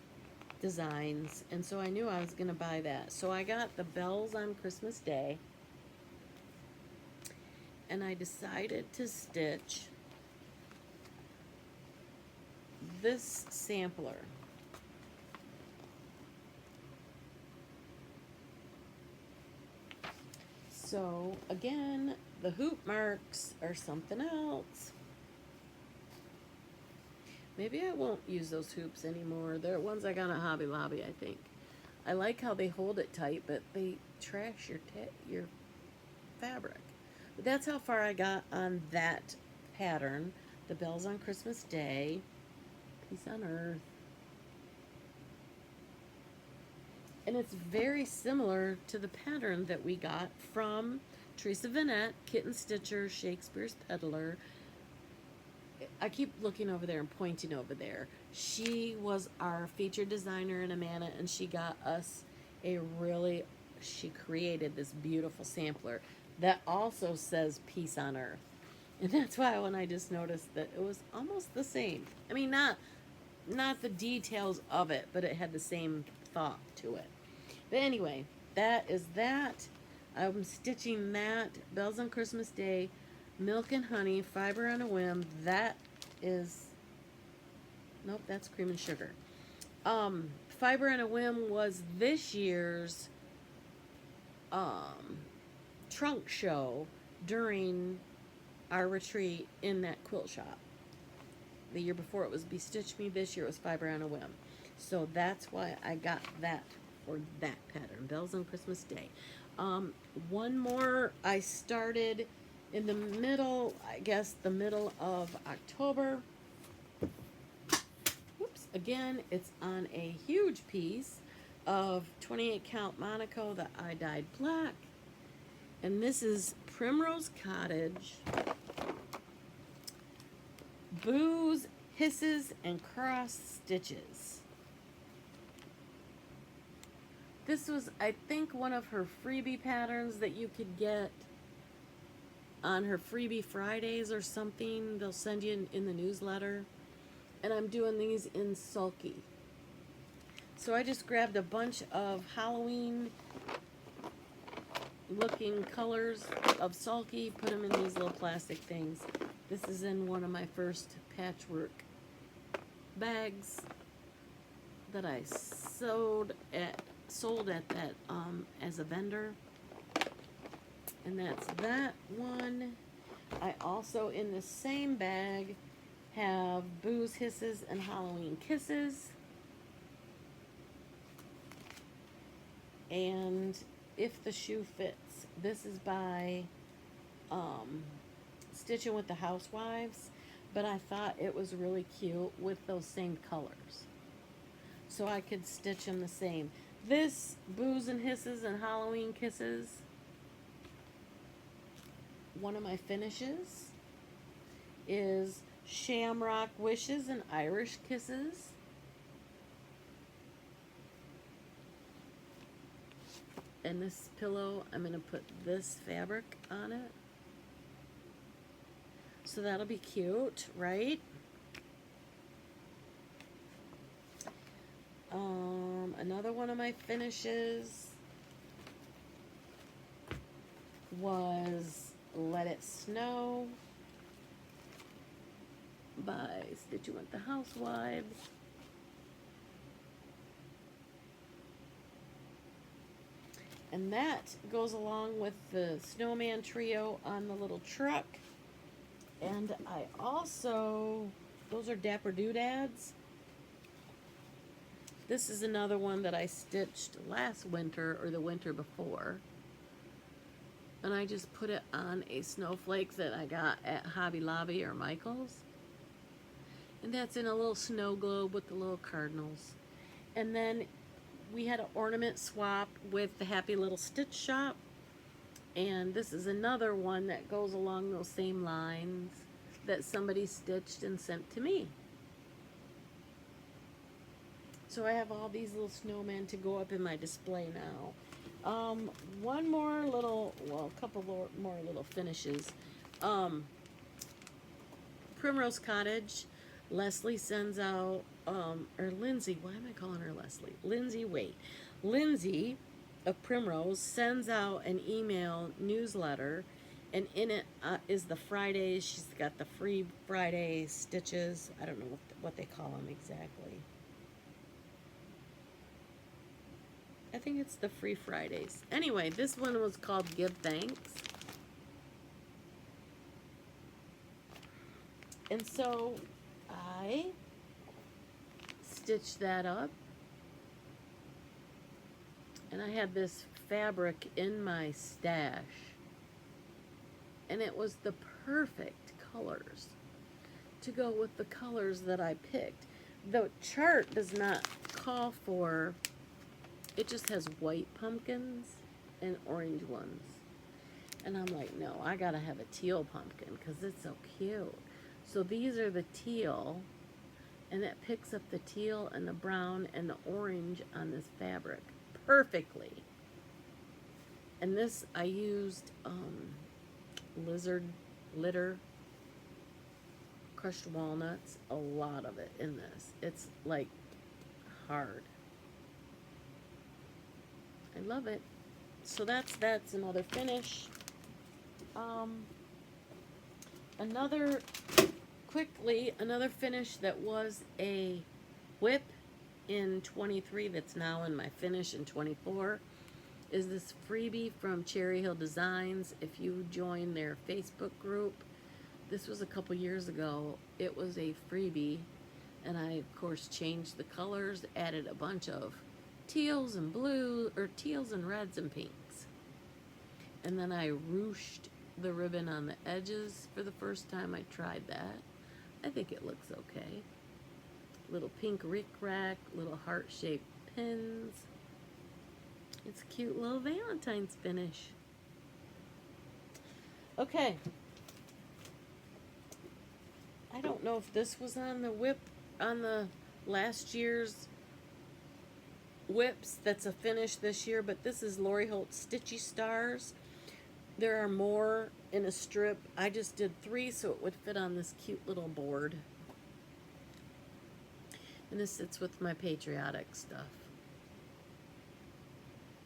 designs, and so I knew I was going to buy that. So I got the bells on Christmas Day, and I decided to stitch this sampler. So again, the hoop marks are something else. Maybe I won't use those hoops anymore. They're ones I got at Hobby Lobby, I think. I like how they hold it tight, but they trash your fabric. But that's how far I got on that pattern. The bells on Christmas Day. Peace on Earth. And it's very similar to the pattern that we got from Teresa Vanette, Kitten Stitcher, Shakespeare's Peddler. I keep looking over there and pointing over there. She was our featured designer in Amana, and she got us she created this beautiful sampler that also says Peace on Earth. And that's why when I just noticed that it was almost the same. I mean, not the details of it, but it had the same thought to it. But anyway, that is that. I'm stitching that. Bells on Christmas Day, Milk and Honey, Fiber on a Whim. That is, nope, that's Cream and Sugar. Fiber on a Whim was this year's trunk show during our retreat in that quilt shop. The year before it was Be Stitch Me. This year it was Fiber on a Whim. So that's why I got that for that pattern. Bells on Christmas Day. One more I started in the middle, I guess the middle of October. Whoops, again, it's on a huge piece of 28 count Monaco that I dyed black. And this is Primrose Cottage. Boos, Hisses, and Cross Stitches. This was, I think, one of her freebie patterns that you could get on her freebie Fridays or something. They'll send you in the newsletter. And I'm doing these in Sulky. So I just grabbed a bunch of Halloween looking colors of Sulky, put them in these little plastic things. This is in one of my first patchwork bags that I sold at that as a vendor. And that's that one. I also, in the same bag, have Boos, Hisses, and Halloween Kisses. And If the Shoe Fits. This is by Stitching with the Housewives. But I thought it was really cute with those same colors. So I could stitch them the same. This Boos and Hisses and Halloween Kisses, one of my finishes is Shamrock Wishes and Irish Kisses. And this pillow, I'm going to put this fabric on it. So that'll be cute, right? Another one of my finishes was Let It Snow by Stitching with the Housewives. And that goes along with the snowman trio on the little truck. And I also, those are Dapper Doodads. This is another one that I stitched last winter or the winter before. And I just put it on a snowflake that I got at Hobby Lobby or Michael's. And that's in a little snow globe with the little cardinals. And then we had an ornament swap with the Happy Little Stitch Shop. And this is another one that goes along those same lines that somebody stitched and sent to me. So I have all these little snowmen to go up in my display now. One more little, well, a couple more little finishes. Primrose Cottage. Leslie sends out, or Lynn Lindsay, why am I calling her Leslie? Lindsay, wait. Lindsay of Primrose sends out an email newsletter, and in it is the Fridays. She's got the free Friday stitches. I don't know what they call them exactly. I think it's the free Fridays. Anyway, this one was called Give Thanks. And so I stitched that up. And I had this fabric in my stash. And it was the perfect colors to go with the colors that I picked. The chart does not call for, it just has white pumpkins and orange ones. And I'm like, no, I gotta have a teal pumpkin because it's so cute. So these are the teal, and it picks up the teal and the brown and the orange on this fabric perfectly. And this, I used lizard litter, crushed walnuts, a lot of it in this. It's like hard. I love it. So that's another finish. Another finish that was a whip in 23 that's now in my finish in 24 is this freebie from Cherry Hill Designs. If you join their Facebook group, this was a couple years ago. It was a freebie, and I of course changed the colors, added a bunch of teals and blue, or teals and reds and pinks, and then I ruched the ribbon on the edges for the first time. I tried that. I think it looks okay. Little pink rick-rack, little heart-shaped pins. It's a cute little Valentine's finish. Okay. I don't know if this was on the whip, on the last year's whips that's a finish this year, but this is Lori Holt's Stitchy Stars. There are more in a strip. I just did 3 so it would fit on this cute little board. And this sits with my patriotic stuff.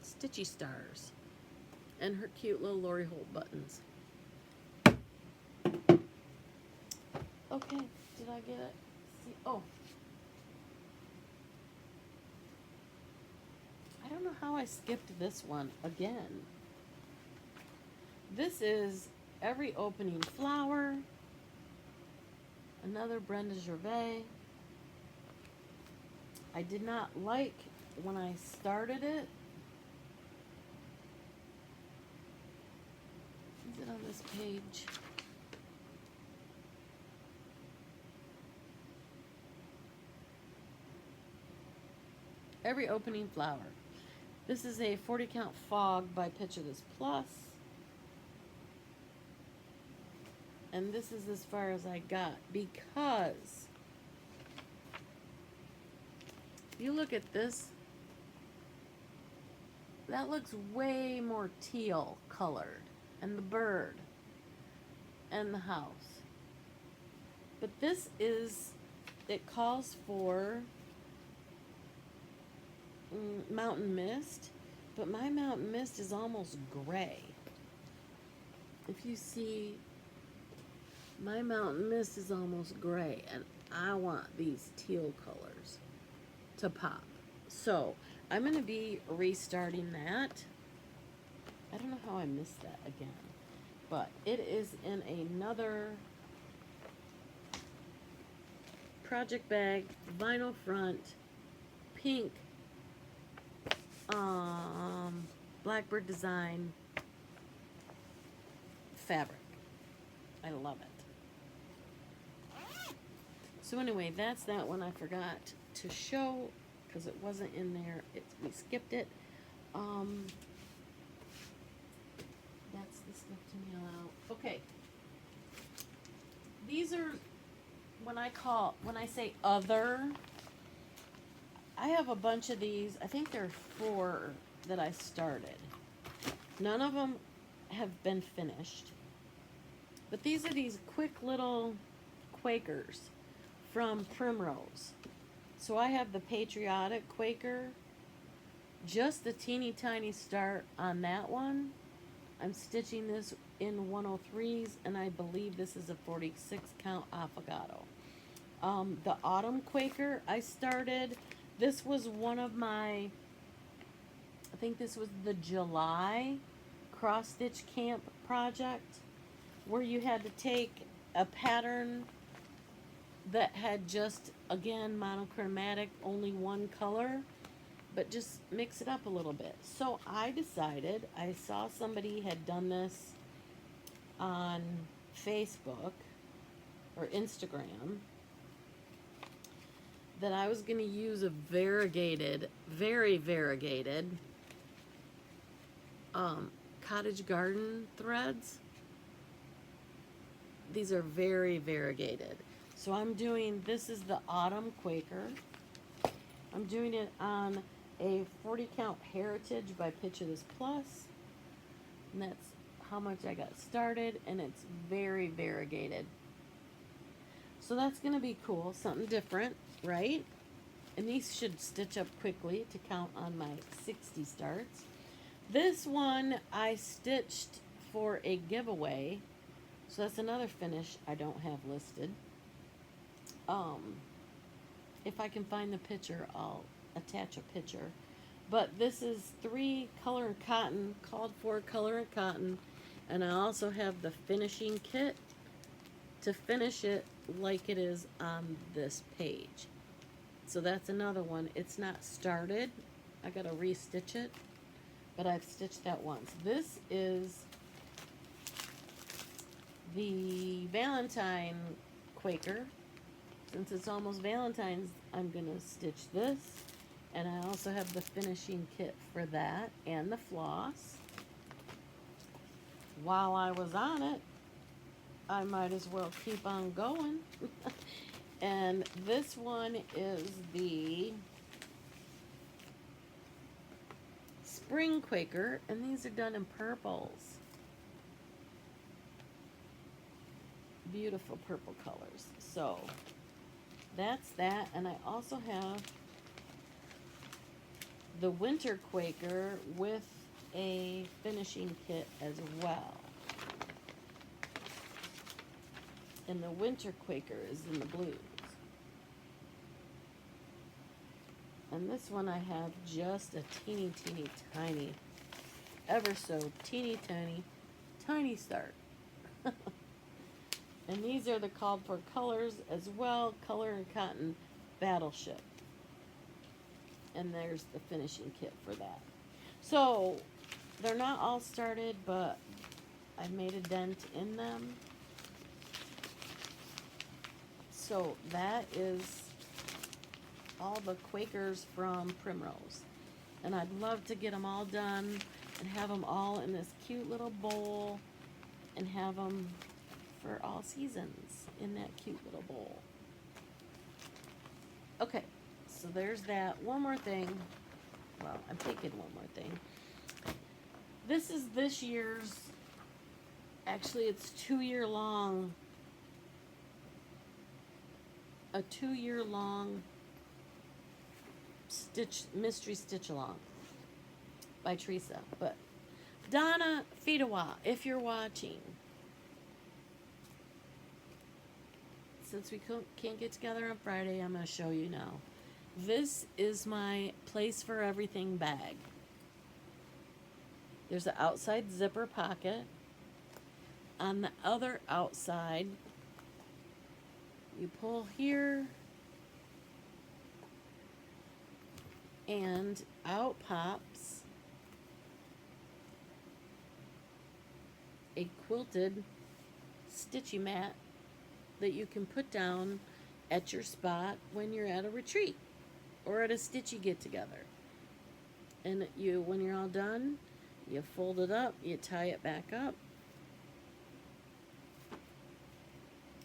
Stitchy Stars. And her cute little Lori Holt buttons. Okay, did I get it? See, oh. I don't know how I skipped this one again. This is Every Opening Flower. Another Brenda Gervais. I did not like when I started it. Is it on this page? Every Opening Flower. This is a 40 count fog by Picture This Plus. And this is as far as I got, because if you look at this, that looks way more teal colored, and the bird and the house. But this is, it calls for Mountain Mist, but my Mountain Mist is almost gray. If you see, my Mountain Mist is almost gray, and I want these teal colors to pop. So I'm going to be restarting that. I don't know how I missed that again, but it is in another project bag, vinyl front, pink, Blackbird design fabric. I love it. So anyway, that's that one I forgot to show because it wasn't in there. We skipped it. That's the stuff to mail out. Okay. These are when I say other, I have a bunch of these. I think there are 4 that I started. None of them have been finished. But these are these quick little Quakers from Primrose. So I have the Patriotic Quaker, just the teeny tiny start on that one. I'm stitching this in 103s, and I believe this is a 46 count affogato. The Autumn Quaker I started, this was one of my, I think this was the July cross stitch camp project, where you had to take a pattern that had just, again, monochromatic, only one color, but just mix it up a little bit. So I decided, I saw somebody had done this on Facebook or Instagram, that I was going to use a variegated, very variegated cottage garden threads. These are very variegated. So I'm doing, this is the Autumn Quaker. I'm doing it on a 40 count Heritage by Picture This Plus. And that's how much I got started, and it's very variegated. So that's going to be cool, something different, right? And these should stitch up quickly to count on my 60 starts. This one I stitched for a giveaway, so that's another finish I don't have listed. If I can find the picture, I'll attach a picture. But this is 3 color and cotton, called for color and cotton, and I also have the finishing kit to finish it like it is on this page. So that's another one. It's not started. I gotta re-stitch it, but I've stitched that once. This is the Valentine Quaker. Since it's almost Valentine's, I'm gonna stitch this, and I also have the finishing kit for that and the floss. While I was on it, I might as well keep on going. And this one is the Spring Quaker, and these are done in purples. Beautiful purple colors. So that's that, and I also have the Winter Quaker with a finishing kit as well. And the Winter Quaker is in the blues. And this one I have just a teeny tiny, ever so teeny tiny start. And these are the called for colors as well, color and cotton Battleship. And there's the finishing kit for that. So they're not all started, but I made a dent in them. So that is all the Quakers from Primrose. And I'd love to get them all done and have them all in this cute little bowl and have them for all seasons in that cute little bowl. Okay, so there's that. One more thing. Well, I'm thinking one more thing. This is this year's, actually it's 2-year long, a 2-year long mystery stitch along by Teresa. But Donna Fidawa, if you're watching, since we can't get together on Friday, I'm going to show you now. This is my Place for Everything bag. There's an outside zipper pocket. On the other outside, you pull here, and out pops a quilted stitchy mat that you can put down at your spot when you're at a retreat or at a stitchy get-together. And when you're all done, you fold it up, you tie it back up,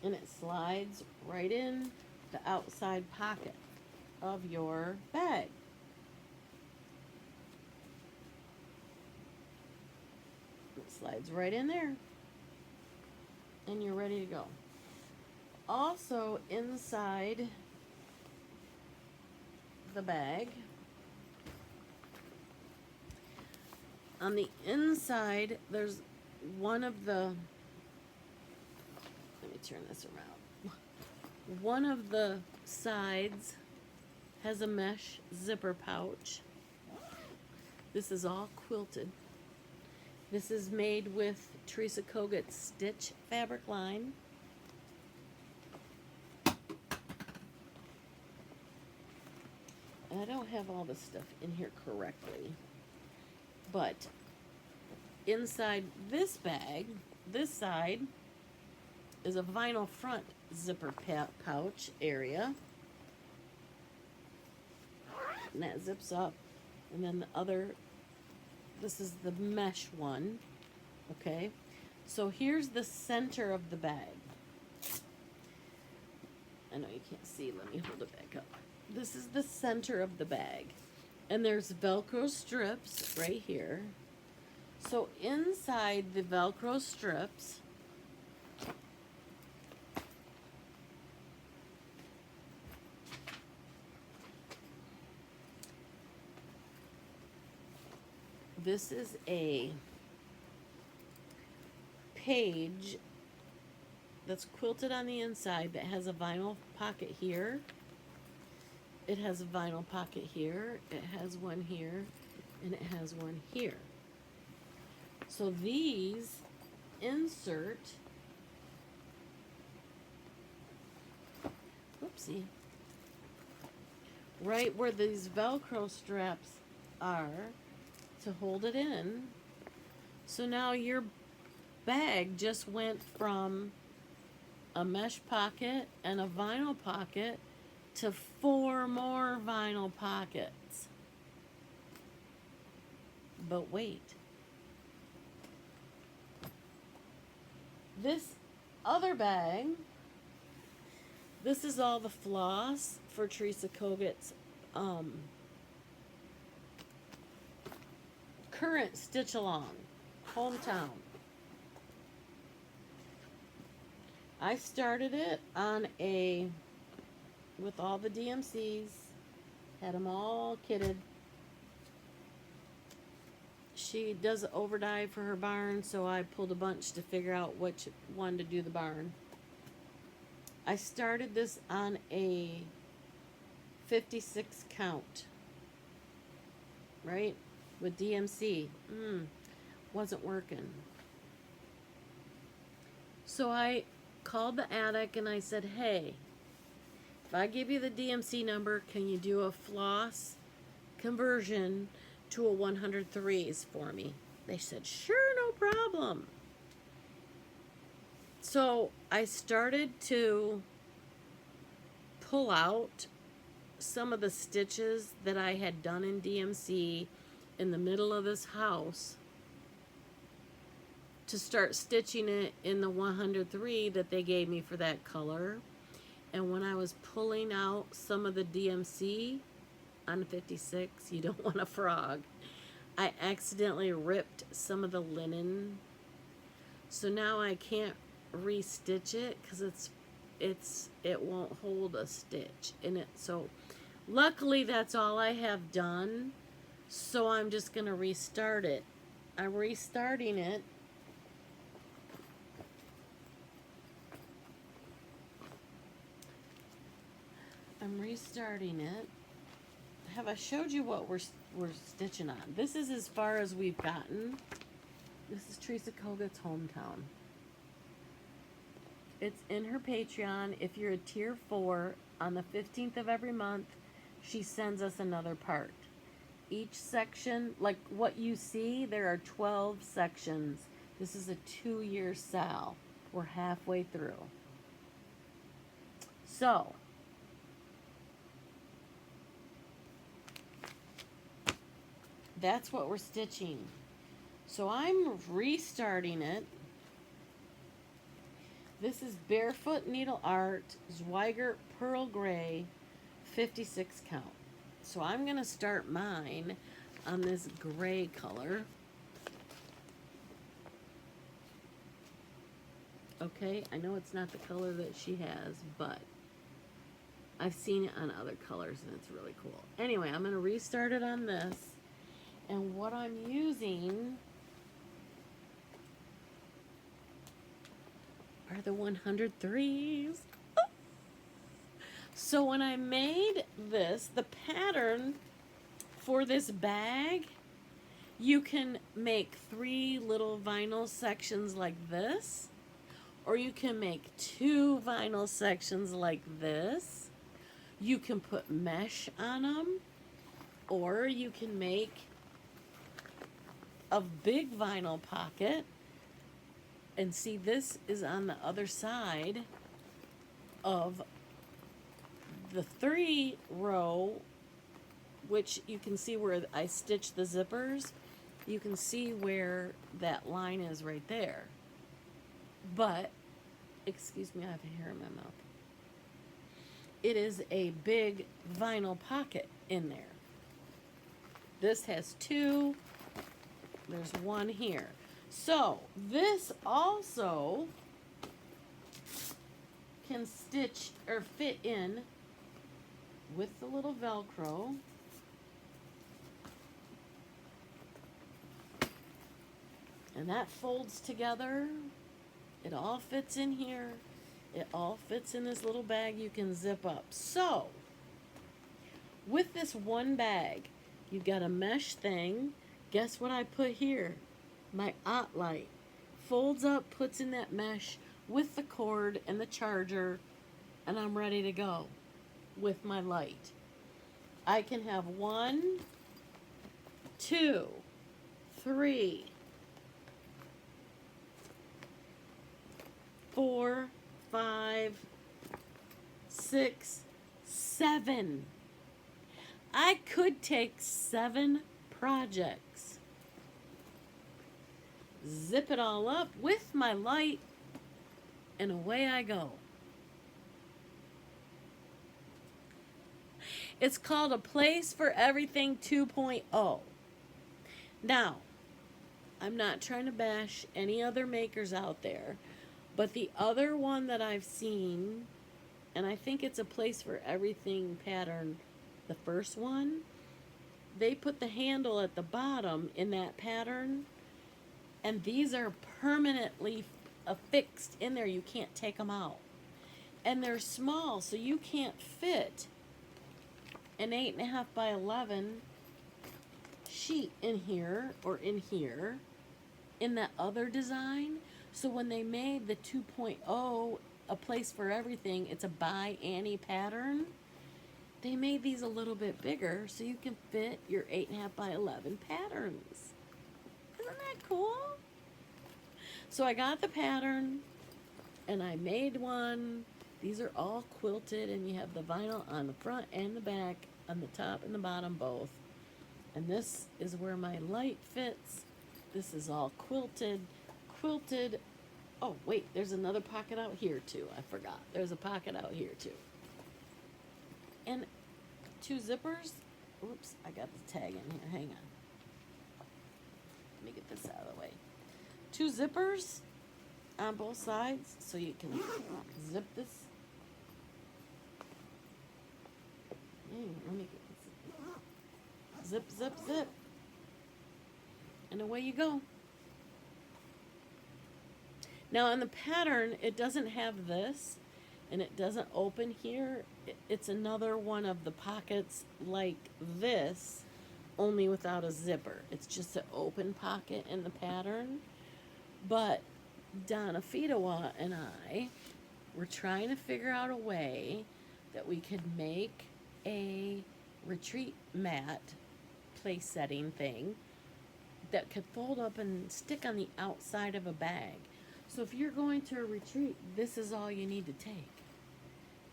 and it slides right in the outside pocket of your bag. It slides right in there, and you're ready to go. Also, inside the bag. On the inside, there's one of the, let me turn this around. One of the sides has a mesh zipper pouch. This is all quilted. This is made with Teresa Kogut's Stitch fabric line. I don't have all this stuff in here correctly, but inside this bag, this side, is a vinyl front zipper pouch area. And that zips up. And then the other, this is the mesh one. Okay. So here's the center of the bag. I know you can't see. Let me hold it back up. This is the center of the bag. And there's Velcro strips right here. So inside the Velcro strips, this is a page that's quilted on the inside that has a vinyl pocket here. It has a vinyl pocket here. It has one here. And it has one here. So these insert, whoopsie, right where these Velcro straps are to hold it in. So now your bag just went from a mesh pocket and a vinyl pocket to 4 more vinyl pockets. But wait. This other bag, this is all the floss for Teresa Kogut's current Stitch Along, Hometown. I started it on with all the DMCs, had them all kitted. She does overdye for her barn, so I pulled a bunch to figure out which one to do the barn. I started this on a 56 count, right? With DMC. Wasn't working. So I called the attic and I said, hey, if I give you the DMC number, can you do a floss conversion to a 103s for me? They said, sure, no problem. So I started to pull out some of the stitches that I had done in DMC in the middle of this house to start stitching it in the 103 that they gave me for that color. And when I was pulling out some of the DMC on 56, you don't want a frog, I accidentally ripped some of the linen. So now I can't restitch it because it won't hold a stitch in it. So luckily that's all I have done. So I'm just going to restart it. I'm restarting it. Have I showed you what we're stitching on? This is as far as we've gotten. This is Teresa Kogut's Hometown. It's in her Patreon. If you're a tier 4, on the 15th of every month, she sends us another part. Each section, like what you see, there are 12 sections. This is a 2-year sal. We're halfway through. So, that's what we're stitching. So I'm restarting it. This is Barefoot Needle Art, Zweigert Pearl Gray, 56 count. So I'm going to start mine on this gray color. Okay, I know it's not the color that she has, but I've seen it on other colors and it's really cool. Anyway, I'm going to restart it on this. And what I'm using are the 103s. So when I made this, the pattern for this bag, you can make 3 little vinyl sections like this, or you can make 2 vinyl sections like this. You can put mesh on them, or you can make a big vinyl pocket. And see, this is on the other side of the 3 row, which you can see where I stitched the zippers. You can see where that line is right there. But, excuse me, I have a hair in my mouth. It is a big vinyl pocket in there. This has 2. There's 1 here. So, this also can stitch or fit in with the little Velcro. And that folds together. It all fits in here. It all fits in this little bag you can zip up. So, with this one bag, you've got a mesh thing. Guess what I put here? My light. Folds up, puts in that mesh with the cord and the charger, and I'm ready to go with my light. I can have 1, 2, 3, 4, 5, 6, 7. I could take 7 projects, zip it all up with my light, and away I go. It's called A Place for Everything 2.0. Now, I'm not trying to bash any other makers out there, but the other one that I've seen, and I think it's A Place for Everything pattern, the first one, they put the handle at the bottom in that pattern, and these are permanently affixed in there. You can't take them out. And they're small, so you can't fit an 8.5 by 11 sheet in here or in here in that other design. So when they made the 2.0 A Place for Everything, it's a by Annie pattern, they made these a little bit bigger so you can fit your 8.5 by 11 patterns. Isn't that cool? So I got the pattern and I made one. These are all quilted, and you have the vinyl on the front and the back, on the top and the bottom both. And this is where my light fits. This is all quilted. Oh, wait, there's another pocket out here too. I forgot. There's a pocket out here too. And 2 zippers. Oops, I got the tag in here. Hang on. Let me get this out of the way. 2 zippers on both sides, so you can zip this. Let me get this. Zip, zip, zip. And away you go. Now on the pattern, it doesn't have this, and it doesn't open here. It's another one of the pockets like this, only without a zipper. It's just an open pocket in the pattern. But Donna Fedewa and I were trying to figure out a way that we could make a retreat mat place setting thing that could fold up and stick on the outside of a bag. So if you're going to a retreat, this is all you need to take,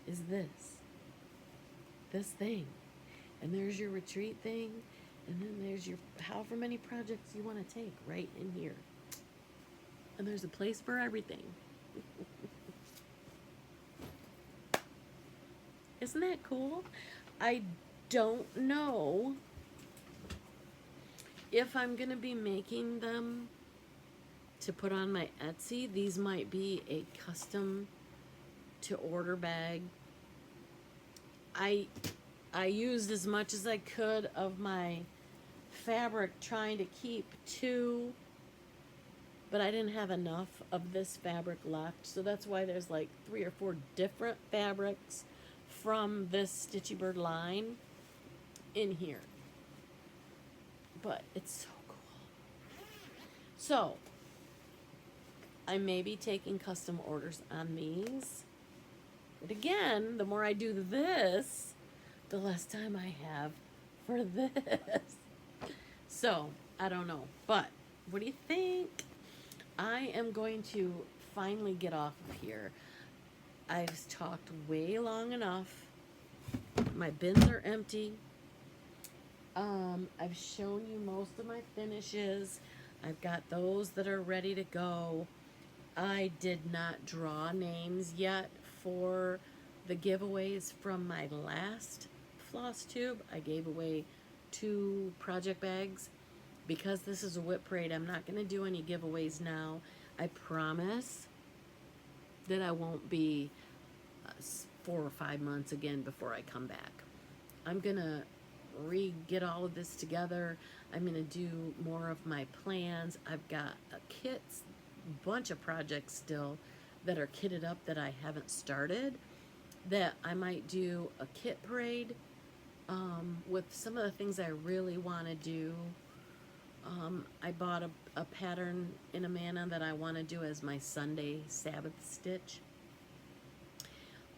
is this thing. And there's your retreat thing, and then there's your however many projects you want to take right in here. And there's a place for everything. Isn't that cool? I don't know if I'm going to be making them to put on my Etsy. These might be a custom to order bag. I used as much as I could of my fabric trying to keep two, but I didn't have enough of this fabric left, so that's why there's like 3 or 4 different fabrics from this Stitchy Bird line in here. But it's so cool. So I may be taking custom orders on these, but again, the more I do this, the less time I have for this. So I don't know, but what do you think? I am going to finally get off of here. I've talked way long enough. My bins are empty. I've shown you most of my finishes. I've got those that are ready to go. I did not draw names yet for the giveaways from my last Flosstube. I gave away 2 project bags. Because this is a WIP parade, I'm not going to do any giveaways now. I promise that I won't be 4 or 5 months again before I come back. I'm going to get all of this together. I'm going to do more of my plans. I've got kits, a bunch of projects still that are kitted up that I haven't started, that I might do a kit parade with some of the things I really want to do. I bought a pattern in Amana that I want to do as my Sunday Sabbath stitch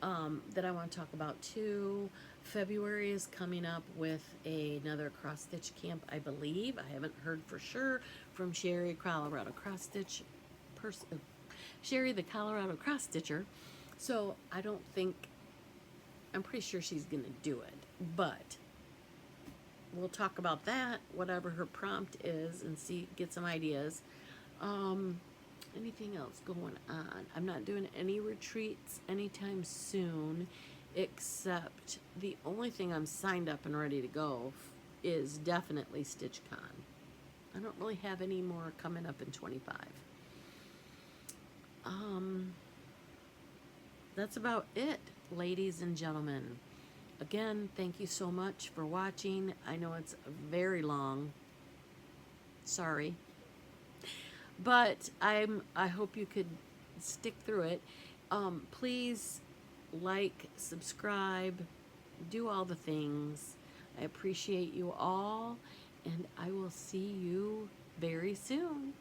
that I want to talk about too. February is coming up with another cross stitch camp, I believe. I haven't heard for sure from Sherry, Colorado cross stitch person, Sherry the Colorado cross stitcher. So I don't think, I'm pretty sure she's gonna do it, but we'll talk about that, whatever her prompt is, and get some ideas. Anything else going on? I'm not doing any retreats anytime soon, except the only thing I'm signed up and ready to go is definitely StitchCon. I don't really have any more coming up in 25. That's about it, ladies and gentlemen. Again, thank you so much for watching. I know it's very long. Sorry. But I hope you could stick through it. Please like, subscribe, do all the things. I appreciate you all, and I will see you very soon.